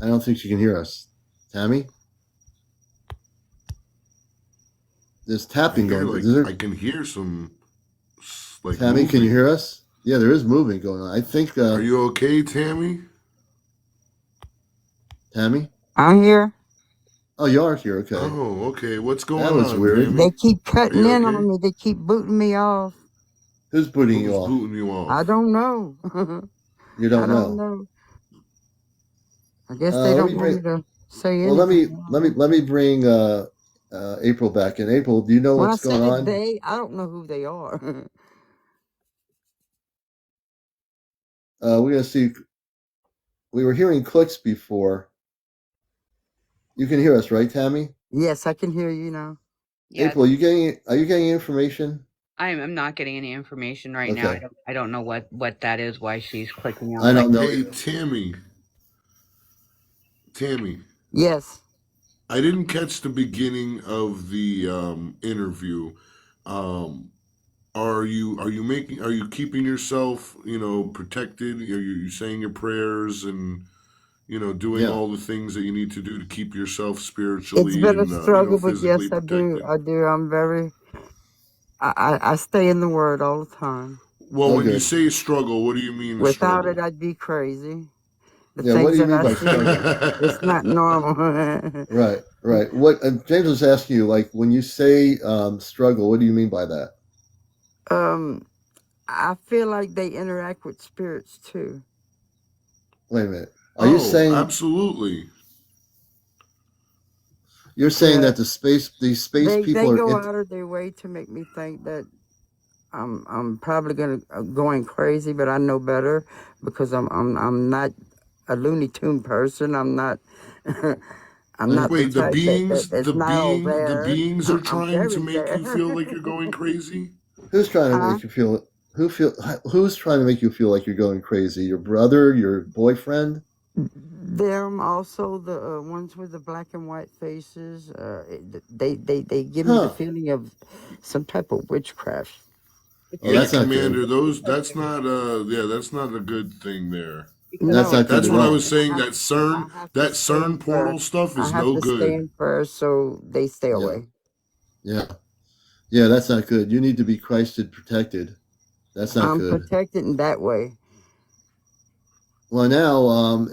I don't think she can hear us. Tammy? There's tapping going on. I can hear some like Tammy, moving. can you hear us? Yeah, there is moving going on. I think. Are you okay, Tammy? Tammy? I'm here. Oh, you are here. Okay. Oh, okay. What's going That was on, weird. Tammy? They keep Are cutting you in okay? on me. They keep booting me off. Who's booting you Who's off? booting you I off? don't know. You I don't don't know. know. I guess they Let don't me want bring. me to say Well, anything. let me bring April back in. April, do you know When I what's going said on? they, I don't know who they are. We're gonna see. We were hearing clicks before. You can hear us, right, Tammy? Yes, I can hear you now. Yeah, April, are you getting information? I'm not getting any information right now. Okay. I don't know what that is. Why she's clicking on I like don't know Hey, either. Tammy, Yes. I didn't catch the beginning of the interview. Um, are you keeping yourself, protected? Are you saying your prayers and doing Yeah. all the things that you need to do to keep yourself It's spiritually been a and struggle, but physically yes, I do. protected? I do. I'm very. I stay in the Word all the time. Well, Oh, when you good. say struggle, what do you mean a Without it, struggle? I'd be crazy. The Yeah. What things do you that mean I by see, struggle? it's not normal. Right. Right. What James was asking you, like when you say struggle, what do you mean by that? um, I feel like they interact with spirits too. Wait a minute. Are you Oh, saying absolutely. you're saying Yeah, that these space they people are go in? out of their way to make me think that I'm probably going crazy, but I know better because I'm not a Looney Tune person. I'm not. I'm Uh, not the Wait, the type beings, that's the not all being, the there. beings are I'm trying to very make you there. feel like you're going crazy? who's trying to Huh? make you feel? Who's trying to make you feel like you're going crazy? Your brother? Your boyfriend? Them also the ones with the black and white faces. They give me the Huh. feeling of some type of witchcraft. Oh, Yeah, that's not Commander, good. that's not a good thing there. That's No, not it's good That's at what I not. all. was saying. I That I CERN, have to that stay in CERN prayer. portal stuff I is have no to stay good. in prayer so they stay Yeah. away. Yeah. Yeah. That's not good. You need to be Christed protected. That's not I'm good. protected in that way. Well, now,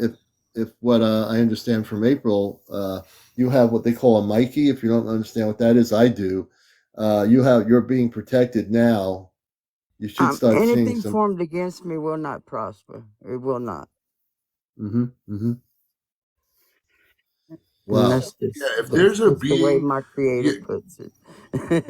if what I understand from April, you have what they call a Mikey. If you don't understand what that is, I do. You're being protected now. You should start seeing Anything some. formed against me will not prosper. It will not. Mm-hmm, mm-hmm. And Wow. Yeah, if that's there's a just the way being, my creator yeah, puts it.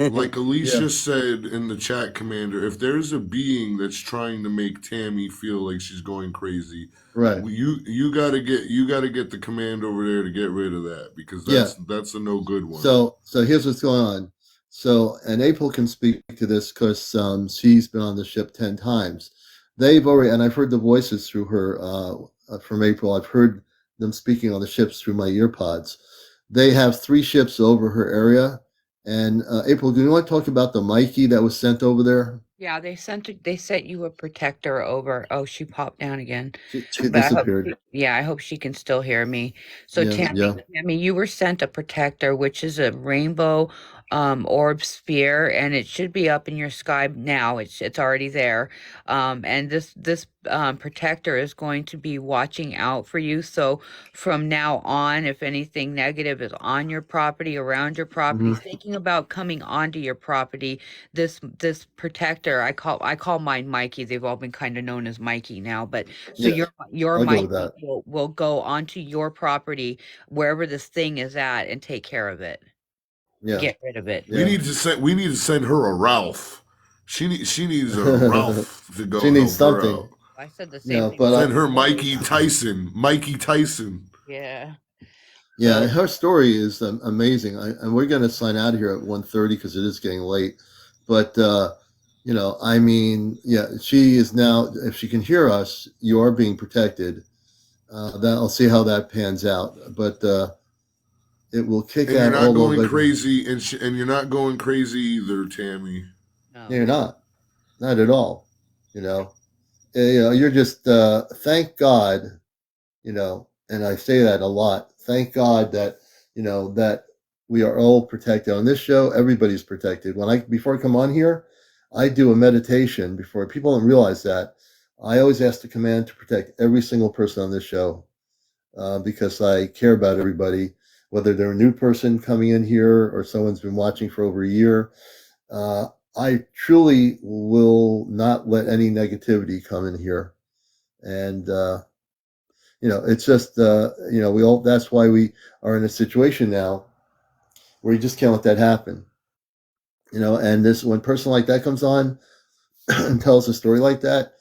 like Yeah. Alicia said in the chat, Commander, if there's a being that's trying to make Tammy feel like she's going crazy, Right. you gotta get the command over there to get rid of that because Yeah. that's a no good one. So here's what's going on. So, and April can speak to this because she's been on the ship 10 times. They've already, and I've heard the voices through her from April. I've heard them speaking on the ships through my ear pods. They have 3 ships over her area. And April, do you want to talk about the Mikey that was sent over there? yeah, they sent you a protector over. Oh, she popped down again. She But I hope disappeared. yeah, I hope she can still hear me. So Yeah, yeah, Tammy, you were sent a protector, which is a rainbow orb sphere, and it should be up in your sky now. It's already there. And this protector is going to be watching out for you. So from now on, if anything negative is on your property, around your property, hmm thinking about coming onto your property, this protector, I call mine Mikey. They've all been kind of known as Mikey now, but so yeah. your I'll go with Mikey that. will go onto your property wherever this thing is at and take care of it. Yeah, Get rid of it. yeah. We need to send her a Ralph. She needs a Ralph to She go needs help her something. out. I said the same Yeah, thing but about Send my her brothers. Mikey Tyson. Mikey Tyson. Yeah. yeah, So her story is amazing. And we're going to sign out here at 1:30 because it is getting late. But I mean, yeah, she is now. If she can hear us, you are being protected. That I'll see how that pans out. But it will kick And you're out not all going over. crazy, and you're not going crazy either, Tammy. no, You're no. not at all. You know, you're just thank God. And I say that a lot. Thank God that that we are all protected on this show. Everybody's protected. Before I come on here, I do a meditation. Before people don't realize that, I always ask the command to protect every single person on this show because I care about everybody, whether they're a new person coming in here or someone's been watching for over a year. Uh, I truly will not let any negativity come in here, and it's just we all. That's why we are in a situation now where you just can't let that happen. And this when a person like that comes on and tells a story like that,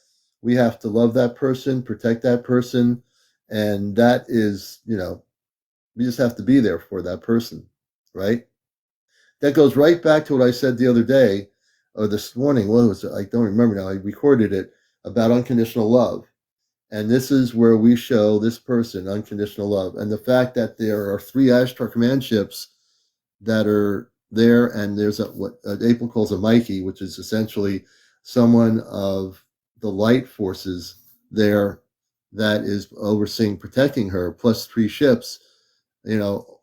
we have to love that person, protect that person, and that is we just have to be there for that person, right? that goes right back to what I said the other day or this morning. What was it? I don't remember now. I recorded it about unconditional love. And this is where we show this person unconditional love. And the fact that there are 3 Ashtar command ships that are there, and there's what April calls a Mikey, which is essentially someone of the light forces there that is overseeing protecting her, plus 3 ships.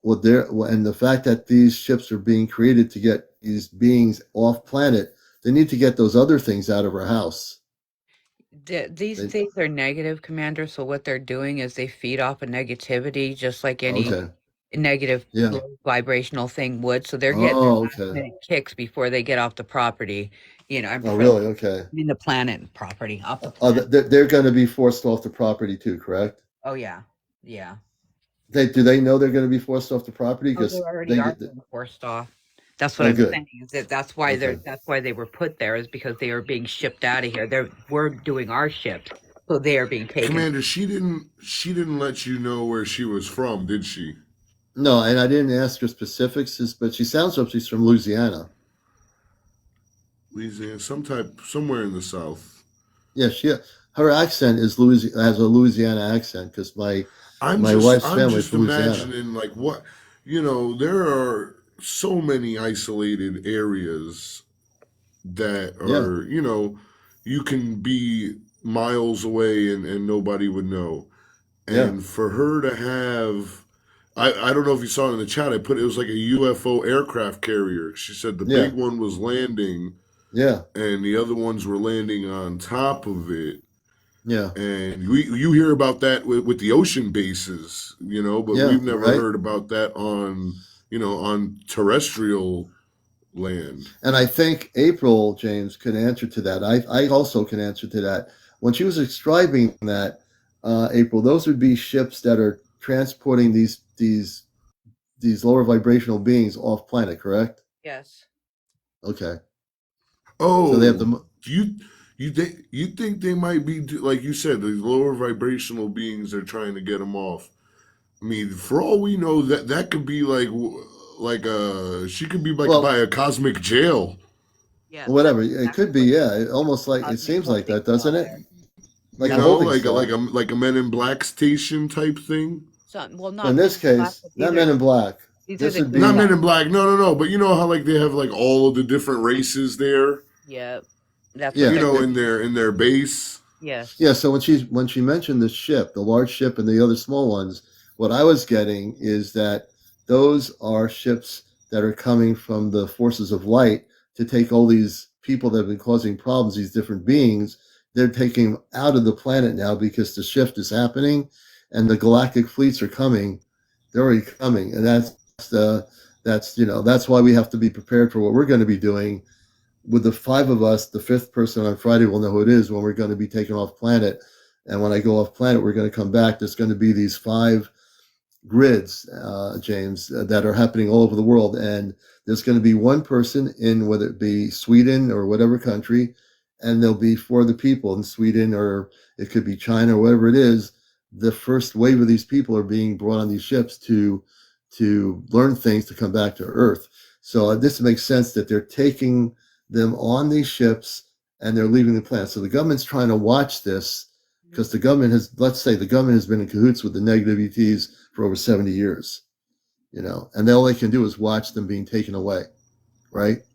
What they're and the fact that these ships are being created to get these beings off planet, they need to get those other things out of our house. These They, things are negative, Commander. So what they're doing is they feed off of negativity, just like any okay, negative yeah. low vibrational thing would. So they're getting their Oh, last okay. minute kicks before they get off the property. I'm Oh, for really? Okay. I mean the planet property, off the planet. They're going to be forced off the property too, correct? Oh yeah, yeah. Do they know they're going to be forced off the property Oh, they because already they are get being forced off. That's what oh I'm good, saying. Is that okay. that's why they were put there, is because they are being shipped out of here. We're doing our ships, so they are being taken. Commander, she didn't let you know where she was from, did she? No, and I didn't ask her specifics, but she sounds like she's from Louisiana. Louisiana, somewhere in the south. Yeah, her accent is has a Louisiana accent because my wife's I'm family is just from Louisiana. imagining like what there are so many isolated areas that Yeah, are, you can be miles away and nobody would know. yeah, And for her to have, I don't know if you saw it in the chat, it was like a UFO aircraft carrier. She said the yeah, big one was landing yeah, and the other ones were landing on top of it. yeah, And you hear about that with the ocean bases, but yeah. we've never Right. heard about that on terrestrial land. And I think April James could answer to that. I also can answer to that. When she was describing that, April, those would be ships that are transporting these lower vibrational beings off planet, correct? Yes. Okay. So they have Oh, the you think they might be like you said, the lower vibrational beings are trying to get them off? I mean, for all we know, that could be she could be like by well, a cosmic jail. Yes, that's whatever. It exactly could be, what yeah. Almost like it cosmic seems like holding that, doesn't cell it? there. Like You a That's know, holding like a like a cell. like a Men in Black station type thing. some, well, But in not men this in black, case, but not Men in Black. these are This the would good Not be Men guys. in Black. No, no, no. But you know how like they have like all of the different races there. Yep. That's what yeah. they're In their base. yes. Yeah, so when she mentioned the ship, the large ship and the other small ones, what I was getting is that those are ships that are coming from the forces of light to take all these people that have been causing problems, these different beings. They're taking them out of the planet now because the shift is happening, and the galactic fleets are coming. They're already coming, and the that's why we have to be prepared for what we're going to be doing with the 5 of us. The 5th person on Friday will know who it is when we're going to be taken off planet. And when I go off planet, we're going to come back. There's going to be these 5 grids, James, that are happening all over the world. And there's going to be one person in, whether it be Sweden or whatever country, and there'll be 4 other people in Sweden, or it could be China or whatever it is. The first wave of these people are being brought on these ships to learn things to come back to Earth. So this makes sense that they're taking them on these ships and they're leaving the planet. So the government's trying to watch this because the government has, let's say, the government has been in cahoots with the negative ETs for over 70 years, and all they can do is watch them being taken away, right? Yep.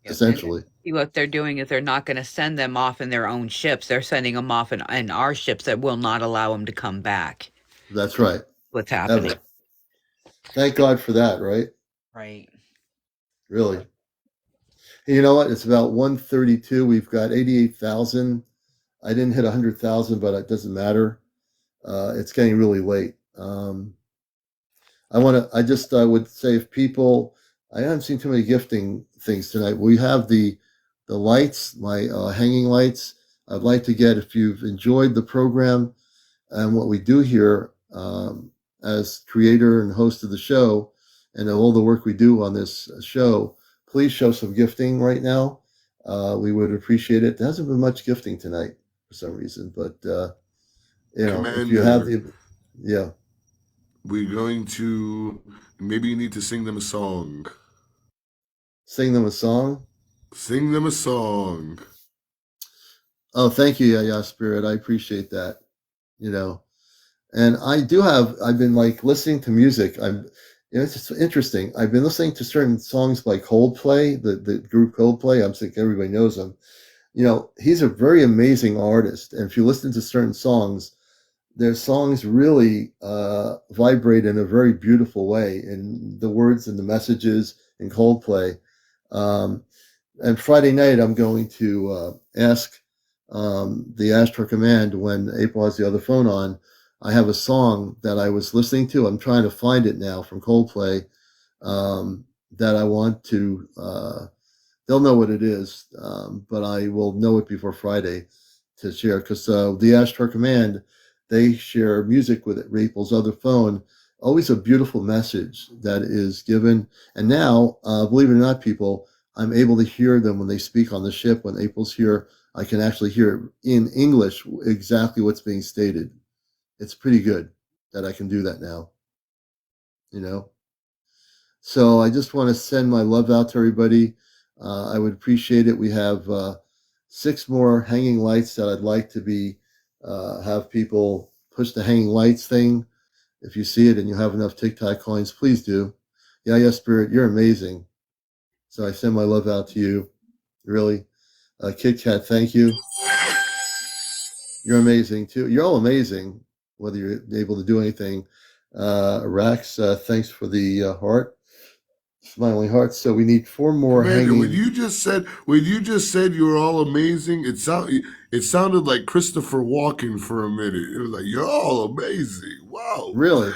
And Essentially. what they're doing is they're not going to send them off in their own ships. They're sending them off in our ships that will not allow them to come back. That's right. What's happening? Ever. Thank God for that, right? Right. Really. And you know what? It's about 1:32. We've got 88,000. I didn't hit 100,000, but it doesn't matter. It's getting really late. I just would say if people, I haven't seen too many gifting things tonight. We have the lights, my hanging lights. I'd like to get, if you've enjoyed the program and what we do here, as creator and host of the show, and all the work we do on this show, please show some gifting right now. We would appreciate it. There hasn't been much gifting tonight for some reason, but if you have Commander, yeah. we're going to maybe you need to sing them a song. Sing them a song. Sing them a song. Oh, thank you, yeah, Spirit. I appreciate that. You know, and I've been like listening to music. It's just interesting. I've been listening to certain songs by Coldplay, the group Coldplay. I'm thinking everybody knows them. You know, he's a very amazing artist. And if you listen to certain songs, their songs really vibrate in a very beautiful way in the words and the messages in Coldplay. Um, and Friday night, I'm going to ask the Astro Command when April has the other phone on. I have a song that I was listening to. I'm trying to find it now from Coldplay that I want to. They'll know what it is, but I will know it before Friday to share because the Astro Command they share music with April's other phone. Always a beautiful message that is given. And now, believe it or not, people, I'm able to hear them when they speak on the ship. When April's here, I can actually hear in English exactly what's being stated. It's pretty good that I can do that now, you know? So I just want to send my love out to everybody. I would appreciate it. We have 6 more hanging lights that I'd like to be have people push the hanging lights thing. If you see it and you have enough TikTok coins, please do. Yeah, Spirit, you're amazing. So I send my love out to you. Really. Kit Kat, thank you. You're amazing too. You're all amazing, whether you're able to do anything. Rax, thanks for the heart. Smiling hearts. So we need 4 more Commander, hanging. when you just said you were all amazing, it sounded like Christopher Walken for a minute. It was like, you're all amazing. Wow. Really?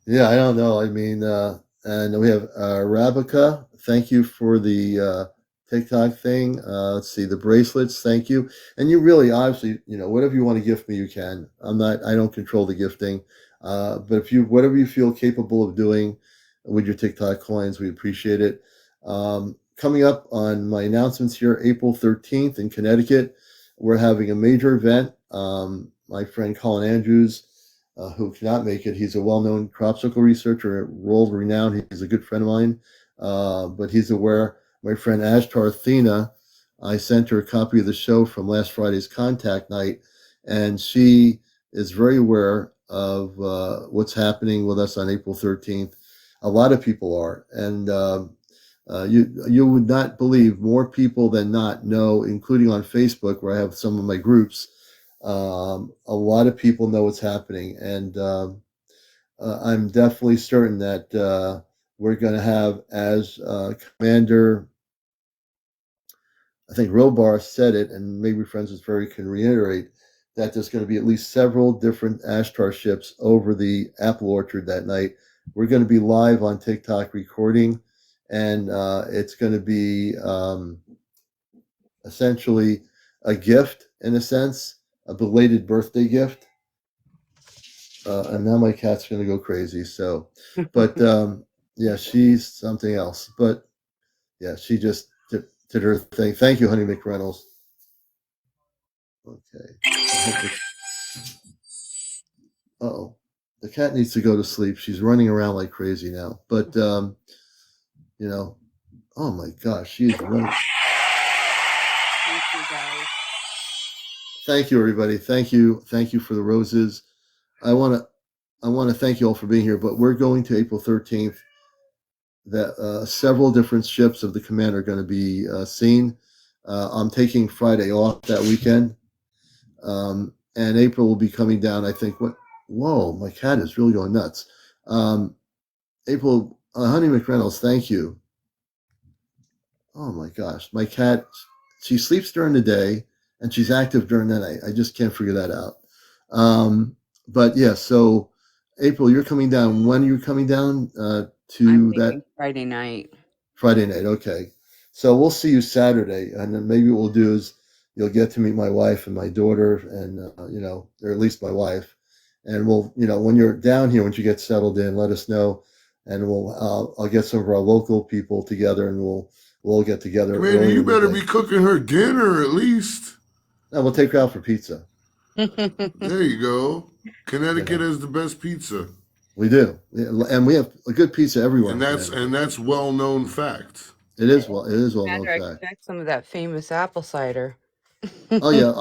Yeah, I don't know. I mean, and we have Rabica. Thank you for the TikTok thing. Let's see, the bracelets. Thank you. And you really, obviously, you know, whatever you want to gift me, you can. I don't control the gifting. But if you, whatever you feel capable of doing with your TikTok coins, we appreciate it. Coming up on my announcements here, April 13th in Connecticut, we're having a major event. My friend Colin Andrews, who cannot make it. He's a well-known crop circle researcher, world-renowned. He's a good friend of mine, but he's aware. My friend Ashtar Athena, I sent her a copy of the show from last Friday's contact night, and she is very aware of what's happening with us on April 13th. A lot of people are, and you would not believe more people than not know, including on Facebook, where I have some of my groups. A lot of people know what's happening, and I'm definitely certain that we're going to have, as Commander, I think Robar said it, and maybe Friends with Fairy can reiterate, that there's going to be at least several different Ashtar ships over the apple orchard that night. We're going to be live on TikTok recording, and it's going to be essentially a gift, in a sense, a belated birthday gift. And now my cat's going to go crazy. So, but yeah, she's something else. But yeah, she just did her thing. Thank you, Honey McReynolds. Okay. Uh-oh. The cat needs to go to sleep. She's running around like crazy now. But, you know, oh my gosh, she's running. Thank you, guys. Thank you, everybody. Thank you for the roses. I want to thank you all for being here. But we're going to April 13th. That several different ships of the command are going to be seen. I'm taking Friday off that weekend, and April will be coming down. I think. Whoa, my cat is really going nuts. April, Honey McReynolds, thank you. Oh my gosh, my cat. She sleeps during the day and she's active during the night. I just can't figure that out. But yeah, so April, you're coming down. When are you coming down to that? Friday night. Friday night, okay. So we'll see you Saturday, and then maybe what we'll do is you'll get to meet my wife and my daughter, and you know, or at least my wife, and we'll, you know, when you're down here, once you get settled in, let us know, and I'll get some of our local people together, and we'll all get together. Man, you better be cooking her dinner at least. No, we'll take her out for pizza. There you go. Connecticut has the best pizza. We do, and we have a good pizza everywhere. And that's well known fact. It is well known I fact. expect some of that famous apple cider. Oh yeah,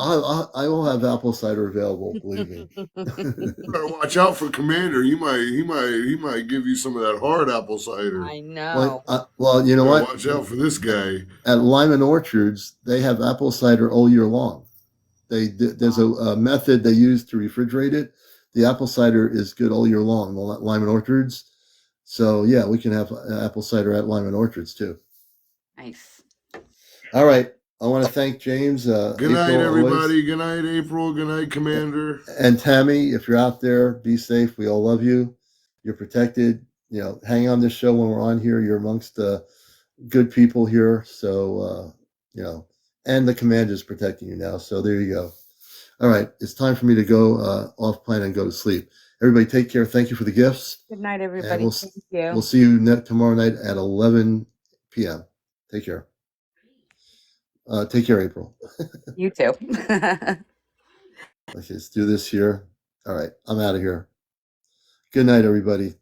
I will have apple cider available. Believe me. You better watch out for Commander. He might give you some of that hard apple cider. I know. Well, you know what? Watch out for this guy. At Lyman Orchards, they have apple cider all year long. There's a method they use to refrigerate it. The apple cider is good all year long. Lyman Orchards. So yeah, we can have apple cider at Lyman Orchards too. Nice. All right. I want to thank James. Good night, everybody. Good night, April. Good night, Commander. And Tammy, if you're out there, be safe. We all love you. You're protected. Hang on this show when we're on here. You're amongst good people here. So, and the commander's protecting you now. So there you go. All right. It's time for me to go off planet and go to sleep. Everybody take care. Thank you for the gifts. Good night, everybody. Thank you. We'll see you tomorrow night at 11 p.m. Take care. Take care, April. You too. Okay, let's do this here. All right. I'm out of here. Good night, everybody.